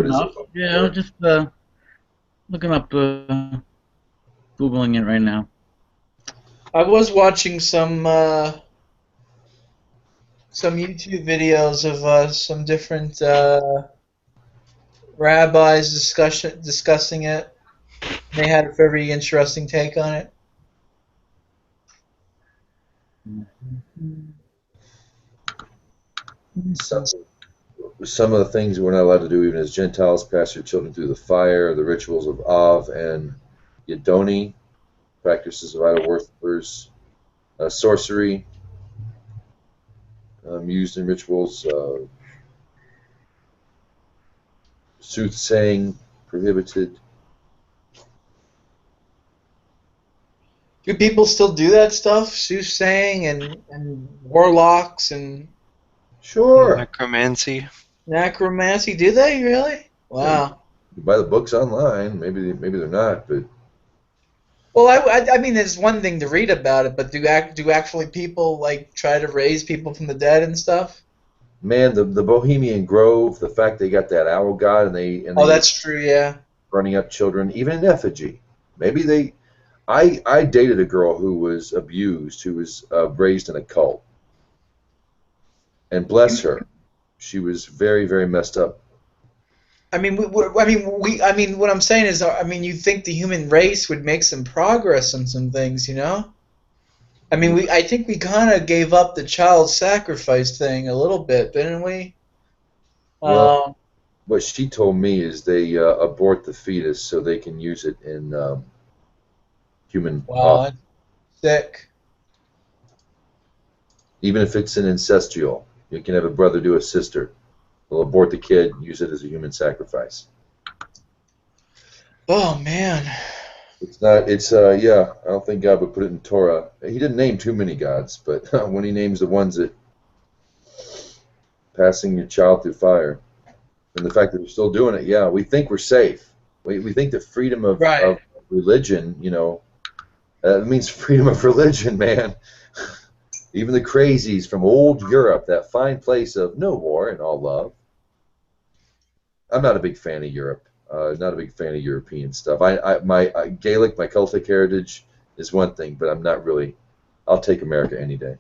Yeah, just looking up, Googling it right now. I was watching some YouTube videos of some different rabbis discussing it. They had a very interesting take on it. Some of the things we're not allowed to do even as Gentiles: pass your children through the fire, the rituals of Av and Yedoni, practices of idol worshippers, sorcery, used in rituals, soothsaying, prohibited. Do people still do that stuff? Soothsaying and warlocks and Sure. Necromancy. necromancy? Do they really? Wow. You buy the books online. Maybe they're not, but Well, I mean, it's one thing to read about it, but do actually people like try to raise people from the dead and stuff? man, the Bohemian Grove, the fact they got that owl god and they Oh, that's true. Yeah. running up children, even in effigy. Maybe they. I dated a girl who was abused, who was raised in a cult, and bless her, she was very, very messed up. I mean, what I'm saying is, I mean, you think the human race would make some progress on some things, you know? I mean, I think we kind of gave up the child sacrifice thing a little bit, didn't we? Well, what she told me is they abort the fetus so they can use it in human. Wow, that's sick. Even if it's an incestual, you can have a brother do a sister. They'll abort the kid, use it as a human sacrifice. Oh man. It's not. It's yeah. I don't think God would put it in Torah. He didn't name too many gods, but when He names the ones that passing your child through fire, and the fact that we're still doing it, yeah, we think we're safe. We think the freedom of religion, you know, it means freedom of religion, man. Even the crazies from old Europe, that fine place of no war and all love. I'm not a big fan of Europe. Not a big fan of European stuff. My Gaelic, my Celtic heritage is one thing, but I'm not really. I'll take America any day.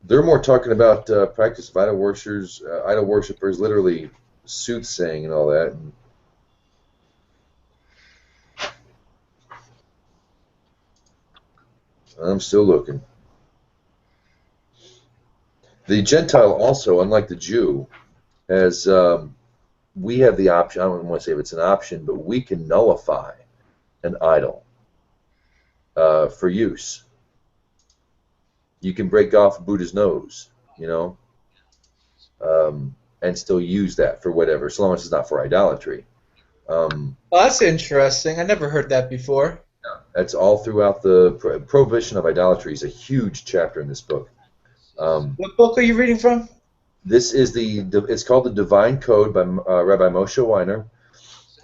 They're more talking about practice of idol worshippers, literally soothsaying and all that. And I'm still looking. The Gentile also, unlike the Jew, has we have the option. I don't want to say if it's an option, but we can nullify an idol for use. You can break off Buddha's nose, you know, and still use that for whatever, as long as it's not for idolatry. Well, that's interesting. I never heard that before. That's all throughout the prohibition of idolatry is a huge chapter in this book. What book are you reading from? This is it's called the Divine Code by Rabbi Moshe Weiner.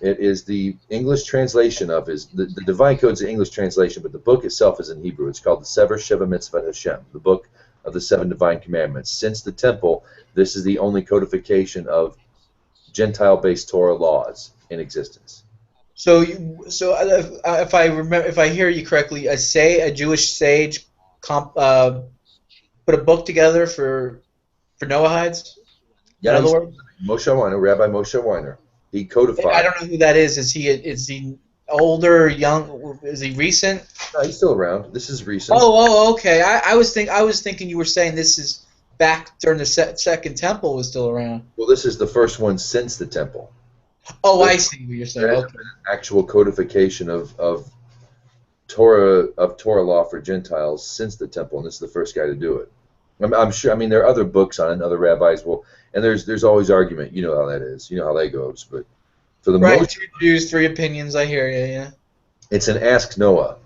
It is the English translation of the Divine Code is the English translation, but the book itself is in Hebrew. It's called the Sever Sheva Mitzvot Hashem, the book of the 7 divine commandments. Since the temple, this is the only codification of Gentile-based Torah laws in existence. So if I remember, if I hear you correctly, a Jewish sage put a book together for Noahides. Yeah, in other words, Moshe Weiner, Rabbi Moshe Weiner. He codified. I don't know who that is. Is he older, young? Is he recent? No, he's still around. This is recent. Oh, okay. I was thinking you were saying this is back during the second temple was still around. Well, this is the first one since the temple. Oh, I see what you're saying. There has been an actual codification of Torah law for Gentiles since the temple, and this is the first guy to do it. I'm sure. I mean, there are other books on it, and other rabbis will, and there's always argument. You know how that is. You know how that goes. But for the most, 2 Jews, 3 opinions. I hear you. Yeah. it's an Ask Noah.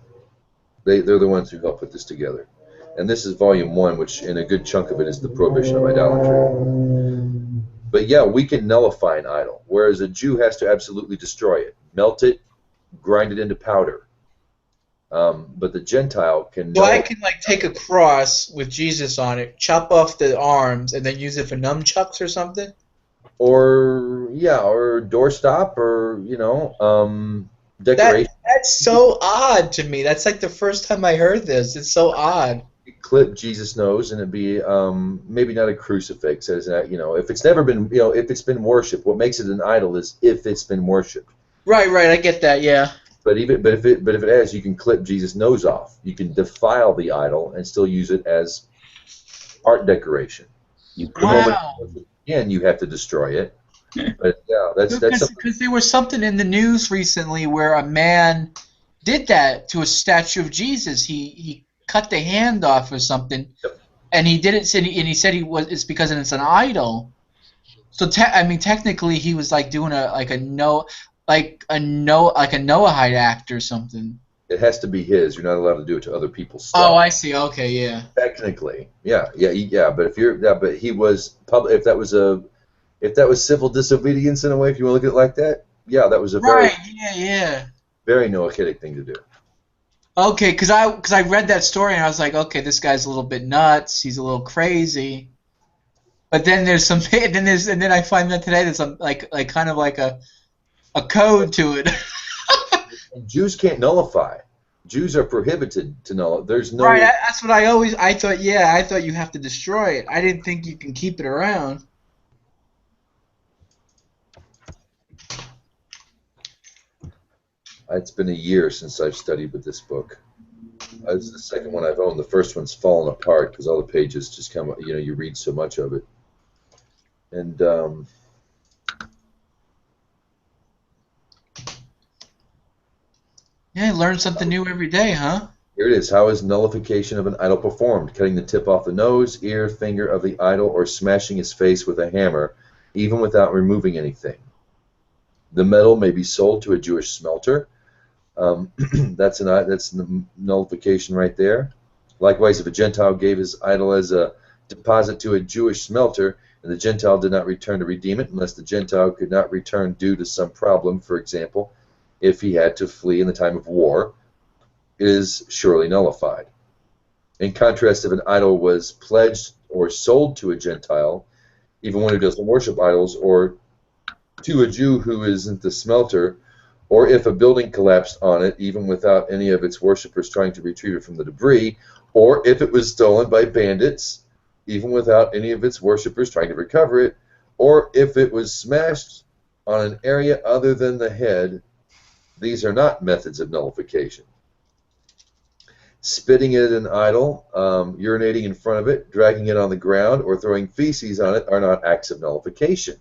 They're the ones who helped put this together, and this is volume 1, which in a good chunk of it is the prohibition of idolatry. But yeah, we can nullify an idol, whereas a Jew has to absolutely destroy it, melt it, grind it into powder. But the Gentile can. So I can take a cross with Jesus on it, chop off the arms, and then use it for nunchucks or something. Or doorstop, or decoration. That's so odd to me. That's like the first time I heard this. It's so odd. Clip Jesus' nose, and it'd be maybe not a crucifix, as if it's never been, if it's been worshipped. What makes it an idol is if it's been worshipped. Right. I get that. Yeah. But if it has, you can clip Jesus' nose off. You can defile the idol and still use it as art decoration. And you have to destroy it. But yeah, that's because there was something in the news recently where a man did that to a statue of Jesus. He cut the hand off or something, and he did it. And he said it's because it's an idol. So technically, he was doing a like a Noahide act or something. It has to be his. You're not allowed to do it to other people's stuff. Oh, I see. Okay, yeah. Technically, yeah. But but he was public. If that was civil disobedience in a way, if you want to look at it like that, yeah, that was a Right. Yeah. very Noachidic thing to do. Okay, because I read that story and I was like, okay, this guy's a little bit nuts. He's a little crazy. But then there's some, and then I find that today there's some like kind of like a code to it. And Jews can't nullify. Jews are prohibited to nullify. There's no. Right. That's what I thought. Yeah, I thought you have to destroy it. I didn't think you can keep it around. It's been a year since I've studied with this book. This is the second one I've owned. The first one's fallen apart because all the pages just come. You read so much of it, and Yeah, you learn something new every day, huh? here it is. How is nullification of an idol performed? Cutting the tip off the nose, ear, finger of the idol, or smashing his face with a hammer, even without removing anything. The metal may be sold to a Jewish smelter. That's the nullification right there. Likewise, if a Gentile gave his idol as a deposit to a Jewish smelter, and the Gentile did not return to redeem it, unless the Gentile could not return due to some problem, for example, if he had to flee in the time of war, it is surely nullified. In contrast, if an idol was pledged or sold to a Gentile, even one who doesn't worship idols, or to a Jew who isn't the smelter, or if a building collapsed on it, even without any of its worshippers trying to retrieve it from the debris, or if it was stolen by bandits, even without any of its worshippers trying to recover it, or if it was smashed on an area other than the head, these are not methods of nullification. Spitting at an idol, urinating in front of it, dragging it on the ground, or throwing feces on it are not acts of nullification.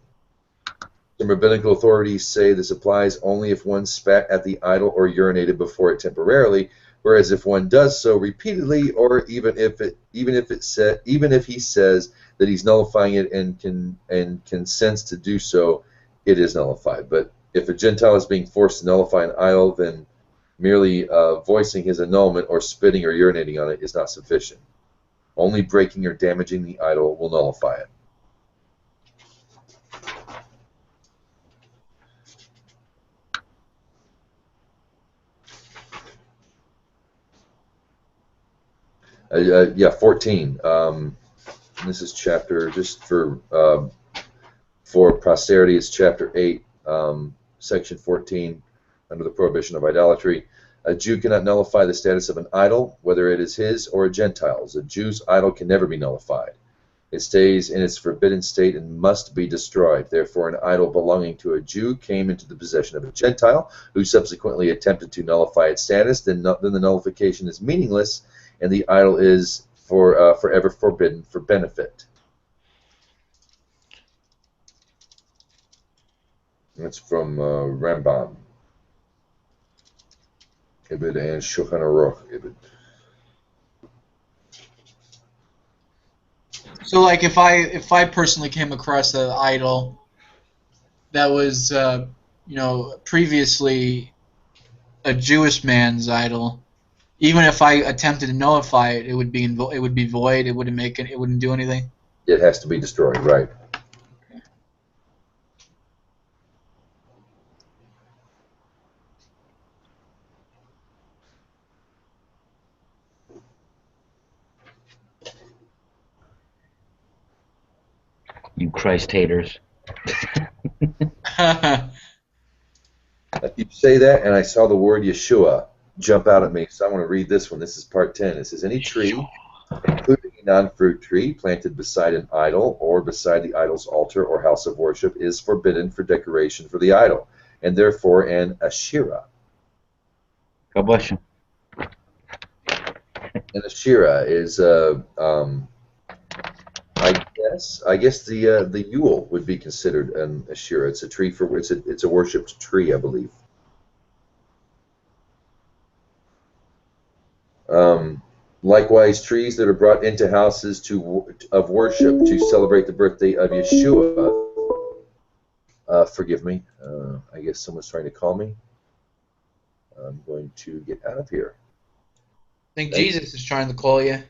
Some rabbinical authorities say this applies only if one spat at the idol or urinated before it temporarily, whereas if one does so repeatedly, or even if he says that he's nullifying it and consents to do so, it is nullified. But if a Gentile is being forced to nullify an idol, then merely voicing his annulment or spitting or urinating on it is not sufficient. Only breaking or damaging the idol will nullify it. Yeah, 14. This is chapter, just for posterity, it's chapter 8, section 14, under the prohibition of idolatry. A Jew cannot nullify the status of an idol, whether it is his or a Gentile's. A Jew's idol can never be nullified. It stays in its forbidden state and must be destroyed. Therefore, an idol belonging to a Jew came into the possession of a Gentile, who subsequently attempted to nullify its status. Then the nullification is meaningless, and the idol is forever forbidden for benefit. That's from Rambam. Ibid and Shulchan Aruch Ibid. So, like, if I personally came across an idol that was, previously a Jewish man's idol, even if I attempted to nullify it, it would be void. It wouldn't do anything. It has to be destroyed, right? You Christ haters. You say that, and I saw the word Yeshua jump out at me, so I want to read this one. This is part 10. It says, any tree, including a non-fruit tree, planted beside an idol or beside the idol's altar or house of worship, is forbidden for decoration for the idol, and therefore an Asherah. God bless you. An Asherah is, I guess the Yule would be considered an Asherah. It's a tree it's a worshipped tree, I believe. Likewise, trees that are brought into houses of worship to celebrate the birthday of Yeshua Forgive me. I guess someone's trying to call me. I'm going to get out of here. I think Thank- Jesus is trying to call you.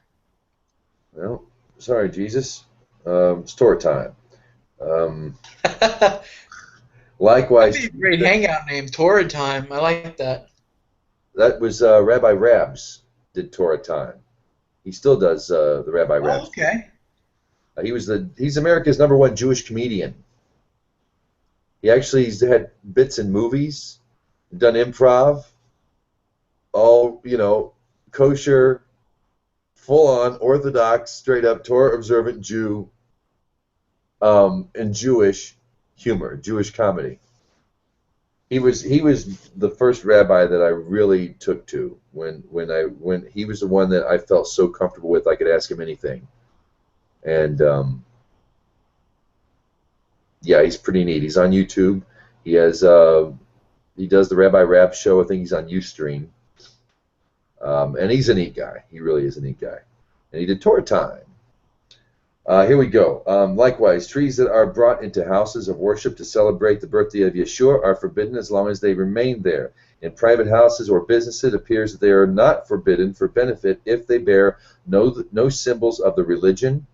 Well, sorry, Jesus. It's Torah time. That'd Likewise, be a great hangout name, Torah Time. I like that. that was Rabbi Rabs did Torah time. He still does the Rabbi Oh, Rabs. okay. He's America's #1 Jewish comedian. He's had bits in movies, done improv, all kosher, full-on Orthodox, straight-up Torah observant Jew, and Jewish humor, Jewish comedy. He was the first rabbi that I really took to when he was the one that I felt so comfortable with I could ask him anything, and yeah, he's pretty neat. He's on YouTube. He does the Rabbi Rap show. I think he's on Ustream, and he's a neat guy. He really is a neat guy, and he did Torah time. Here we go. Likewise, trees that are brought into houses of worship to celebrate the birthday of Yeshua are forbidden as long as they remain there. In private houses or businesses, it appears that they are not forbidden for benefit if they bear no symbols of the religion,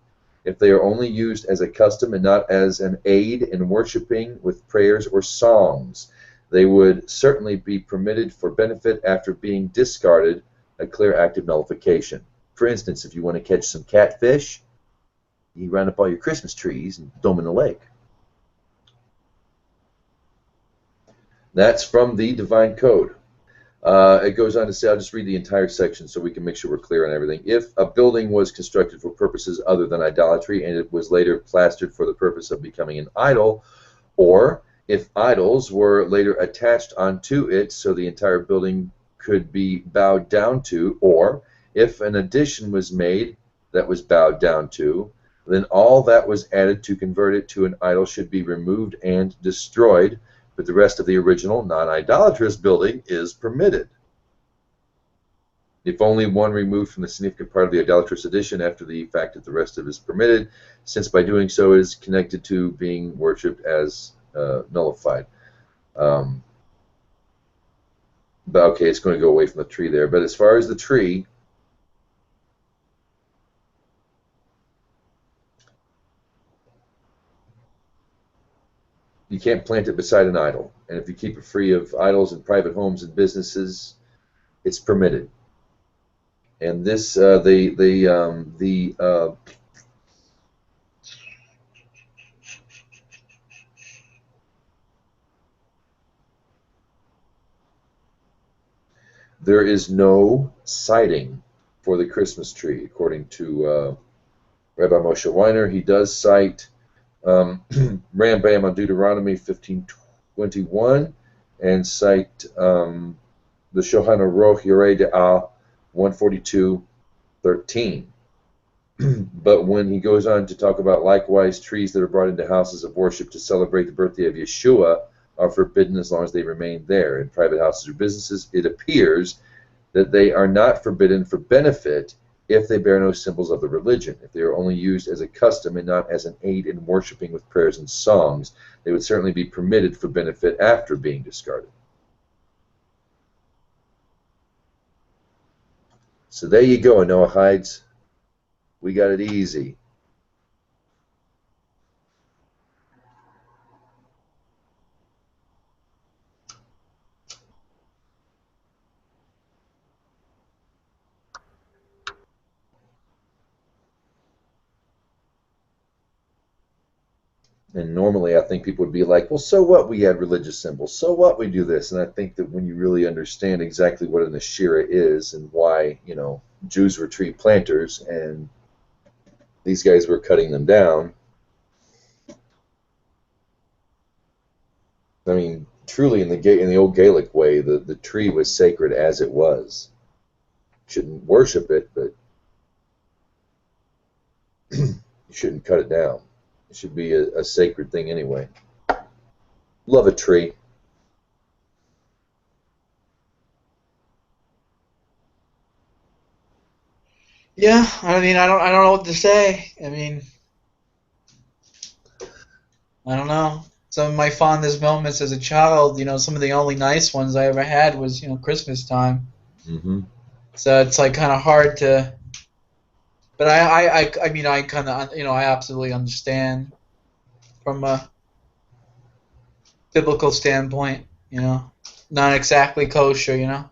if they are only used as a custom and not as an aid in worshiping with prayers or songs. They would certainly be permitted for benefit after being discarded, a clear act of nullification. For instance, if you want to catch some catfish, you round up all your Christmas trees and throw them in the lake. That's from the Divine Code. It goes on to say, I'll just read the entire section so we can make sure we're clear on everything. If a building was constructed for purposes other than idolatry and it was later plastered for the purpose of becoming an idol, or if idols were later attached onto it so the entire building could be bowed down to, or if an addition was made that was bowed down to, then all that was added to convert it to an idol should be removed and destroyed, but the rest of the original non-idolatrous building is permitted. If only one removed from the significant part of the idolatrous addition after the fact that the rest of it is permitted, since by doing so it is connected to being worshipped as nullified. But okay, it's going to go away from the tree there. But as far as the tree, you can't plant it beside an idol. And if you keep it free of idols in private homes and businesses, it's permitted. And this, there is no citing for the Christmas tree, according to Rabbi Moshe Weiner. He does cite Rambam on Deuteronomy 15:21 and cite the Shulchan Aruch Yoreh De'ah 142:13. But when he goes on to talk about likewise trees that are brought into houses of worship to celebrate the birthday of Yeshua are forbidden as long as they remain there. In private houses or businesses, it appears that they are not forbidden for benefit if they bear no symbols of the religion. If they are only used as a custom and not as an aid in worshiping with prayers and songs, they would certainly be permitted for benefit after being discarded. So there you go, Noachides. We got it easy. And normally I think people would be like, well, so what we had religious symbols? So what we do this? And I think that when you really understand exactly what an Asherah is and why, Jews were tree planters and these guys were cutting them down. I mean, truly in the old Gaelic way, the tree was sacred as it was. Shouldn't worship it, but you shouldn't cut it down. It should be a sacred thing anyway. Love a tree. Yeah, I mean, I don't know what to say. I mean, I don't know. some of my fondest moments as a child, some of the only nice ones I ever had was, Christmas time. Mm-hmm. So it's like kind of hard to, but I mean, I kind of, I absolutely understand from a biblical standpoint, not exactly kosher.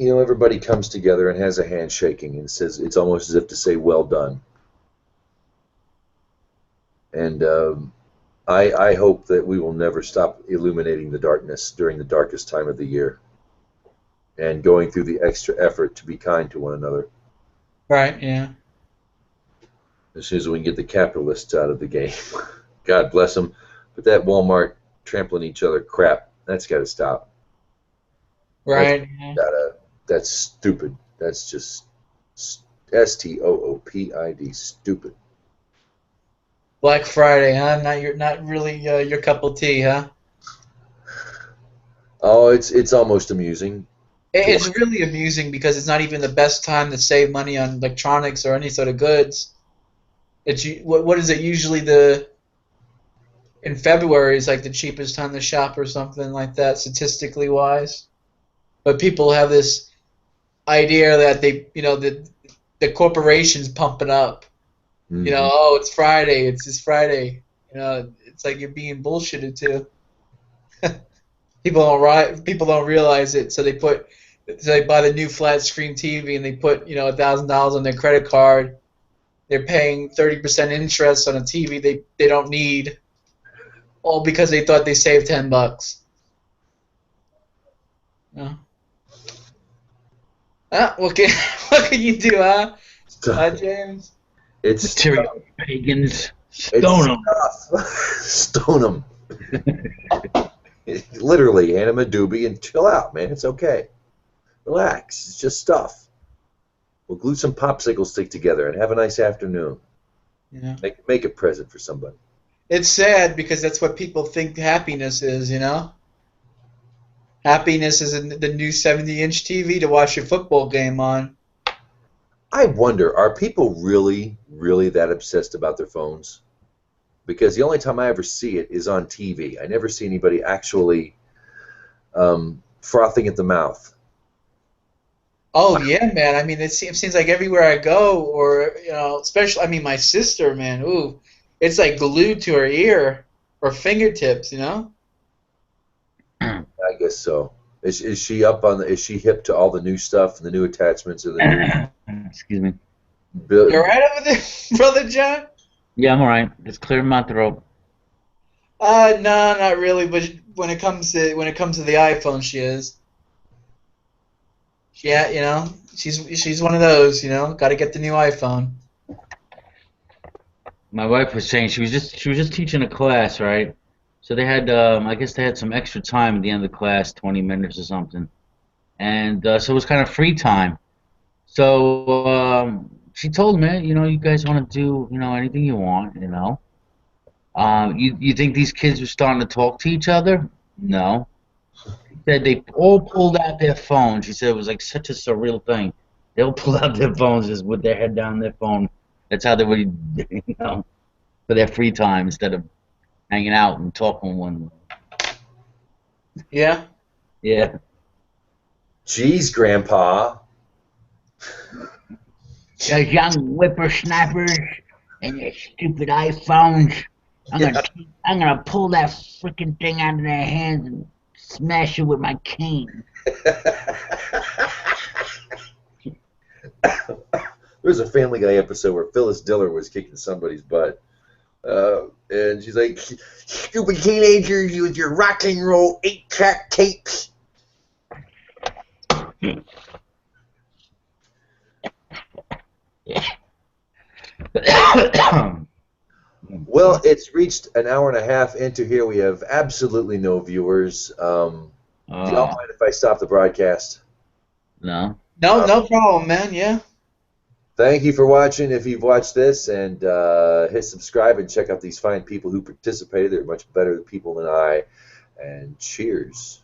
Everybody comes together and has a handshaking and says it's almost as if to say well done. And I hope that we will never stop illuminating the darkness during the darkest time of the year and going through the extra effort to be kind to one another. Right, yeah. As soon as we can get the capitalists out of the game. God bless them. But that Walmart trampling each other crap, that's got to stop. Right. That's stupid. That's just STOOPID, stupid. Black Friday, huh? Not really your cup of tea, huh? Oh, it's almost amusing. It's really amusing because it's not even the best time to save money on electronics or any sort of goods. It's what is it usually in February is like the cheapest time to shop or something like that, statistically wise. But people have this idea that the corporation's pumping up. Mm-hmm. Oh, it's Friday. It's this Friday. It's like you're being bullshitted too. People don't realize it, so they buy the new flat screen TV and they put $1,000 on their credit card. They're paying 30% interest on a TV they don't need, all because they thought they saved $10. Yeah. What can you do, huh? James? It's material pagans. Stone them. Stone them. Literally, hand him a doobie and chill out, man. It's okay. Relax. It's just stuff. We'll glue some popsicle stick together and have a nice afternoon. Yeah. Make a present for somebody. It's sad because that's what people think happiness is, Happiness is the new 70-inch TV to watch your football game on. I wonder, are people really, really that obsessed about their phones? Because the only time I ever see it is on TV. I never see anybody actually frothing at the mouth. Oh yeah, man. I mean, it seems like everywhere I go, or especially, I mean, my sister, man. Ooh, it's like glued to her ear or fingertips, I guess so. Is she up on is she hip to all the new stuff and the new attachments of the new? Excuse me. You all right over there, Brother John? Yeah, I'm alright. Just clearing my throat. No, not really. But when it comes to the iPhone, she is. Yeah, she's one of those. Got to get the new iPhone. My wife was saying she was just teaching a class, right? So they had I guess they had some extra time at the end of the class, 20 minutes or something, and so it was kind of free time. So she told me, you guys want to do anything you want, You think these kids are starting to talk to each other? No. She said they all pulled out their phones. She said it was like such a surreal thing. They all pulled out their phones just with their head down their phone. That's how they would, for their free time instead of hanging out and talking with one another. Yeah. Yeah. Jeez, Grandpa. Those young whippersnappers and their stupid iPhones. I'm gonna pull that freaking thing out of their hands and smash it with my cane. There's a Family Guy episode where Phyllis Diller was kicking somebody's butt. And she's like, stupid teenagers with your rock and roll 8-track tapes. Well, it's reached an hour and a half into here. We have absolutely no viewers. Do y'all mind if I stop the broadcast? No. No problem, man. Yeah. Thank you for watching. If you've watched this, and hit subscribe and check out these fine people who participated. They're much better people than I. And cheers.